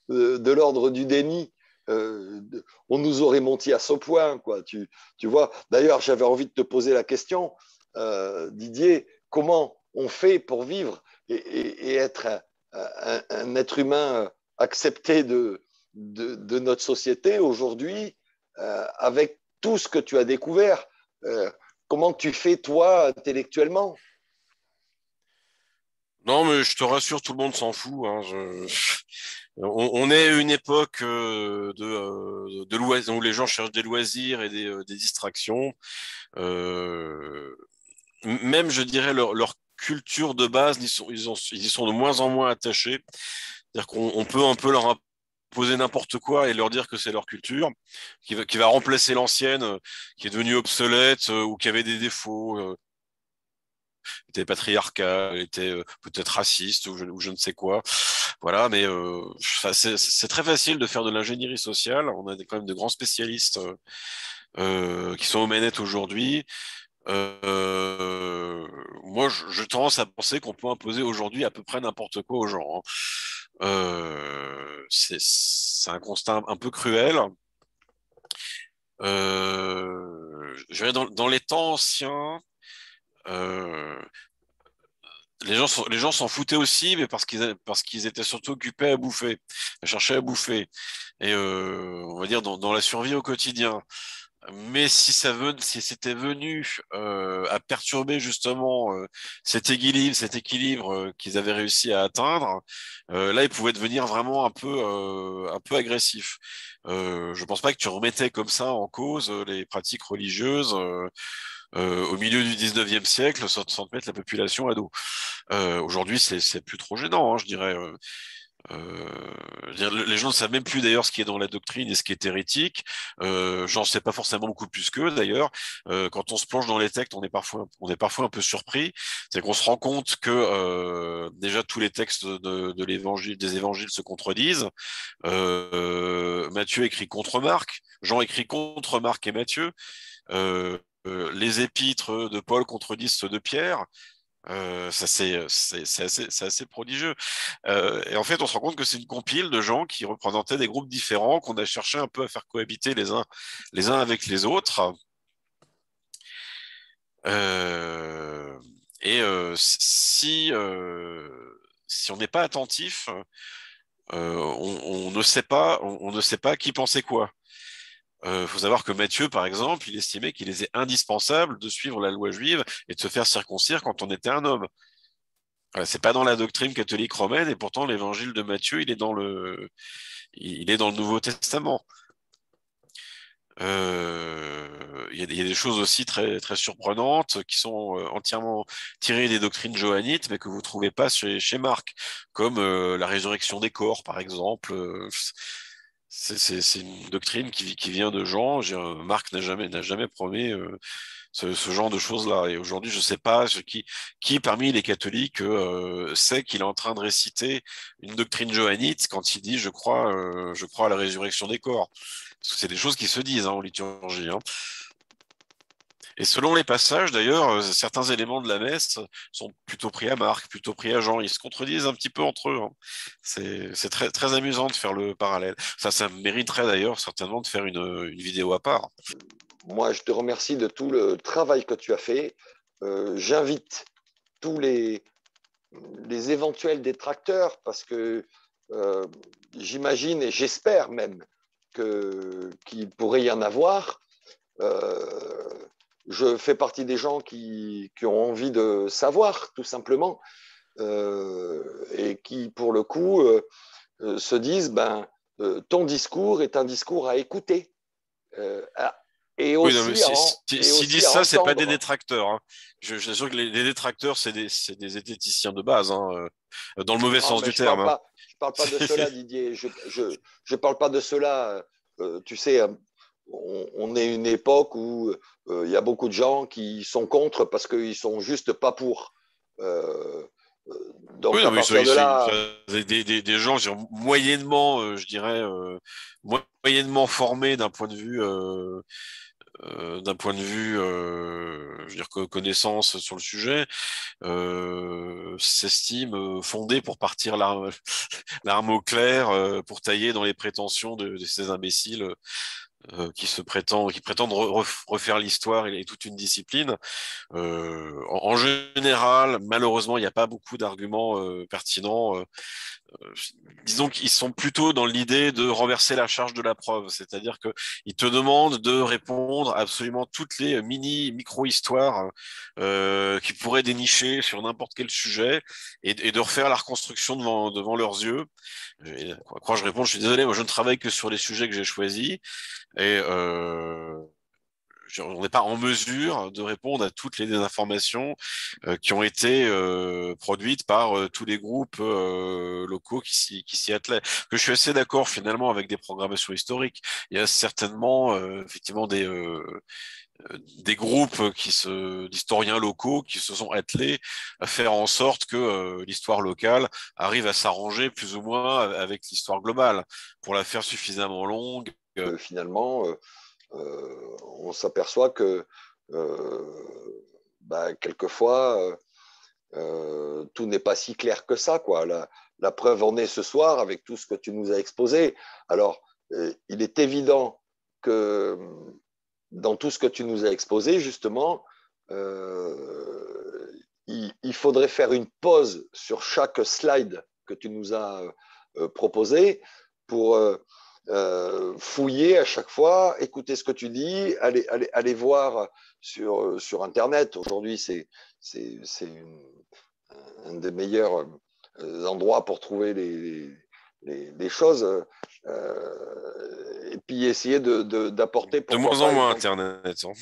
[SPEAKER 1] de l'ordre du déni. On nous aurait menti à ce point, quoi. Tu vois. D'ailleurs, j'avais envie de te poser la question, Didier, comment on fait pour vivre et être un être humain accepté de notre société aujourd'hui, avec tout ce que tu as découvert. Comment tu fais, toi, intellectuellement?
[SPEAKER 2] Non, mais je te rassure, tout le monde s'en fout. Hein. On est à une époque de loisirs où les gens cherchent des loisirs et des distractions. Euh, Même, je dirais, leur culture de base, ils y sont de moins en moins attachés. C'est-à-dire qu'on peut un peu leur imposer n'importe quoi et leur dire que c'est leur culture, qui va remplacer l'ancienne, qui est devenue obsolète ou qui avait des défauts, était patriarcat, était peut-être raciste ou je ne sais quoi. Voilà, mais c'est très facile de faire de l'ingénierie sociale. On a quand même de grands spécialistes qui sont aux manettes aujourd'hui. Moi, je tendance à penser qu'on peut imposer aujourd'hui à peu près n'importe quoi aux gens. Hein. C'est un constat un peu cruel. Je dirais dans les temps anciens, euh, les gens s'en foutaient aussi, mais parce qu'ils étaient surtout occupés à bouffer, à chercher à bouffer. Et on va dire dans la survie au quotidien. Mais si c'était venu à perturber justement cet équilibre qu'ils avaient réussi à atteindre, là, ils pouvaient devenir vraiment un peu agressifs. Je pense pas que tu remettais comme ça en cause les pratiques religieuses au milieu du 19e siècle sans te mettre la population à dos. Aujourd'hui, c'est plus trop gênant, hein, je dirais. Les gens ne savent même plus d'ailleurs ce qui est dans la doctrine et ce qui est hérétique. J'en sais pas forcément beaucoup plus qu'eux d'ailleurs. Quand on se plonge dans les textes, on est parfois un peu surpris. C'est qu'on se rend compte que déjà tous les textes de l'évangile, des évangiles se contredisent. Matthieu écrit contre Marc, Jean écrit contre Marc et Matthieu. Les épîtres de Paul contredisent ceux de Pierre. Ça c'est assez prodigieux. Et en fait, on se rend compte que c'est une compile de gens qui représentaient des groupes différents, qu'on a cherché un peu à faire cohabiter les uns avec les autres. Euh, si on n'est pas attentif, on ne sait pas, on ne sait pas qui pensait quoi. Faut savoir que Matthieu, par exemple, il estimait qu'il était indispensable de suivre la loi juive et de se faire circoncire quand on était un homme. C'est pas dans la doctrine catholique romaine, et pourtant l'évangile de Matthieu, il est dans le Nouveau Testament. Il y a des choses aussi très, très surprenantes qui sont entièrement tirées des doctrines johannites, mais que vous trouvez pas chez Marc, comme la résurrection des corps, par exemple. C'est une doctrine qui vient de Jean. Marc n'a jamais promis ce genre de choses-là. Et aujourd'hui, je ne sais pas qui parmi les catholiques sait qu'il est en train de réciter une doctrine johannite quand il dit je crois à la résurrection des corps. Parce que c'est des choses qui se disent en liturgie. Et selon les passages, d'ailleurs, certains éléments de la messe sont plutôt pris à Marc, plutôt pris à Jean. Ils se contredisent un petit peu entre eux. C'est très, très amusant de faire le parallèle. Ça mériterait d'ailleurs certainement de faire une vidéo à part.
[SPEAKER 1] Moi, je te remercie de tout le travail que tu as fait. J'invite tous les éventuels détracteurs, parce que j'imagine et j'espère même qu'il pourrait y en avoir. Je fais partie des gens qui ont envie de savoir, tout simplement, et qui, pour le coup, se disent, ton discours est un discours à écouter. Et
[SPEAKER 2] Oui, non, mais
[SPEAKER 1] aussi
[SPEAKER 2] s'ils disent
[SPEAKER 1] à
[SPEAKER 2] ça, c'est pas des
[SPEAKER 1] entendre.
[SPEAKER 2] détracteurs. Je sûr que les détracteurs, c'est des zététiciens de base, dans le mauvais
[SPEAKER 1] Non,
[SPEAKER 2] sens
[SPEAKER 1] mais
[SPEAKER 2] du terme.
[SPEAKER 1] je parle pas de cela, Didier. Je parle pas de cela. Tu sais, on est une époque où il y a beaucoup de gens qui sont contre parce qu'ils sont juste pas pour. Euh,
[SPEAKER 2] Oui,
[SPEAKER 1] donc
[SPEAKER 2] non,
[SPEAKER 1] à
[SPEAKER 2] mais
[SPEAKER 1] partir de là,
[SPEAKER 2] des gens, moyennement, je dirais, moyennement formés d'un point de vue, je veux dire, connaissance sur le sujet, s'estiment fondés pour partir l'arme au clair, pour tailler dans les prétentions de ces imbéciles qui prétendent refaire l'histoire et toute une discipline. En général, malheureusement, il n'y a pas beaucoup d'arguments pertinents. Disons qu'ils sont plutôt dans l'idée de renverser la charge de la preuve, c'est-à-dire qu'ils te demandent de répondre à absolument toutes les micro-histoires qui pourraient dénicher sur n'importe quel sujet et de refaire la reconstruction devant leurs yeux. Et quand je réponds, je suis désolé, moi je ne travaille que sur les sujets que j'ai choisis et on n'est pas en mesure de répondre à toutes les informations qui ont été produites par tous les groupes locaux qui s'y attelaient. Que je suis assez d'accord finalement avec des programmations historiques. Il y a certainement effectivement des groupes d'historiens locaux qui se sont attelés à faire en sorte que l'histoire locale arrive à s'arranger plus ou moins avec l'histoire globale pour la faire suffisamment longue.
[SPEAKER 1] finalement, on s'aperçoit que quelquefois, tout n'est pas si clair que ça, quoi. La preuve en est ce soir avec tout ce que tu nous as exposé. Alors, il est évident que dans tout ce que tu nous as exposé, justement, il faudrait faire une pause sur chaque slide que tu nous as proposé pour fouiller à chaque fois, écouter ce que tu dis, aller voir sur Internet. Aujourd'hui, c'est un des meilleurs endroits pour trouver les choses, et puis essayer d'apporter,
[SPEAKER 2] De
[SPEAKER 1] pourquoi
[SPEAKER 2] moins en
[SPEAKER 1] pas,
[SPEAKER 2] moins Internet, hein.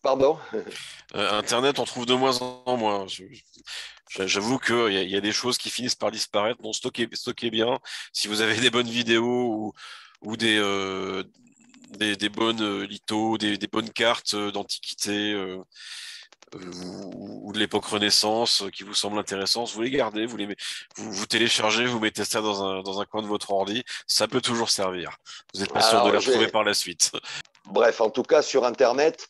[SPEAKER 1] Pardon?
[SPEAKER 2] Internet, on trouve de moins en moins. J'avoue qu'il y a des choses qui finissent par disparaître. Donc, stockez bien. Si vous avez des bonnes vidéos ou des bonnes lithos, des bonnes cartes d'antiquité ou de l'époque Renaissance qui vous semblent intéressantes, vous les gardez, vous téléchargez, vous mettez ça dans un coin de votre ordi. Ça peut toujours servir. Vous n'êtes pas sûr de
[SPEAKER 1] Alors,
[SPEAKER 2] les retrouver par la suite.
[SPEAKER 1] bref, en tout cas, sur Internet,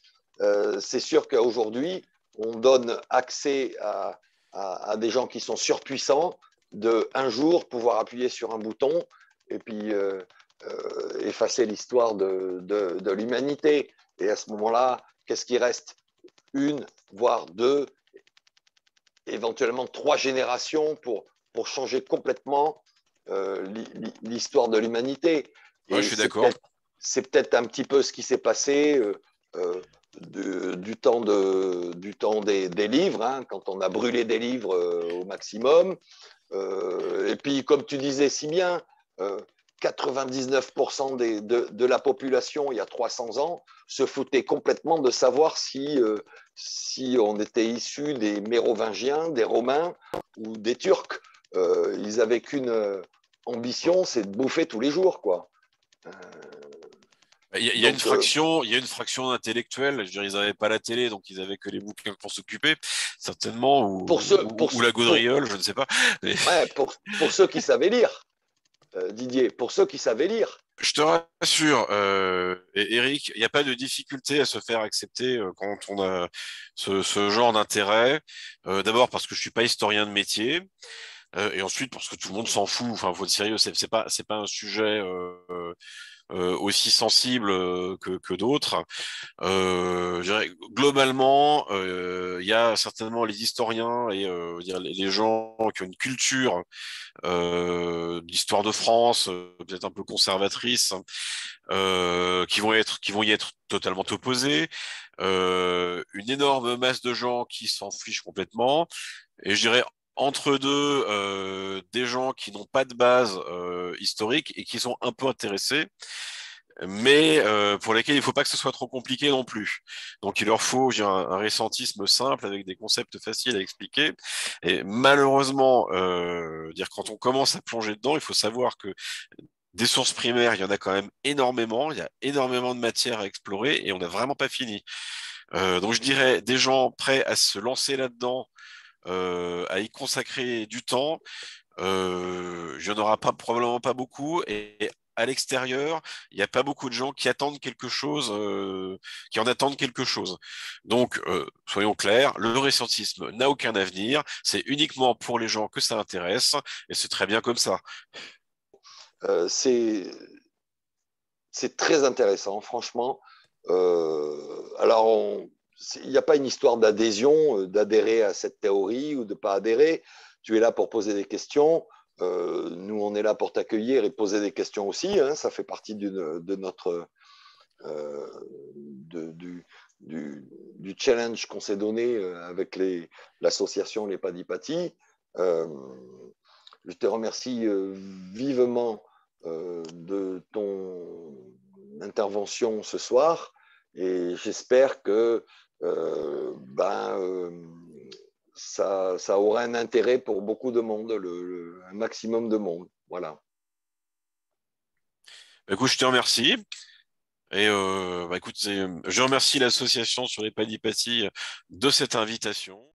[SPEAKER 1] c'est sûr qu'aujourd'hui, on donne accès à des gens qui sont surpuissants de un jour pouvoir appuyer sur un bouton et puis effacer l'histoire de l'humanité. Et à ce moment-là, qu'est-ce qui reste? Une, voire deux, éventuellement trois générations pour changer complètement l'histoire de l'humanité.
[SPEAKER 2] Ouais, je
[SPEAKER 1] Et
[SPEAKER 2] suis d'accord.
[SPEAKER 1] c'est peut-être un petit peu ce qui s'est passé du temps des livres, hein, quand on a brûlé des livres au maximum. Et puis, comme tu disais si bien, 99% de la population, il y a 300 ans, se foutait complètement de savoir si on était issu des Mérovingiens, des Romains ou des Turcs. Ils n'avaient qu'une ambition, c'est de bouffer tous les jours, quoi.
[SPEAKER 2] Il y a une
[SPEAKER 1] Donc,
[SPEAKER 2] fraction, il y a une fraction d'intellectuels. Je veux dire, ils n'avaient pas la télé, donc ils avaient que les bouquins pour s'occuper, certainement,
[SPEAKER 1] pour ceux,
[SPEAKER 2] ou la gaudriole, je ne sais pas. Mais
[SPEAKER 1] ouais, pour ceux qui savaient lire, Didier, pour ceux qui savaient lire.
[SPEAKER 2] je te rassure, Eric, il n'y a pas de difficulté à se faire accepter quand on a ce genre d'intérêt. D'abord parce que je suis pas historien de métier. Et ensuite, parce que tout le monde s'en fout. Enfin, faut être sérieux. C'est pas un sujet aussi sensible que d'autres. Je dirais, globalement, il y a certainement les historiens et les gens qui ont une culture d'histoire de France, peut-être un peu conservatrice, qui vont y être totalement opposés. Une énorme masse de gens qui s'en fichent complètement. Et je dirais entre deux, des gens qui n'ont pas de base historique et qui sont un peu intéressés, mais pour lesquels il ne faut pas que ce soit trop compliqué non plus. Donc il leur faut, je dirais, un récentisme simple avec des concepts faciles à expliquer. Et malheureusement, dire quand on commence à plonger dedans, il faut savoir que des sources primaires, il y en a quand même énormément. Il y a énormément de matière à explorer et on n'a vraiment pas fini. Donc je dirais des gens prêts à se lancer là-dedans, à y consacrer du temps. Il n'y en aura pas, probablement pas beaucoup. Et à l'extérieur, il n'y a pas beaucoup de gens qui attendent quelque chose, qui en attendent quelque chose. Donc, soyons clairs, le récentisme n'a aucun avenir. C'est uniquement pour les gens que ça intéresse. Et c'est très bien comme ça.
[SPEAKER 1] Euh, c'est c'est très intéressant, franchement. Alors, il n'y a pas une histoire d'adhésion, d'adhérer à cette théorie ou de ne pas adhérer. Tu es là pour poser des questions. Nous, on est là pour t'accueillir et poser des questions aussi, hein. Ça fait partie de notre du challenge qu'on s'est donné avec l'association Les Padipati. Je te remercie vivement de ton intervention ce soir et j'espère que ça aura un intérêt pour beaucoup de monde, un maximum de monde. Voilà.
[SPEAKER 2] Écoute, je te remercie. Et écoute, je remercie l'association sur les Padipati de cette invitation.